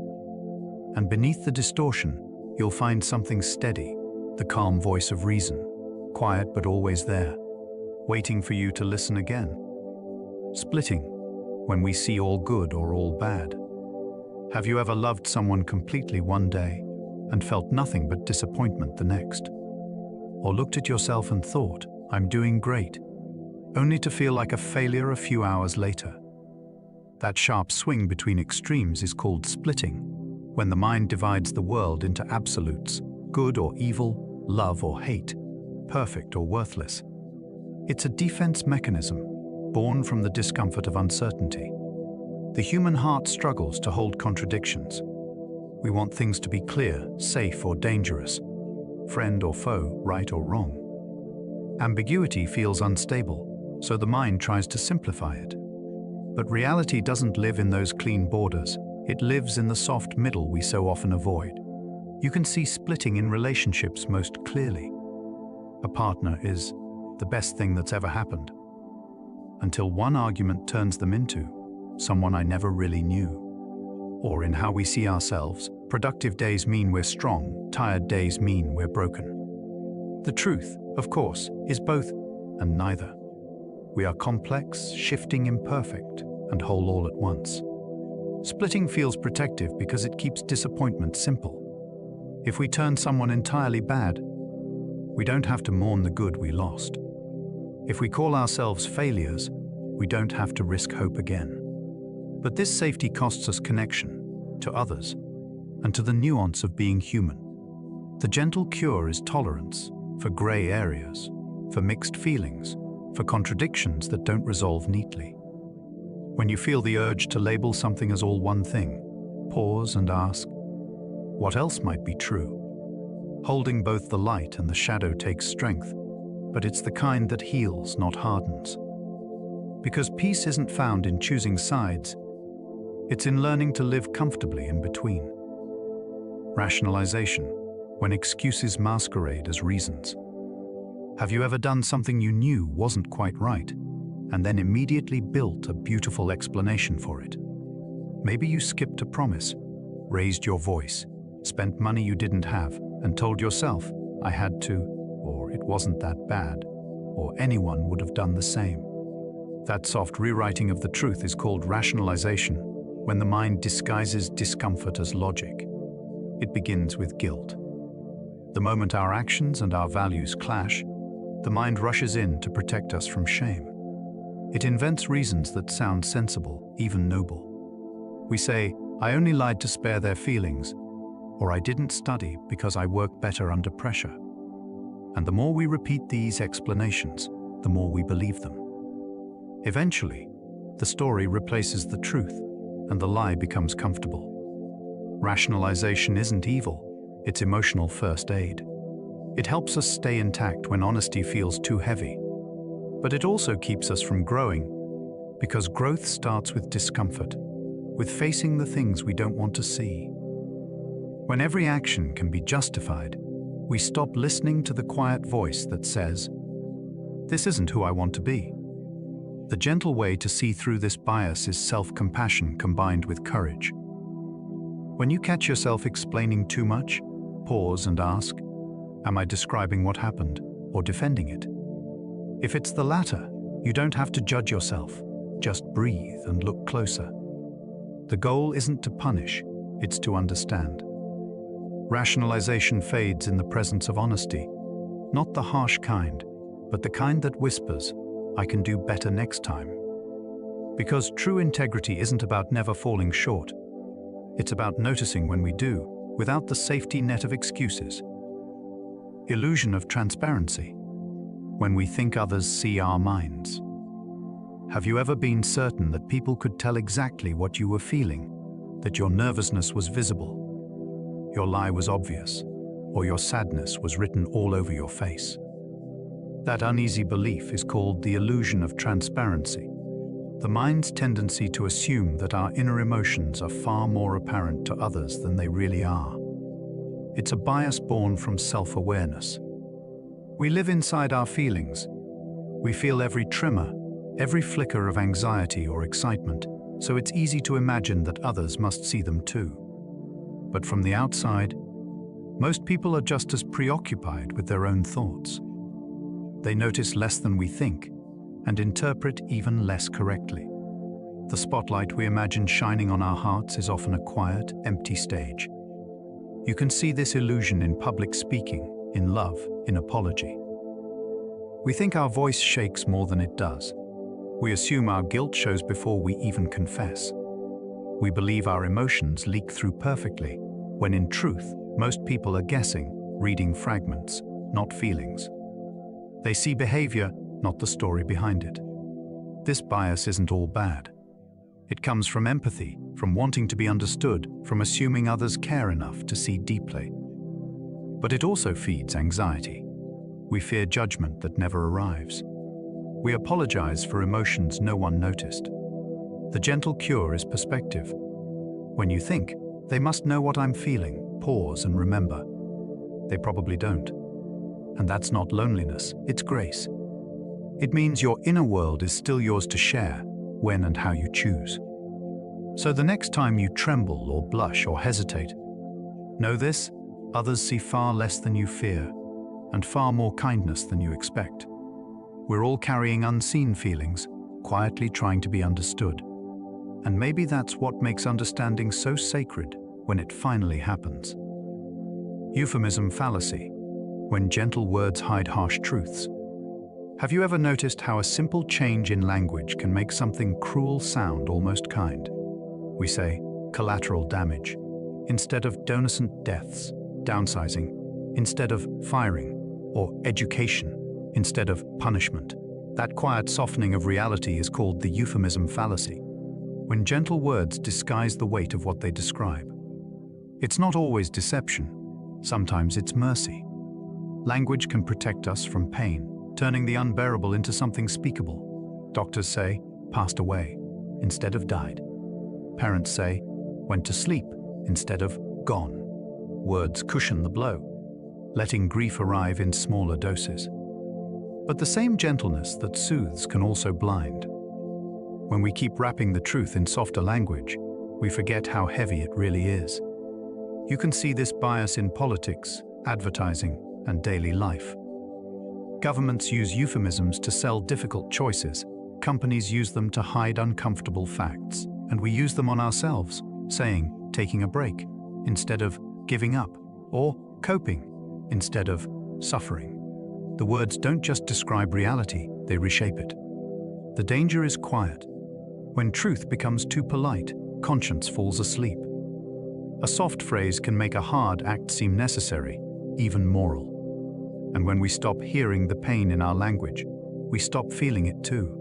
And beneath the distortion, you'll find something steady, the calm voice of reason, quiet but always there, waiting for you to listen again. Splitting, when we see all good or all bad. Have you ever loved someone completely one day and felt nothing but disappointment the next? Or looked at yourself and thought, I'm doing great, only to feel like a failure a few hours later? That sharp swing between extremes is called splitting, when the mind divides the world into absolutes, good or evil, love or hate, perfect or worthless. It's a defense mechanism, born from the discomfort of uncertainty. The human heart struggles to hold contradictions. We want things to be clear, safe or dangerous, friend or foe, right or wrong. Ambiguity feels unstable, so the mind tries to simplify it. But reality doesn't live in those clean borders. It lives in the soft middle we so often avoid. You can see splitting in relationships most clearly. A partner is the best thing that's ever happened, until one argument turns them into someone I never really knew. Or in how we see ourselves, productive days mean we're strong, tired days mean we're broken. The truth, of course, is both and neither. We are complex, shifting, imperfect, and whole all at once. Splitting feels protective because it keeps disappointment simple. If we turn someone entirely bad, we don't have to mourn the good we lost. If we call ourselves failures, we don't have to risk hope again. But this safety costs us connection to others and to the nuance of being human. The gentle cure is tolerance for gray areas, for mixed feelings, for contradictions that don't resolve neatly. When you feel the urge to label something as all one thing, pause and ask, what else might be true? Holding both the light and the shadow takes strength, but it's the kind that heals, not hardens. Because peace isn't found in choosing sides, it's in learning to live comfortably in between. Rationalization, when excuses masquerade as reasons. Have you ever done something you knew wasn't quite right, and then immediately built a beautiful explanation for it? Maybe you skipped a promise, raised your voice, spent money you didn't have, and told yourself, I had to, or it wasn't that bad, or anyone would have done the same. That soft rewriting of the truth is called rationalization, when the mind disguises discomfort as logic. It begins with guilt. The moment our actions and our values clash, the mind rushes in to protect us from shame. It invents reasons that sound sensible, even noble. We say, I only lied to spare their feelings, or I didn't study because I work better under pressure. And the more we repeat these explanations, the more we believe them. Eventually, the story replaces the truth, and the lie becomes comfortable. Rationalization isn't evil, it's emotional first aid. It helps us stay intact when honesty feels too heavy. But it also keeps us from growing, because growth starts with discomfort, with facing the things we don't want to see. When every action can be justified, we stop listening to the quiet voice that says, this isn't who I want to be. The gentle way to see through this bias is self-compassion combined with courage. When you catch yourself explaining too much, pause and ask, am I describing what happened or defending it? If it's the latter, you don't have to judge yourself. Just breathe and look closer. The goal isn't to punish, it's to understand. Rationalization fades in the presence of honesty, not the harsh kind, but the kind that whispers, I can do better next time. Because true integrity isn't about never falling short. It's about noticing when we do, without the safety net of excuses. Illusion of transparency, when we think others see our minds. Have you ever been certain that people could tell exactly what you were feeling, that your nervousness was visible, your lie was obvious, or your sadness was written all over your face? That uneasy belief is called the illusion of transparency, the mind's tendency to assume that our inner emotions are far more apparent to others than they really are. It's a bias born from self-awareness. We live inside our feelings. We feel every tremor, every flicker of anxiety or excitement, so it's easy to imagine that others must see them too. But from the outside, most people are just as preoccupied with their own thoughts. They notice less than we think and interpret even less correctly. The spotlight we imagine shining on our hearts is often a quiet, empty stage. You can see this illusion in public speaking, in love, in apology. We think our voice shakes more than it does. We assume our guilt shows before we even confess. We believe our emotions leak through perfectly, when in truth, most people are guessing, reading fragments, not feelings. They see behavior, not the story behind it. This bias isn't all bad. It comes from empathy, from wanting to be understood, from assuming others care enough to see deeply. But it also feeds anxiety. We fear judgment that never arrives. We apologize for emotions no one noticed. The gentle cure is perspective. When you think, they must know what I'm feeling, pause and remember. They probably don't. And that's not loneliness, it's grace. It means your inner world is still yours to share, when and how you choose. So the next time you tremble or blush or hesitate, know this: others see far less than you fear, and far more kindness than you expect. We're all carrying unseen feelings, quietly trying to be understood. And maybe that's what makes understanding so sacred when it finally happens. Euphemism fallacy, when gentle words hide harsh truths. Have you ever noticed how a simple change in language can make something cruel sound almost kind? We say collateral damage instead of donacent deaths, downsizing instead of firing, or education instead of punishment. That quiet softening of reality is called the euphemism fallacy, when gentle words disguise the weight of what they describe. It's not always deception, sometimes it's mercy. Language can protect us from pain, turning the unbearable into something speakable. Doctors say, passed away, instead of died. Parents say, went to sleep, instead of gone. Words cushion the blow, letting grief arrive in smaller doses. But the same gentleness that soothes can also blind. When we keep wrapping the truth in softer language, we forget how heavy it really is. You can see this bias in politics, advertising, and daily life. Governments use euphemisms to sell difficult choices. Companies use them to hide uncomfortable facts. And we use them on ourselves, saying, taking a break, instead of giving up, or coping, instead of suffering. The words don't just describe reality, they reshape it. The danger is quiet. When truth becomes too polite, conscience falls asleep. A soft phrase can make a hard act seem necessary, even moral. And when we stop hearing the pain in our language, we stop feeling it too.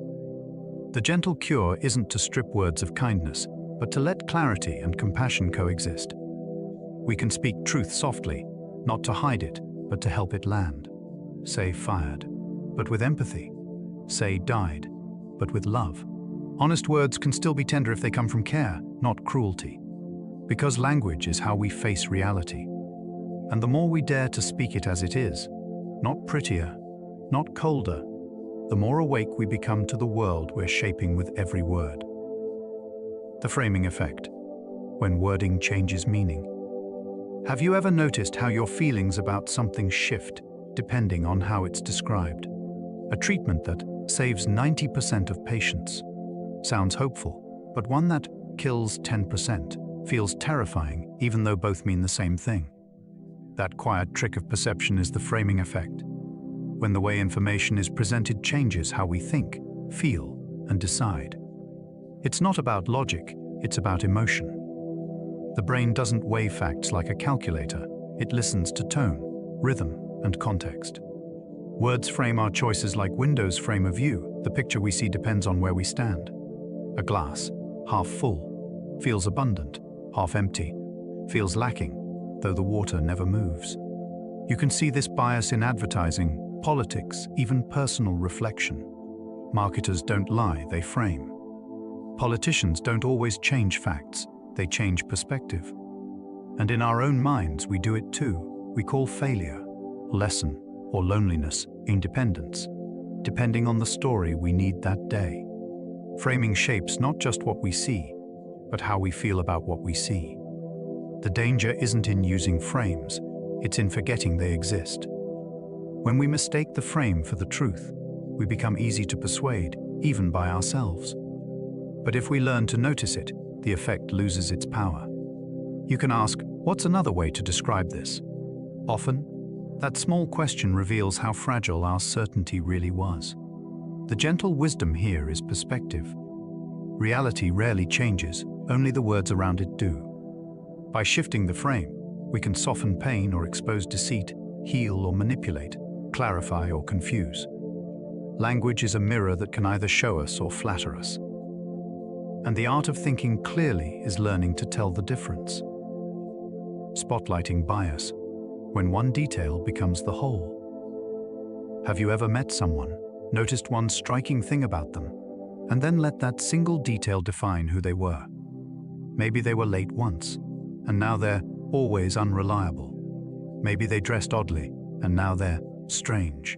The gentle cure isn't to strip words of kindness, but to let clarity and compassion coexist. We can speak truth softly, not to hide it, but to help it land. Say fired, but with empathy. Say died, but with love. Honest words can still be tender if they come from care, not cruelty. Because language is how we face reality. And the more we dare to speak it as it is, not prettier, not colder, the more awake we become to the world we're shaping with every word. The framing effect, when wording changes meaning. Have you ever noticed how your feelings about something shift depending on how it's described? A treatment that saves 90% of patients sounds hopeful, but one that kills 10% feels terrifying, even though both mean the same thing. That quiet trick of perception is the framing effect. When the way information is presented changes how we think, feel, and decide. It's not about logic, it's about emotion. The brain doesn't weigh facts like a calculator. It listens to tone, rhythm, and context. Words frame our choices like windows frame a view. The picture we see depends on where we stand. A glass, half full, feels abundant. Half empty, feels lacking, though the water never moves. You can see this bias in advertising, politics, even personal reflection. Marketers don't lie, they frame. Politicians don't always change facts, they change perspective. And in our own minds, we do it too. We call failure, lesson, or loneliness, independence, depending on the story we need that day. Framing shapes not just what we see, but how we feel about what we see. The danger isn't in using frames, it's in forgetting they exist. When we mistake the frame for the truth, we become easy to persuade, even by ourselves. But if we learn to notice it, the effect loses its power. You can ask, what's another way to describe this? Often, that small question reveals how fragile our certainty really was. The gentle wisdom here is perspective. Reality rarely changes, only the words around it do. By shifting the frame, we can soften pain or expose deceit, heal or manipulate, clarify or confuse. Language is a mirror that can either show us or flatter us. And the art of thinking clearly is learning to tell the difference. Spotlighting bias, when one detail becomes the whole. Have you ever met someone, noticed one striking thing about them, and then let that single detail define who they were? Maybe they were late once, and now they're always unreliable. Maybe they dressed oddly, and now they're strange.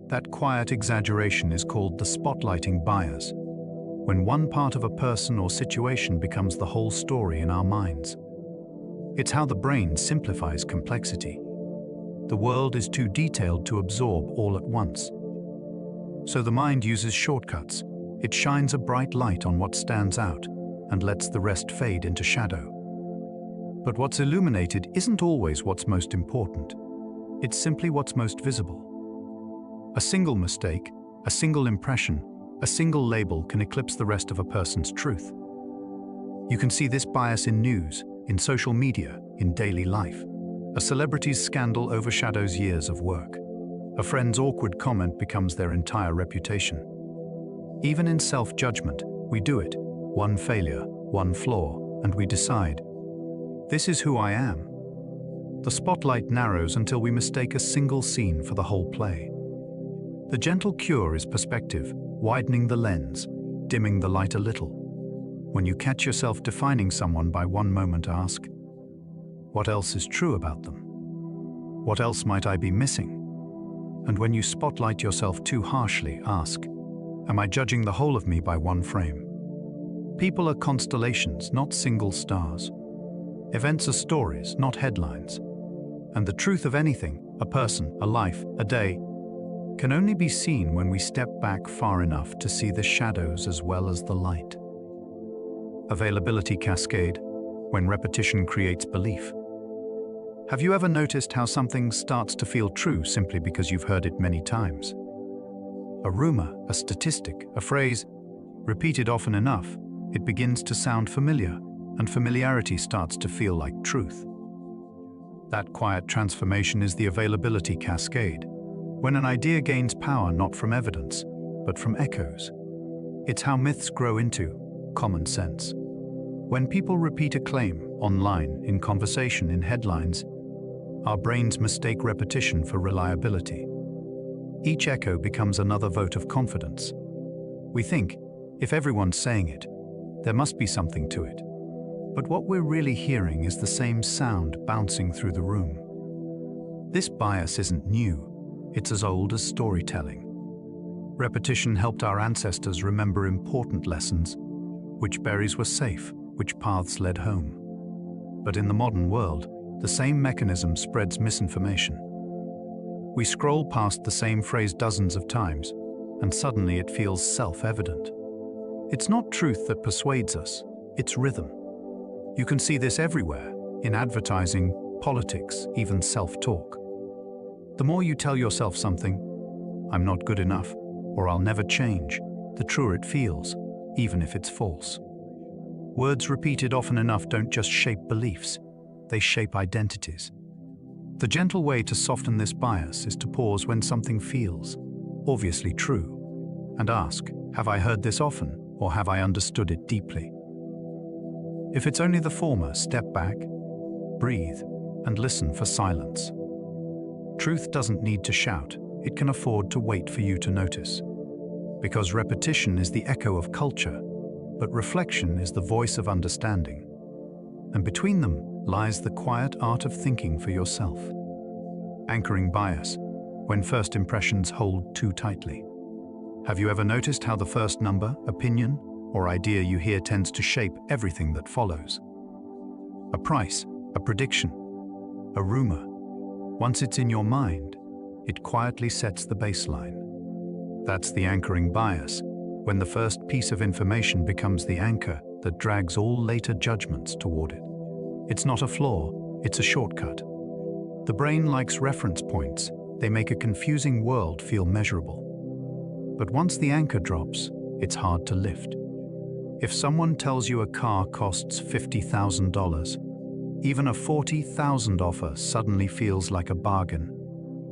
That quiet exaggeration is called the spotlighting bias, when one part of a person or situation becomes the whole story in our minds. It's how the brain simplifies complexity. The world is too detailed to absorb all at once. So the mind uses shortcuts. It shines a bright light on what stands out and lets the rest fade into shadow. But what's illuminated isn't always what's most important. It's simply what's most visible. A single mistake, a single impression, a single label can eclipse the rest of a person's truth. You can see this bias in news, in social media, in daily life. A celebrity's scandal overshadows years of work. A friend's awkward comment becomes their entire reputation. Even in self-judgment, we do it. One failure, one flaw, and we decide, this is who I am. The spotlight narrows until we mistake a single scene for the whole play. The gentle cure is perspective, widening the lens, dimming the light a little. When you catch yourself defining someone by one moment, ask, what else is true about them? What else might I be missing? And when you spotlight yourself too harshly, ask, am I judging the whole of me by one frame? People are constellations, not single stars. Events are stories, not headlines. And the truth of anything, a person, a life, a day, can only be seen when we step back far enough to see the shadows as well as the light. Availability cascade, when repetition creates belief. Have you ever noticed how something starts to feel true simply because you've heard it many times? A rumor, a statistic, a phrase, repeated often enough, it begins to sound familiar, and familiarity starts to feel like truth. That quiet transformation is the availability cascade, when an idea gains power not from evidence, but from echoes. It's how myths grow into common sense. When people repeat a claim, online, in conversation, in headlines, our brains mistake repetition for reliability. Each echo becomes another vote of confidence. We think, if everyone's saying it, there must be something to it. But what we're really hearing is the same sound bouncing through the room. This bias isn't new, it's as old as storytelling. Repetition helped our ancestors remember important lessons, which berries were safe, which paths led home. But in the modern world, the same mechanism spreads misinformation. We scroll past the same phrase dozens of times, and suddenly it feels self-evident. It's not truth that persuades us, it's rhythm. You can see this everywhere, in advertising, politics, even self-talk. The more you tell yourself something, I'm not good enough, or I'll never change, the truer it feels, even if it's false. Words repeated often enough don't just shape beliefs, they shape identities. The gentle way to soften this bias is to pause when something feels obviously true, and ask, have I heard this often, or have I understood it deeply? If it's only the former, step back, breathe, and listen for silence. Truth doesn't need to shout, it can afford to wait for you to notice. Because repetition is the echo of culture, but reflection is the voice of understanding. And between them lies the quiet art of thinking for yourself. Anchoring bias, when first impressions hold too tightly. Have you ever noticed how the first number, opinion, or idea you hear tends to shape everything that follows? A price, a prediction, a rumor. Once it's in your mind, it quietly sets the baseline. That's the anchoring bias, when the first piece of information becomes the anchor that drags all later judgments toward it. It's not a flaw, it's a shortcut. The brain likes reference points. They make a confusing world feel measurable. But once the anchor drops, it's hard to lift. If someone tells you a car costs $50,000, even a $40,000 offer suddenly feels like a bargain,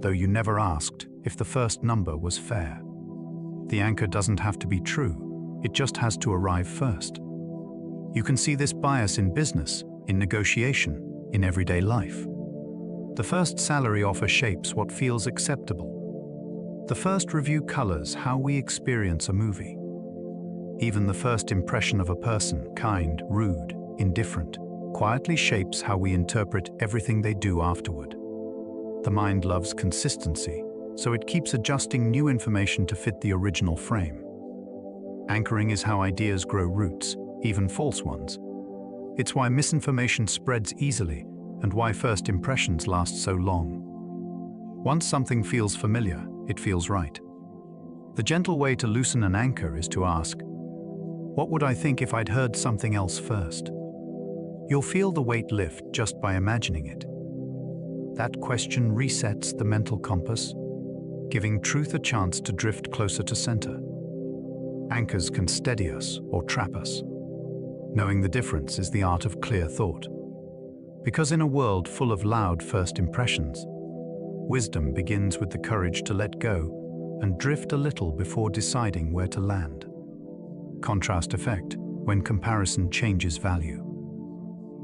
though you never asked if the first number was fair. The anchor doesn't have to be true, it just has to arrive first. You can see this bias in business, in negotiation, in everyday life. The first salary offer shapes what feels acceptable. The first review colors how we experience a movie. Even the first impression of a person, kind, rude, indifferent, quietly shapes how we interpret everything they do afterward. The mind loves consistency, so it keeps adjusting new information to fit the original frame. Anchoring is how ideas grow roots, even false ones. It's why misinformation spreads easily and why first impressions last so long. Once something feels familiar, it feels right. The gentle way to loosen an anchor is to ask, what would I think if I'd heard something else first? You'll feel the weight lift just by imagining it. That question resets the mental compass, giving truth a chance to drift closer to center. Anchors can steady us or trap us. Knowing the difference is the art of clear thought. Because in a world full of loud first impressions, wisdom begins with the courage to let go and drift a little before deciding where to land. Contrast effect, when comparison changes value.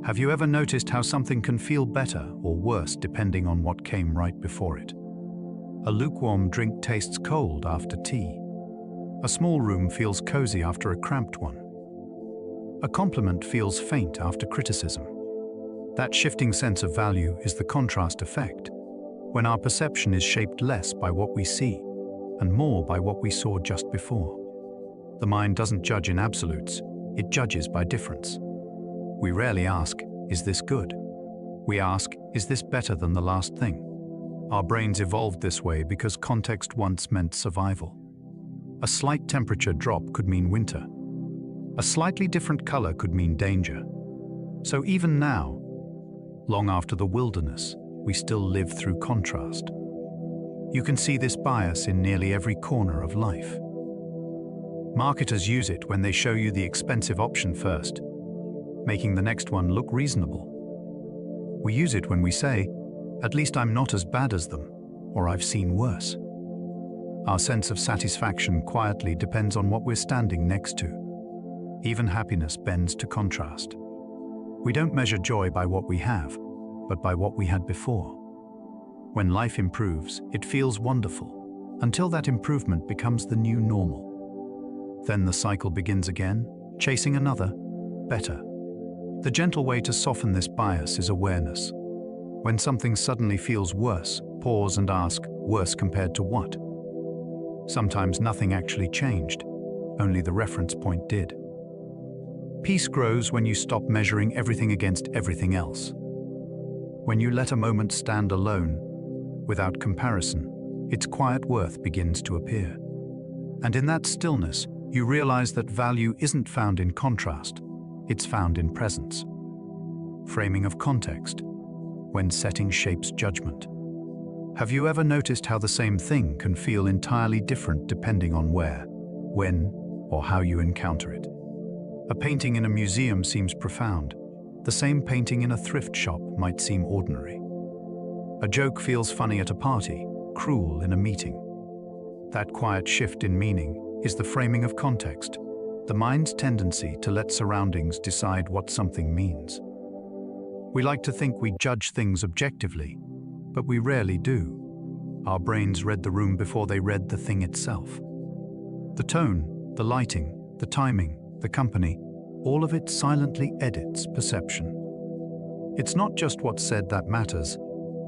Have you ever noticed how something can feel better or worse depending on what came right before it? A lukewarm drink tastes cold after tea. A small room feels cozy after a cramped one. A compliment feels faint after criticism. That shifting sense of value is the contrast effect, when our perception is shaped less by what we see and more by what we saw just before. The mind doesn't judge in absolutes, it judges by difference. We rarely ask, is this good? We ask, is this better than the last thing? Our brains evolved this way because context once meant survival. A slight temperature drop could mean winter. A slightly different color could mean danger. So even now, long after the wilderness, we still live through contrast. You can see this bias in nearly every corner of life. Marketers use it when they show you the expensive option first, making the next one look reasonable. We use it when we say, at least I'm not as bad as them, or I've seen worse. Our sense of satisfaction quietly depends on what we're standing next to. Even happiness bends to contrast. We don't measure joy by what we have, but by what we had before. When life improves, it feels wonderful, until that improvement becomes the new normal. Then the cycle begins again, chasing another, better. The gentle way to soften this bias is awareness. When something suddenly feels worse, pause and ask, worse compared to what? Sometimes nothing actually changed, only the reference point did. Peace grows when you stop measuring everything against everything else. When you let a moment stand alone, without comparison, its quiet worth begins to appear. And in that stillness, you realize that value isn't found in contrast, it's found in presence. Framing of context, when setting shapes judgment. Have you ever noticed how the same thing can feel entirely different depending on where, when, or how you encounter it? A painting in a museum seems profound. The same painting in a thrift shop might seem ordinary. A joke feels funny at a party, cruel in a meeting. That quiet shift in meaning is the framing of context, the mind's tendency to let surroundings decide what something means. We like to think we judge things objectively, but we rarely do. Our brains read the room before they read the thing itself. The tone, the lighting, the timing, the company, all of it silently edits perception. It's not just what's said that matters,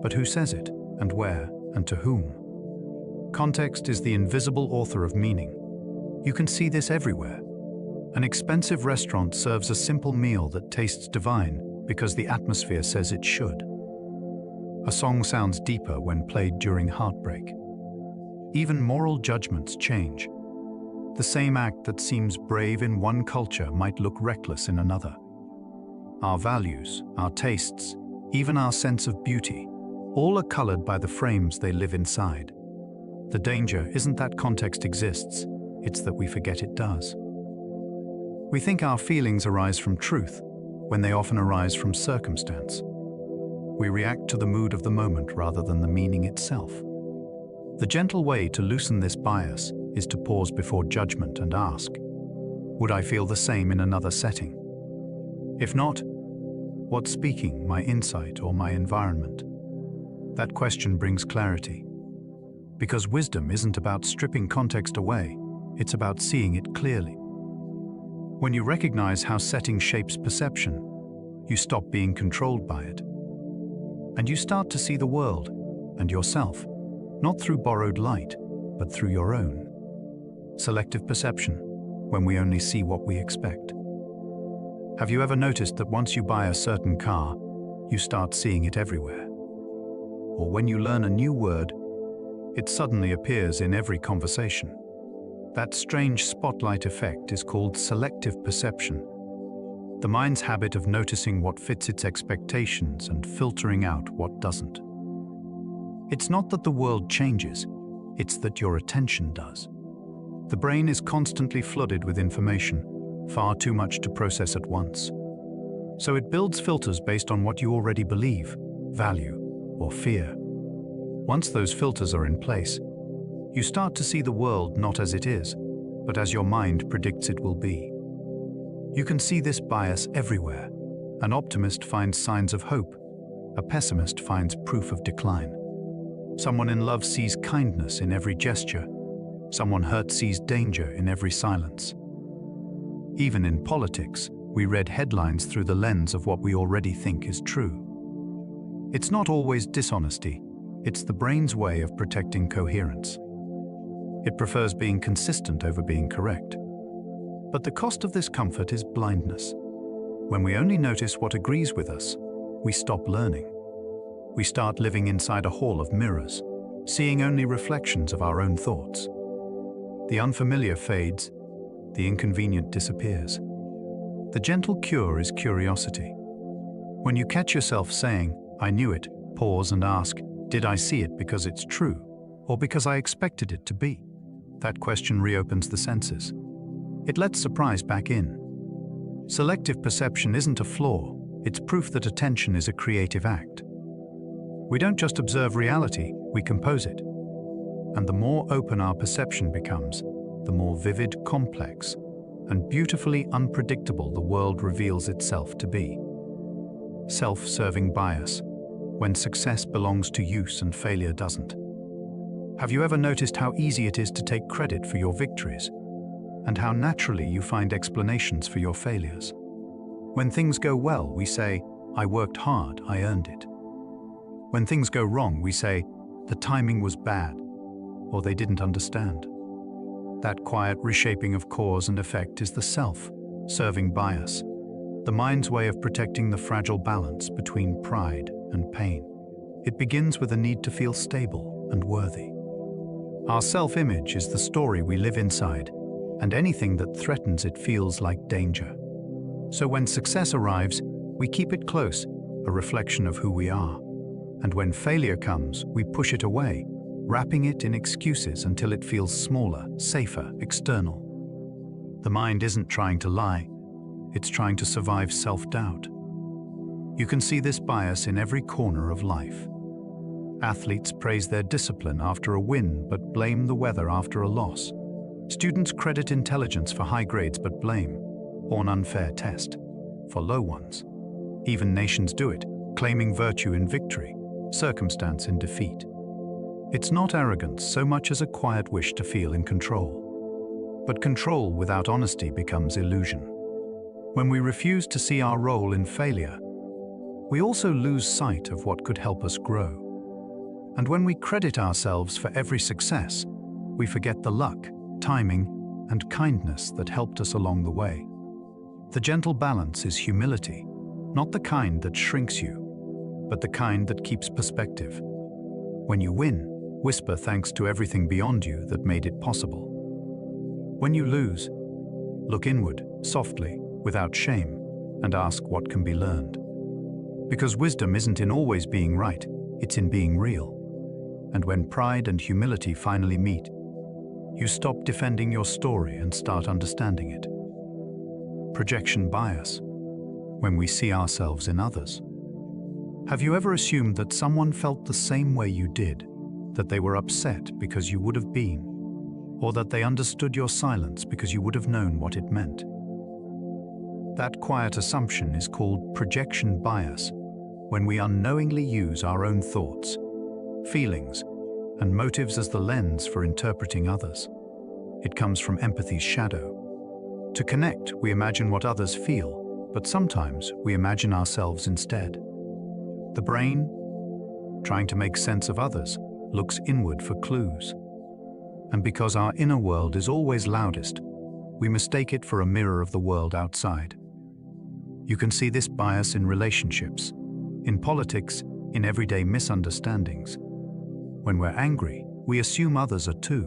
but who says it, and where, and to whom. Context is the invisible author of meaning. You can see this everywhere. An expensive restaurant serves a simple meal that tastes divine because the atmosphere says it should. A song sounds deeper when played during heartbreak. Even moral judgments change. The same act that seems brave in one culture might look reckless in another. Our values, our tastes, even our sense of beauty, all are colored by the frames they live inside. The danger isn't that context exists, it's that we forget it does. We think our feelings arise from truth, when they often arise from circumstance. We react to the mood of the moment rather than the meaning itself. The gentle way to loosen this bias is to pause before judgment and ask, would I feel the same in another setting? If not, what's speaking, my insight or my environment? That question brings clarity. Because wisdom isn't about stripping context away, it's about seeing it clearly. When you recognize how setting shapes perception, you stop being controlled by it. And you start to see the world and yourself, not through borrowed light, but through your own. Selective perception, when we only see what we expect. Have you ever noticed that once you buy a certain car, you start seeing it everywhere? Or when you learn a new word, it suddenly appears in every conversation. That strange spotlight effect is called selective perception. The mind's habit of noticing what fits its expectations and filtering out what doesn't. It's not that the world changes, it's that your attention does. The brain is constantly flooded with information, far too much to process at once. So it builds filters based on what you already believe, value, or fear. Once those filters are in place, you start to see the world not as it is, but as your mind predicts it will be. You can see this bias everywhere. An optimist finds signs of hope. A pessimist finds proof of decline. Someone in love sees kindness in every gesture. Someone hurt sees danger in every silence. Even in politics, we read headlines through the lens of what we already think is true. It's not always dishonesty. It's the brain's way of protecting coherence. It prefers being consistent over being correct. But the cost of this comfort is blindness. When we only notice what agrees with us, we stop learning. We start living inside a hall of mirrors, seeing only reflections of our own thoughts. The unfamiliar fades, the inconvenient disappears. The gentle cure is curiosity. When you catch yourself saying, "I knew it," pause and ask, "Did I see it because it's true, or because I expected it to be?" That question reopens the senses. It lets surprise back in. Selective perception isn't a flaw, it's proof that attention is a creative act. We don't just observe reality, we compose it. And the more open our perception becomes, the more vivid, complex, and beautifully unpredictable the world reveals itself to be. Self-serving bias, when success belongs to use and failure doesn't. Have you ever noticed how easy it is to take credit for your victories, and how naturally you find explanations for your failures? When things go well, we say, "I worked hard, I earned it." When things go wrong, we say, "The timing was bad," or "They didn't understand." That quiet reshaping of cause and effect is the self-serving bias, the mind's way of protecting the fragile balance between pride and pain. It begins with a need to feel stable and worthy. Our self-image is the story we live inside, and anything that threatens it feels like danger. So when success arrives, we keep it close, a reflection of who we are. And when failure comes, we push it away, wrapping it in excuses until it feels smaller, safer, external. The mind isn't trying to lie, it's trying to survive self-doubt. You can see this bias in every corner of life. Athletes praise their discipline after a win but blame the weather after a loss. Students credit intelligence for high grades but blame, or an unfair test, for low ones. Even nations do it, claiming virtue in victory, circumstance in defeat. It's not arrogance so much as a quiet wish to feel in control. But control without honesty becomes illusion. When we refuse to see our role in failure, we also lose sight of what could help us grow. And when we credit ourselves for every success, we forget the luck, timing, and kindness that helped us along the way. The gentle balance is humility, Not the kind that shrinks you, but the kind that keeps perspective. When you win, whisper thanks to everything beyond you that made it possible. When you lose, look inward, softly, without shame, and ask what can be learned. Because wisdom isn't in always being right, it's in being real. And when pride and humility finally meet, you stop defending your story and start understanding it. Projection bias. When we see ourselves in others. Have you ever assumed that someone felt the same way you did, that they were upset because you would have been, or that they understood your silence because you would have known what it meant? That quiet assumption is called projection bias, when we unknowingly use our own thoughts, feelings, and motives as the lens for interpreting others. It comes from empathy's shadow. To connect, we imagine what others feel, but sometimes we imagine ourselves instead. The brain, trying to make sense of others, looks inward for clues. And because our inner world is always loudest, we mistake it for a mirror of the world outside. You can see this bias in relationships, in politics, in everyday misunderstandings. When we're angry, we assume others are too.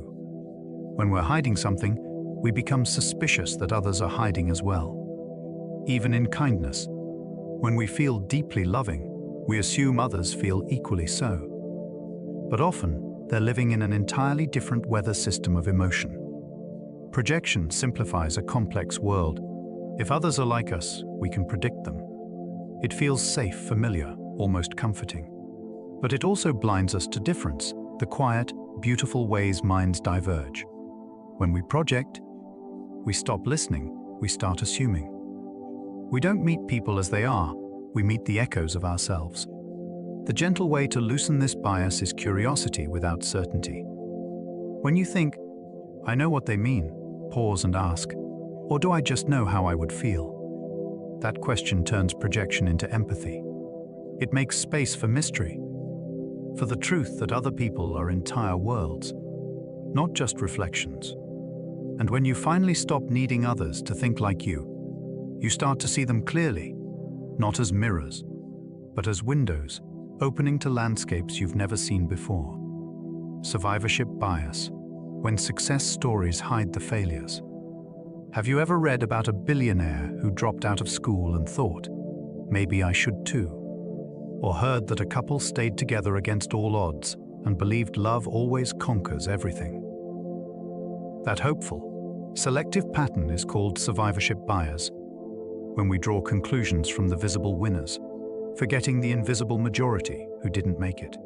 When we're hiding something, we become suspicious that others are hiding as well. Even in kindness, when we feel deeply loving, we assume others feel equally so. But often, they're living in an entirely different weather system of emotion. Projection simplifies a complex world. If others are like us, we can predict them. It feels safe, familiar, almost comforting. But it also blinds us to difference, the quiet, beautiful ways minds diverge. When we project, we stop listening, we start assuming. We don't meet people as they are, we meet the echoes of ourselves. The gentle way to loosen this bias is curiosity without certainty. When you think, I know what they mean, pause and ask, or do I just know how I would feel? That question turns projection into empathy. It makes space for mystery, for the truth that other people are entire worlds, not just reflections. And when you finally stop needing others to think like you start to see them clearly, not as mirrors, but as windows, opening to landscapes you've never seen before. Survivorship bias, when success stories hide the failures. Have you ever read about a billionaire who dropped out of school and thought, maybe I should too? Or heard that a couple stayed together against all odds and believed love always conquers everything? That hopeful, selective pattern is called survivorship bias, when we draw conclusions from the visible winners, forgetting the invisible majority who didn't make it.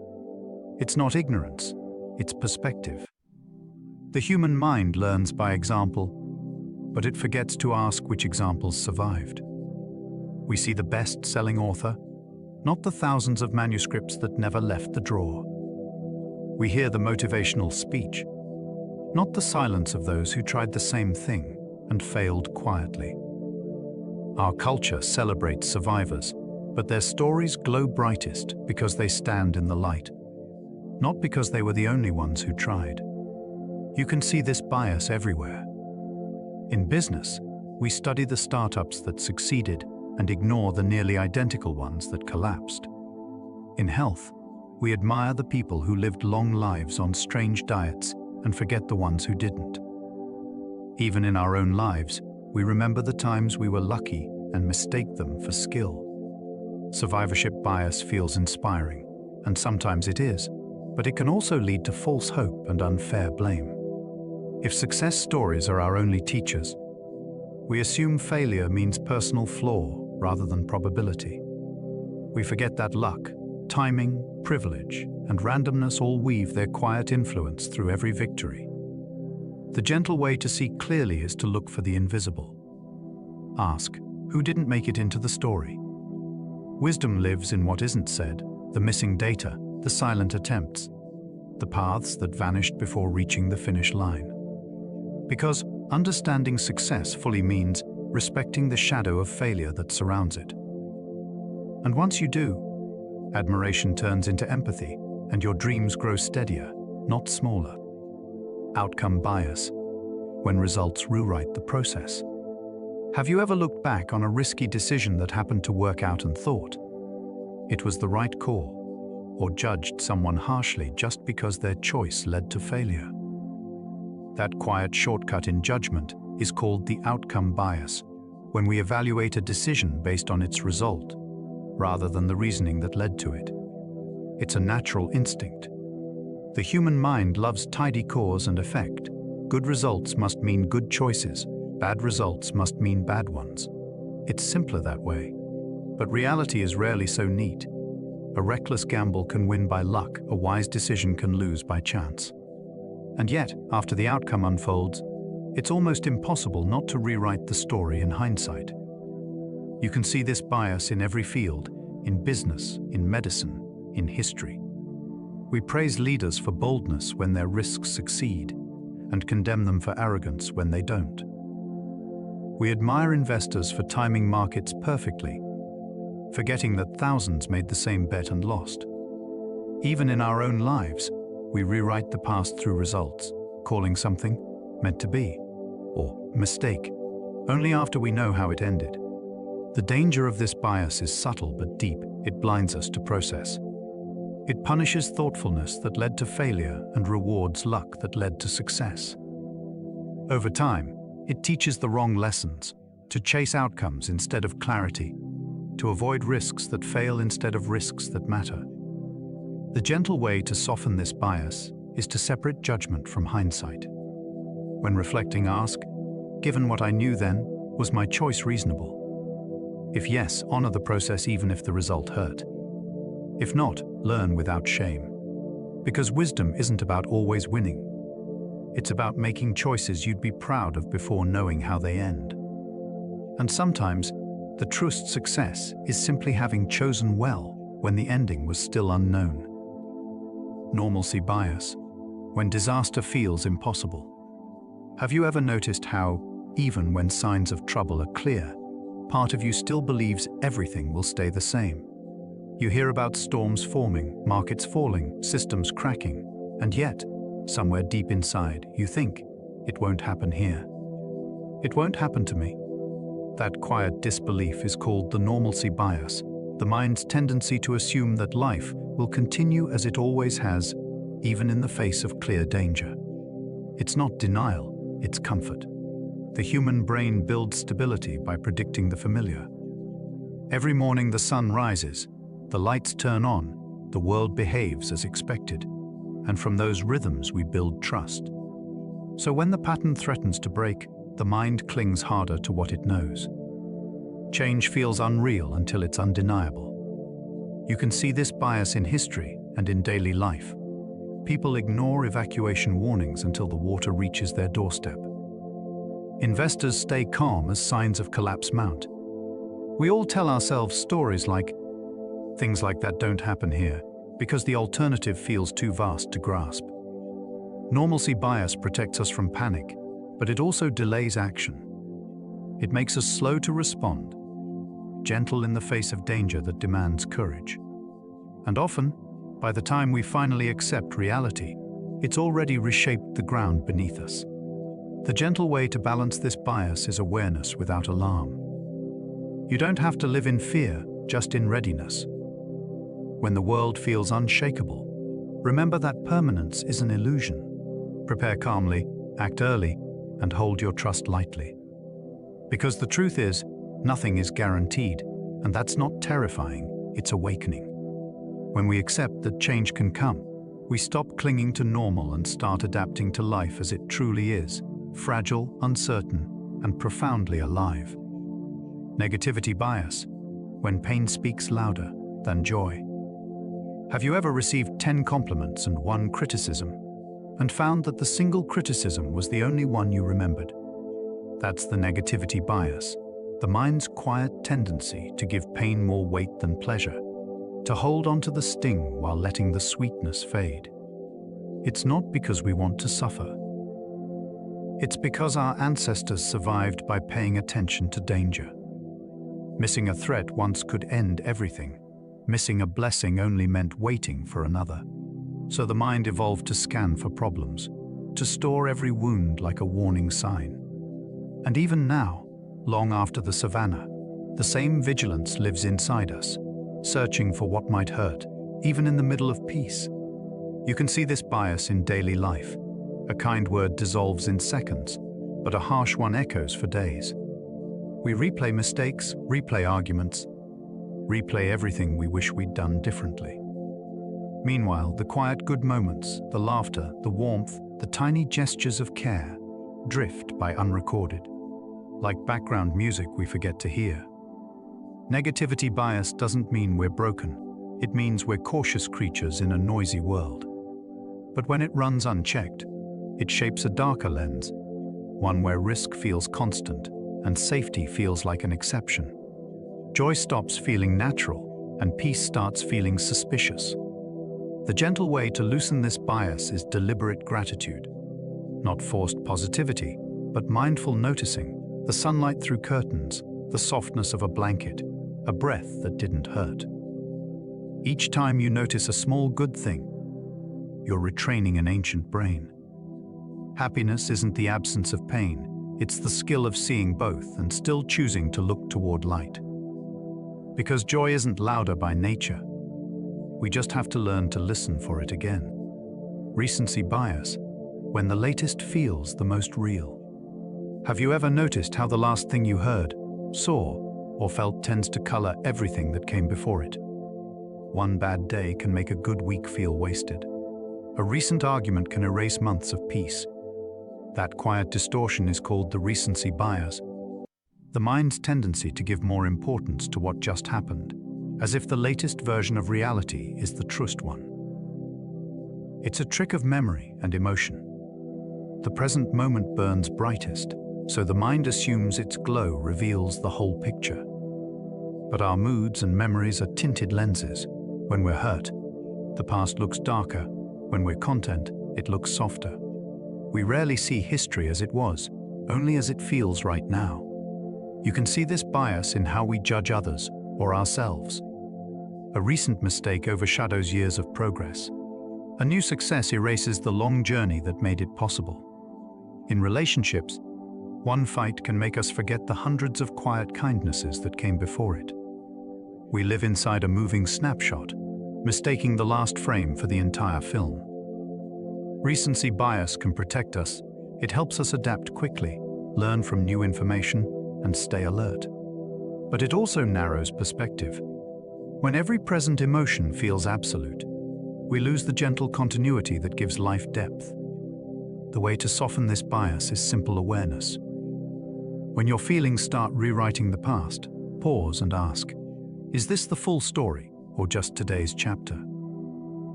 It's not ignorance, it's perspective. The human mind learns by example, but it forgets to ask which examples survived. We see the best-selling author, not the thousands of manuscripts that never left the drawer. We hear the motivational speech, not the silence of those who tried the same thing and failed quietly. Our culture celebrates survivors, but their stories glow brightest because they stand in the light, not because they were the only ones who tried. You can see this bias everywhere. In business, we study the startups that succeeded and ignore the nearly identical ones that collapsed. In health, we admire the people who lived long lives on strange diets and forget the ones who didn't. Even in our own lives, we remember the times we were lucky and mistake them for skill. Survivorship bias feels inspiring, and sometimes it is, but it can also lead to false hope and unfair blame. If success stories are our only teachers, we assume failure means personal flaw rather than probability. We forget that luck, timing, privilege, and randomness all weave their quiet influence through every victory. The gentle way to see clearly is to look for the invisible. Ask, who didn't make it into the story? Wisdom lives in what isn't said, the missing data, the silent attempts, the paths that vanished before reaching the finish line. Because understanding success fully means respecting the shadow of failure that surrounds it. And once you do, admiration turns into empathy, and your dreams grow steadier, not smaller. Outcome bias, when results rewrite the process. Have you ever looked back on a risky decision that happened to work out and thought it was the right call, or judged someone harshly just because their choice led to failure? That quiet shortcut in judgment is called the outcome bias, when we evaluate a decision based on its result, rather than the reasoning that led to it. It's a natural instinct. The human mind loves tidy cause and effect. Good results must mean good choices. Bad results must mean bad ones. It's simpler that way. But reality is rarely so neat. A reckless gamble can win by luck, a wise decision can lose by chance. And yet, after the outcome unfolds, it's almost impossible not to rewrite the story in hindsight. You can see this bias in every field, in business, in medicine, in history. We praise leaders for boldness when their risks succeed, and condemn them for arrogance when they don't. We admire investors for timing markets perfectly, forgetting that thousands made the same bet and lost. Even in our own lives, we rewrite the past through results, calling something meant to be, or mistake, only after we know how it ended. The danger of this bias is subtle but deep. It blinds us to process. It punishes thoughtfulness that led to failure and rewards luck that led to success. Over time, it teaches the wrong lessons, to chase outcomes instead of clarity, to avoid risks that fail instead of risks that matter. The gentle way to soften this bias is to separate judgment from hindsight. When reflecting, ask, given what I knew then, was my choice reasonable? If yes, honor the process even if the result hurt. If not, learn without shame. Because wisdom isn't about always winning. It's about making choices you'd be proud of before knowing how they end. And sometimes, the truest success is simply having chosen well when the ending was still unknown. Normalcy bias, when disaster feels impossible. Have you ever noticed how, even when signs of trouble are clear, part of you still believes everything will stay the same? You hear about storms forming, markets falling, systems cracking, and yet, somewhere deep inside, you think, it won't happen here. It won't happen to me. That quiet disbelief is called the normalcy bias, the mind's tendency to assume that life will continue as it always has, even in the face of clear danger. It's not denial, it's comfort. The human brain builds stability by predicting the familiar. Every morning the sun rises, the lights turn on, the world behaves as expected, and from those rhythms we build trust. So when the pattern threatens to break, the mind clings harder to what it knows. Change feels unreal until it's undeniable. You can see this bias in history and in daily life. People ignore evacuation warnings until the water reaches their doorstep. Investors stay calm as signs of collapse mount. We all tell ourselves stories like, things like that don't happen here, because the alternative feels too vast to grasp. Normalcy bias protects us from panic, but it also delays action. It makes us slow to respond, gentle in the face of danger that demands courage. And often, by the time we finally accept reality, it's already reshaped the ground beneath us. The gentle way to balance this bias is awareness without alarm. You don't have to live in fear, just in readiness. When the world feels unshakable, remember that permanence is an illusion. Prepare calmly, act early, and hold your trust lightly. Because the truth is, nothing is guaranteed, and that's not terrifying, it's awakening. When we accept that change can come, we stop clinging to normal and start adapting to life as it truly is, fragile, uncertain, and profoundly alive. Negativity bias, when pain speaks louder than joy. Have you ever received 10 compliments and 1 criticism, and found that the single criticism was the only one you remembered? That's the negativity bias, the mind's quiet tendency to give pain more weight than pleasure, to hold on to the sting while letting the sweetness fade. It's not because we want to suffer. It's because our ancestors survived by paying attention to danger. Missing a threat once could end everything. Missing a blessing only meant waiting for another. So the mind evolved to scan for problems, to store every wound like a warning sign. And even now, long after the savannah. The same vigilance lives inside us, searching for what might hurt, even in the middle of peace. You can see this bias in daily life. A kind word dissolves in seconds, but a harsh one echoes for days. We replay mistakes, replay arguments, replay everything we wish we'd done differently. Meanwhile, the quiet good moments, the laughter, the warmth, the tiny gestures of care, drift by unrecorded. Like background music we forget to hear. Negativity bias doesn't mean we're broken. It means we're cautious creatures in a noisy world. But when it runs unchecked, it shapes a darker lens, one where risk feels constant and safety feels like an exception. Joy stops feeling natural and peace starts feeling suspicious. The gentle way to loosen this bias is deliberate gratitude. Not forced positivity, but mindful noticing, the sunlight through curtains, the softness of a blanket, a breath that didn't hurt. Each time you notice a small good thing, you're retraining an ancient brain. Happiness isn't the absence of pain, it's the skill of seeing both and still choosing to look toward light. Because joy isn't louder by nature, we just have to learn to listen for it again. Recency bias, when the latest feels the most real. Have you ever noticed how the last thing you heard, saw, or felt tends to color everything that came before it? One bad day can make a good week feel wasted. A recent argument can erase months of peace. That quiet distortion is called the recency bias, the mind's tendency to give more importance to what just happened, as if the latest version of reality is the truest one. It's a trick of memory and emotion. The present moment burns brightest, so the mind assumes its glow reveals the whole picture. But our moods and memories are tinted lenses. When we're hurt, the past looks darker. When we're content, it looks softer. We rarely see history as it was, only as it feels right now. You can see this bias in how we judge others or ourselves. A recent mistake overshadows years of progress. A new success erases the long journey that made it possible. In relationships, one fight can make us forget the hundreds of quiet kindnesses that came before it. We live inside a moving snapshot, mistaking the last frame for the entire film. Recency bias can protect us. It helps us adapt quickly, learn from new information, and stay alert. But it also narrows perspective. When every present emotion feels absolute, we lose the gentle continuity that gives life depth. The way to soften this bias is simple awareness. When your feelings start rewriting the past, pause and ask, is this the full story or just today's chapter?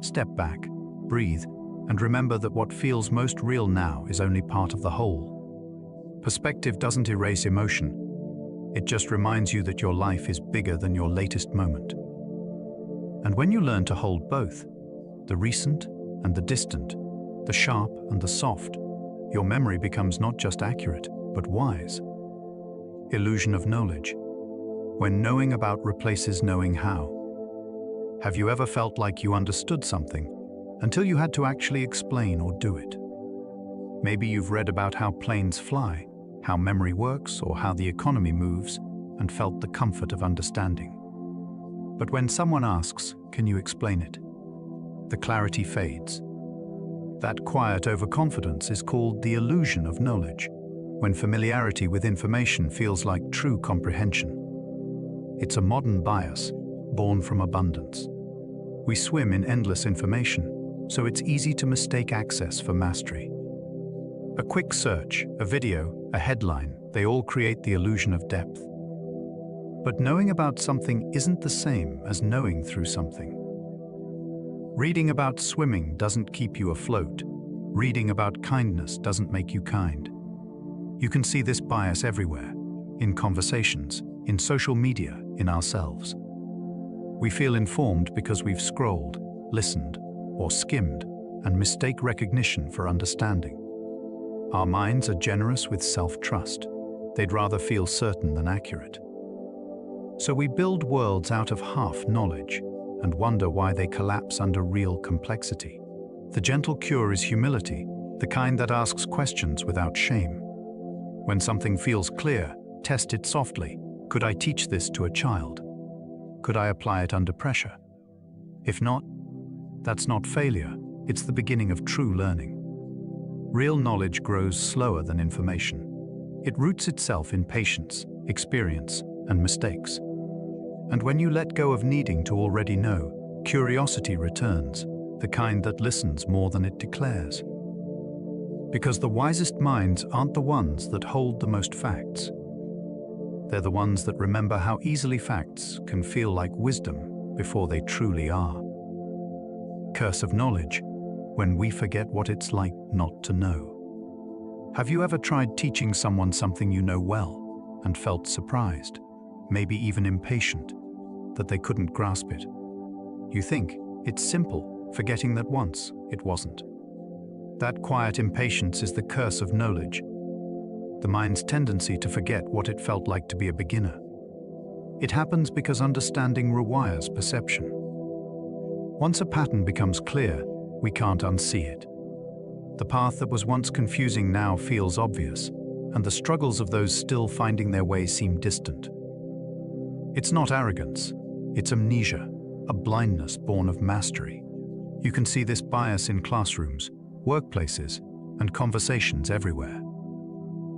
Step back, breathe, and remember that what feels most real now is only part of the whole. Perspective doesn't erase emotion. It just reminds you that your life is bigger than your latest moment. And when you learn to hold both, the recent and the distant, the sharp and the soft, your memory becomes not just accurate, but wise. Illusion of knowledge. When knowing about replaces knowing how. Have you ever felt like you understood something until you had to actually explain or do it? Maybe you've read about how planes fly, how memory works, or how the economy moves, and felt the comfort of understanding. But when someone asks, can you explain it? The clarity fades. That quiet overconfidence is called the illusion of knowledge, when familiarity with information feels like true comprehension. It's a modern bias, born from abundance. We swim in endless information, so it's easy to mistake access for mastery. A quick search, a video, a headline, they all create the illusion of depth. But knowing about something isn't the same as knowing through something. Reading about swimming doesn't keep you afloat. Reading about kindness doesn't make you kind. You can see this bias everywhere, in conversations, in social media, in ourselves. We feel informed because we've scrolled, listened, or skimmed, and mistake recognition for understanding. Our minds are generous with self-trust. They'd rather feel certain than accurate. So we build worlds out of half knowledge and wonder why they collapse under real complexity. The gentle cure is humility, the kind that asks questions without shame. When something feels clear, Test it softly. Could I teach this to a child? Could I apply it under pressure? If not, that's not failure. It's the beginning of true learning. Real knowledge grows slower than information. It roots itself in patience, experience, and mistakes. And when you let go of needing to already know, curiosity returns, the kind that listens more than it declares. Because the wisest minds aren't the ones that hold the most facts. They're the ones that remember how easily facts can feel like wisdom before they truly are. Curse of knowledge, when we forget what it's like not to know. Have you ever tried teaching someone something you know well and felt surprised, maybe even impatient, that they couldn't grasp it? You think it's simple, forgetting that once it wasn't. That quiet impatience is the curse of knowledge, the mind's tendency to forget what it felt like to be a beginner. It happens because understanding rewires perception. Once a pattern becomes clear, we can't unsee it. The path that was once confusing now feels obvious, and the struggles of those still finding their way seem distant. It's not arrogance, it's amnesia, a blindness born of mastery. You can see this bias in classrooms, workplaces, and conversations everywhere.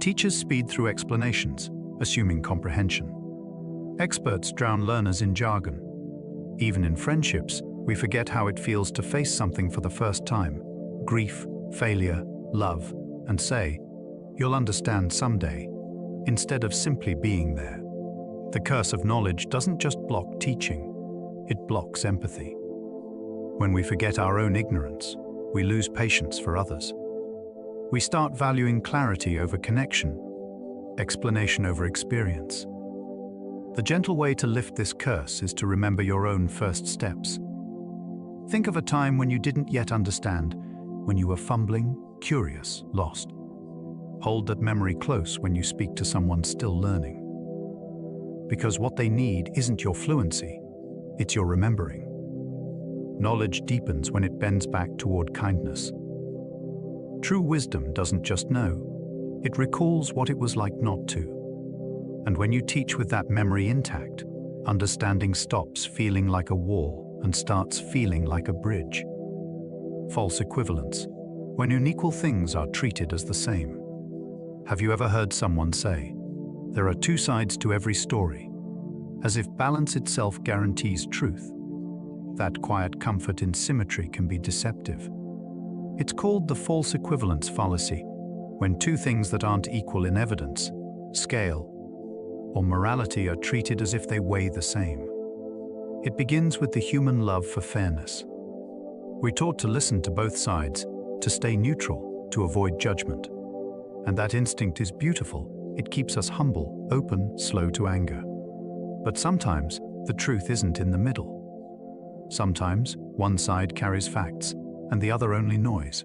Teachers speed through explanations, assuming comprehension. Experts drown learners in jargon. Even in friendships, we forget how it feels to face something for the first time, grief, failure, love, and say, "You'll understand someday," instead of simply being there. The curse of knowledge doesn't just block teaching, it blocks empathy. When we forget our own ignorance, we lose patience for others. We start valuing clarity over connection, explanation over experience. The gentle way to lift this curse is to remember your own first steps. Think of a time when you didn't yet understand, when you were fumbling, curious, lost. Hold that memory close when you speak to someone still learning. Because what they need isn't your fluency, it's your remembering. Knowledge deepens when it bends back toward kindness. True wisdom doesn't just know, it recalls what it was like not to. And when you teach with that memory intact, understanding stops feeling like a wall and starts feeling like a bridge. False equivalence, when unequal things are treated as the same. Have you ever heard someone say, "There are two sides to every story," as if balance itself guarantees truth? That quiet comfort in symmetry can be deceptive. It's called the false equivalence fallacy, when two things that aren't equal in evidence, scale, or morality are treated as if they weigh the same. It begins with the human love for fairness. We're taught to listen to both sides, to stay neutral, to avoid judgment. And that instinct is beautiful. It keeps us humble, open, slow to anger. But sometimes, the truth isn't in the middle. Sometimes, one side carries facts, and the other only noise.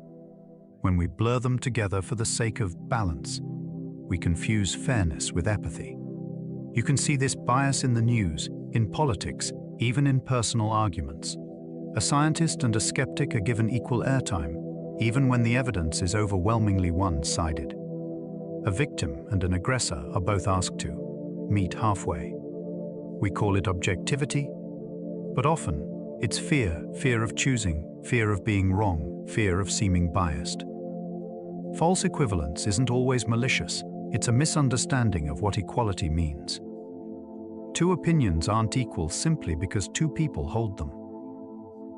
When we blur them together for the sake of balance, we confuse fairness with apathy. You can see this bias in the news, in politics, even in personal arguments. A scientist and a skeptic are given equal airtime, even when the evidence is overwhelmingly one-sided. A victim and an aggressor are both asked to meet halfway. We call it objectivity, but often it's fear of choosing, fear of being wrong, fear of seeming biased. False equivalence isn't always malicious, it's a misunderstanding of what equality means. Two opinions aren't equal simply because two people hold them.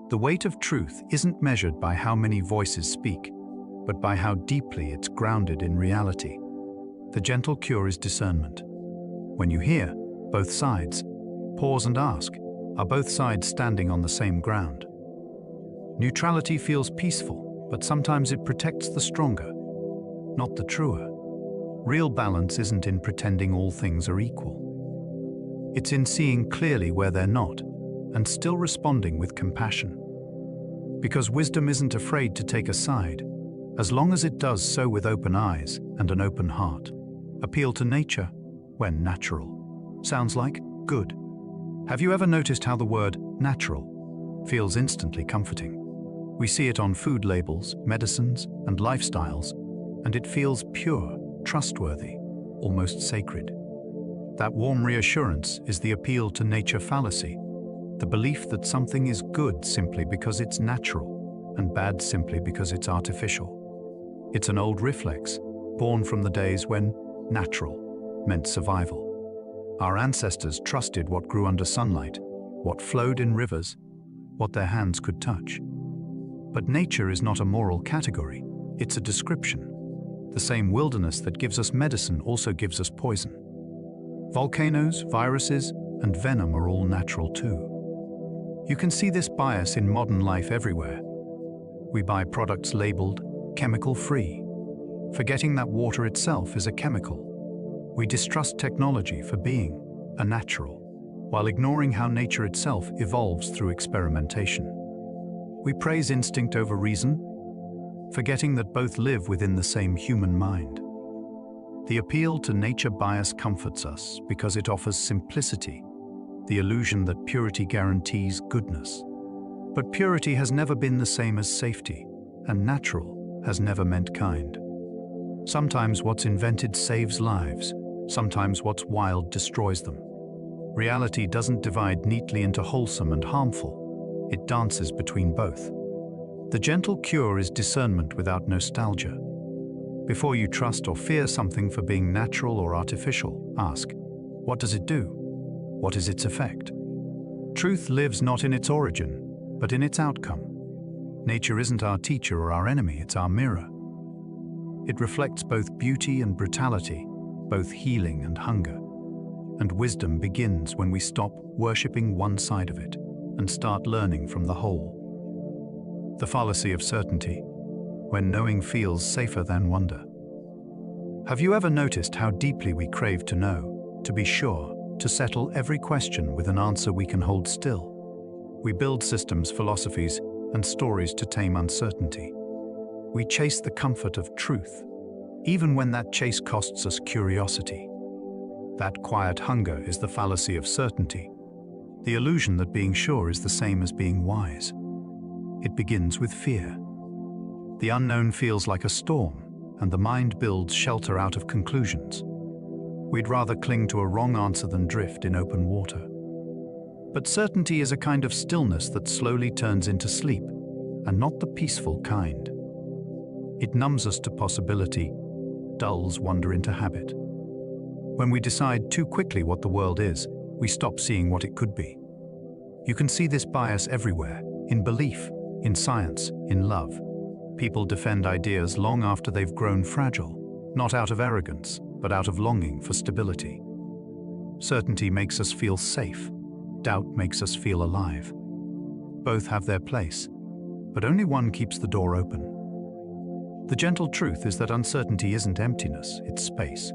The weight of truth isn't measured by how many voices speak, but by how deeply it's grounded in reality. The gentle cure is discernment. When you hear both sides, pause and ask, are both sides standing on the same ground? Neutrality feels peaceful, but sometimes it protects the stronger, not the truer. Real balance isn't in pretending all things are equal. It's in seeing clearly where they're not, and still responding with compassion. Because wisdom isn't afraid to take a side, as long as it does so with open eyes and an open heart. Appeal to nature, when natural. Sounds like good. Have you ever noticed how the word natural feels instantly comforting? We see it on food labels, medicines, and lifestyles, and it feels pure, trustworthy, almost sacred. That warm reassurance is the appeal to nature fallacy, the belief that something is good simply because it's natural and bad simply because it's artificial. It's an old reflex, born from the days when natural meant survival. Our ancestors trusted what grew under sunlight, what flowed in rivers, what their hands could touch. But nature is not a moral category, it's a description. The same wilderness that gives us medicine also gives us poison. Volcanoes, viruses, and venom are all natural too. You can see this bias in modern life everywhere. We buy products labeled chemical-free, forgetting that water itself is a chemical. We distrust technology for being a natural, while ignoring how nature itself evolves through experimentation. We praise instinct over reason, forgetting that both live within the same human mind. The appeal to nature bias comforts us because it offers simplicity, the illusion that purity guarantees goodness. But purity has never been the same as safety, and natural has never meant kind. Sometimes what's invented saves lives, sometimes what's wild destroys them. Reality doesn't divide neatly into wholesome and harmful, it dances between both. The gentle cure is discernment without nostalgia. Before you trust or fear something for being natural or artificial, ask, what does it do? What is its effect? Truth lives not in its origin, but in its outcome. Nature isn't our teacher or our enemy, it's our mirror. It reflects both beauty and brutality, both healing and hunger. And wisdom begins when we stop worshipping one side of it and start learning from the whole. The fallacy of certainty, when knowing feels safer than wonder. Have you ever noticed how deeply we crave to know, to be sure, to settle every question with an answer we can hold still? We build systems, philosophies, and stories to tame uncertainty. We chase the comfort of truth, even when that chase costs us curiosity. That quiet hunger is the fallacy of certainty, the illusion that being sure is the same as being wise. It begins with fear. The unknown feels like a storm, and the mind builds shelter out of conclusions. We'd rather cling to a wrong answer than drift in open water. But certainty is a kind of stillness that slowly turns into sleep, and not the peaceful kind. It numbs us to possibility, dulls wonder into habit. When we decide too quickly what the world is, we stop seeing what it could be. You can see this bias everywhere, in belief, in science, in love. People defend ideas long after they've grown fragile, not out of arrogance, but out of longing for stability. Certainty makes us feel safe. Doubt makes us feel alive. Both have their place, but only one keeps the door open. The gentle truth is that uncertainty isn't emptiness, it's space.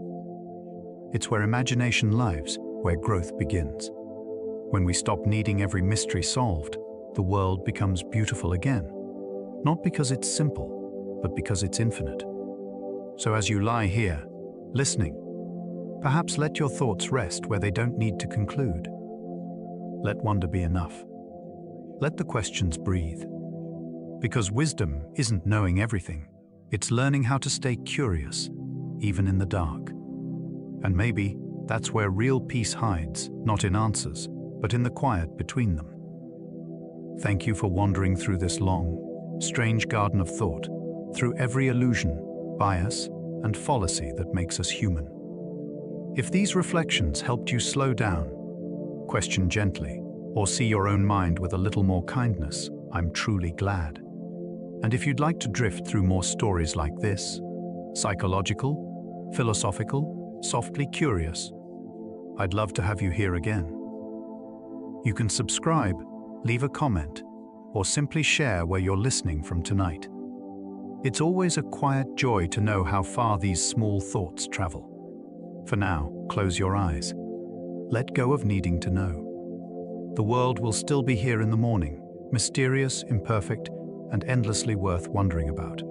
It's where imagination lives, where growth begins. When we stop needing every mystery solved, the world becomes beautiful again. Not because it's simple, but because it's infinite. So as you lie here, listening, perhaps let your thoughts rest where they don't need to conclude. Let wonder be enough. Let the questions breathe. Because wisdom isn't knowing everything, it's learning how to stay curious, even in the dark. And maybe that's where real peace hides, not in answers, but in the quiet between them. Thank you for wandering through this long, strange garden of thought, through every illusion, bias, and fallacy that makes us human. If these reflections helped you slow down, question gently, or see your own mind with a little more kindness, I'm truly glad. And if you'd like to drift through more stories like this, psychological, philosophical, softly curious, I'd love to have you here again. You can subscribe, leave a comment, or simply share where you're listening from tonight. It's always a quiet joy to know how far these small thoughts travel. For now, close your eyes. Let go of needing to know. The world will still be here in the morning, mysterious, imperfect, and endlessly worth wondering about.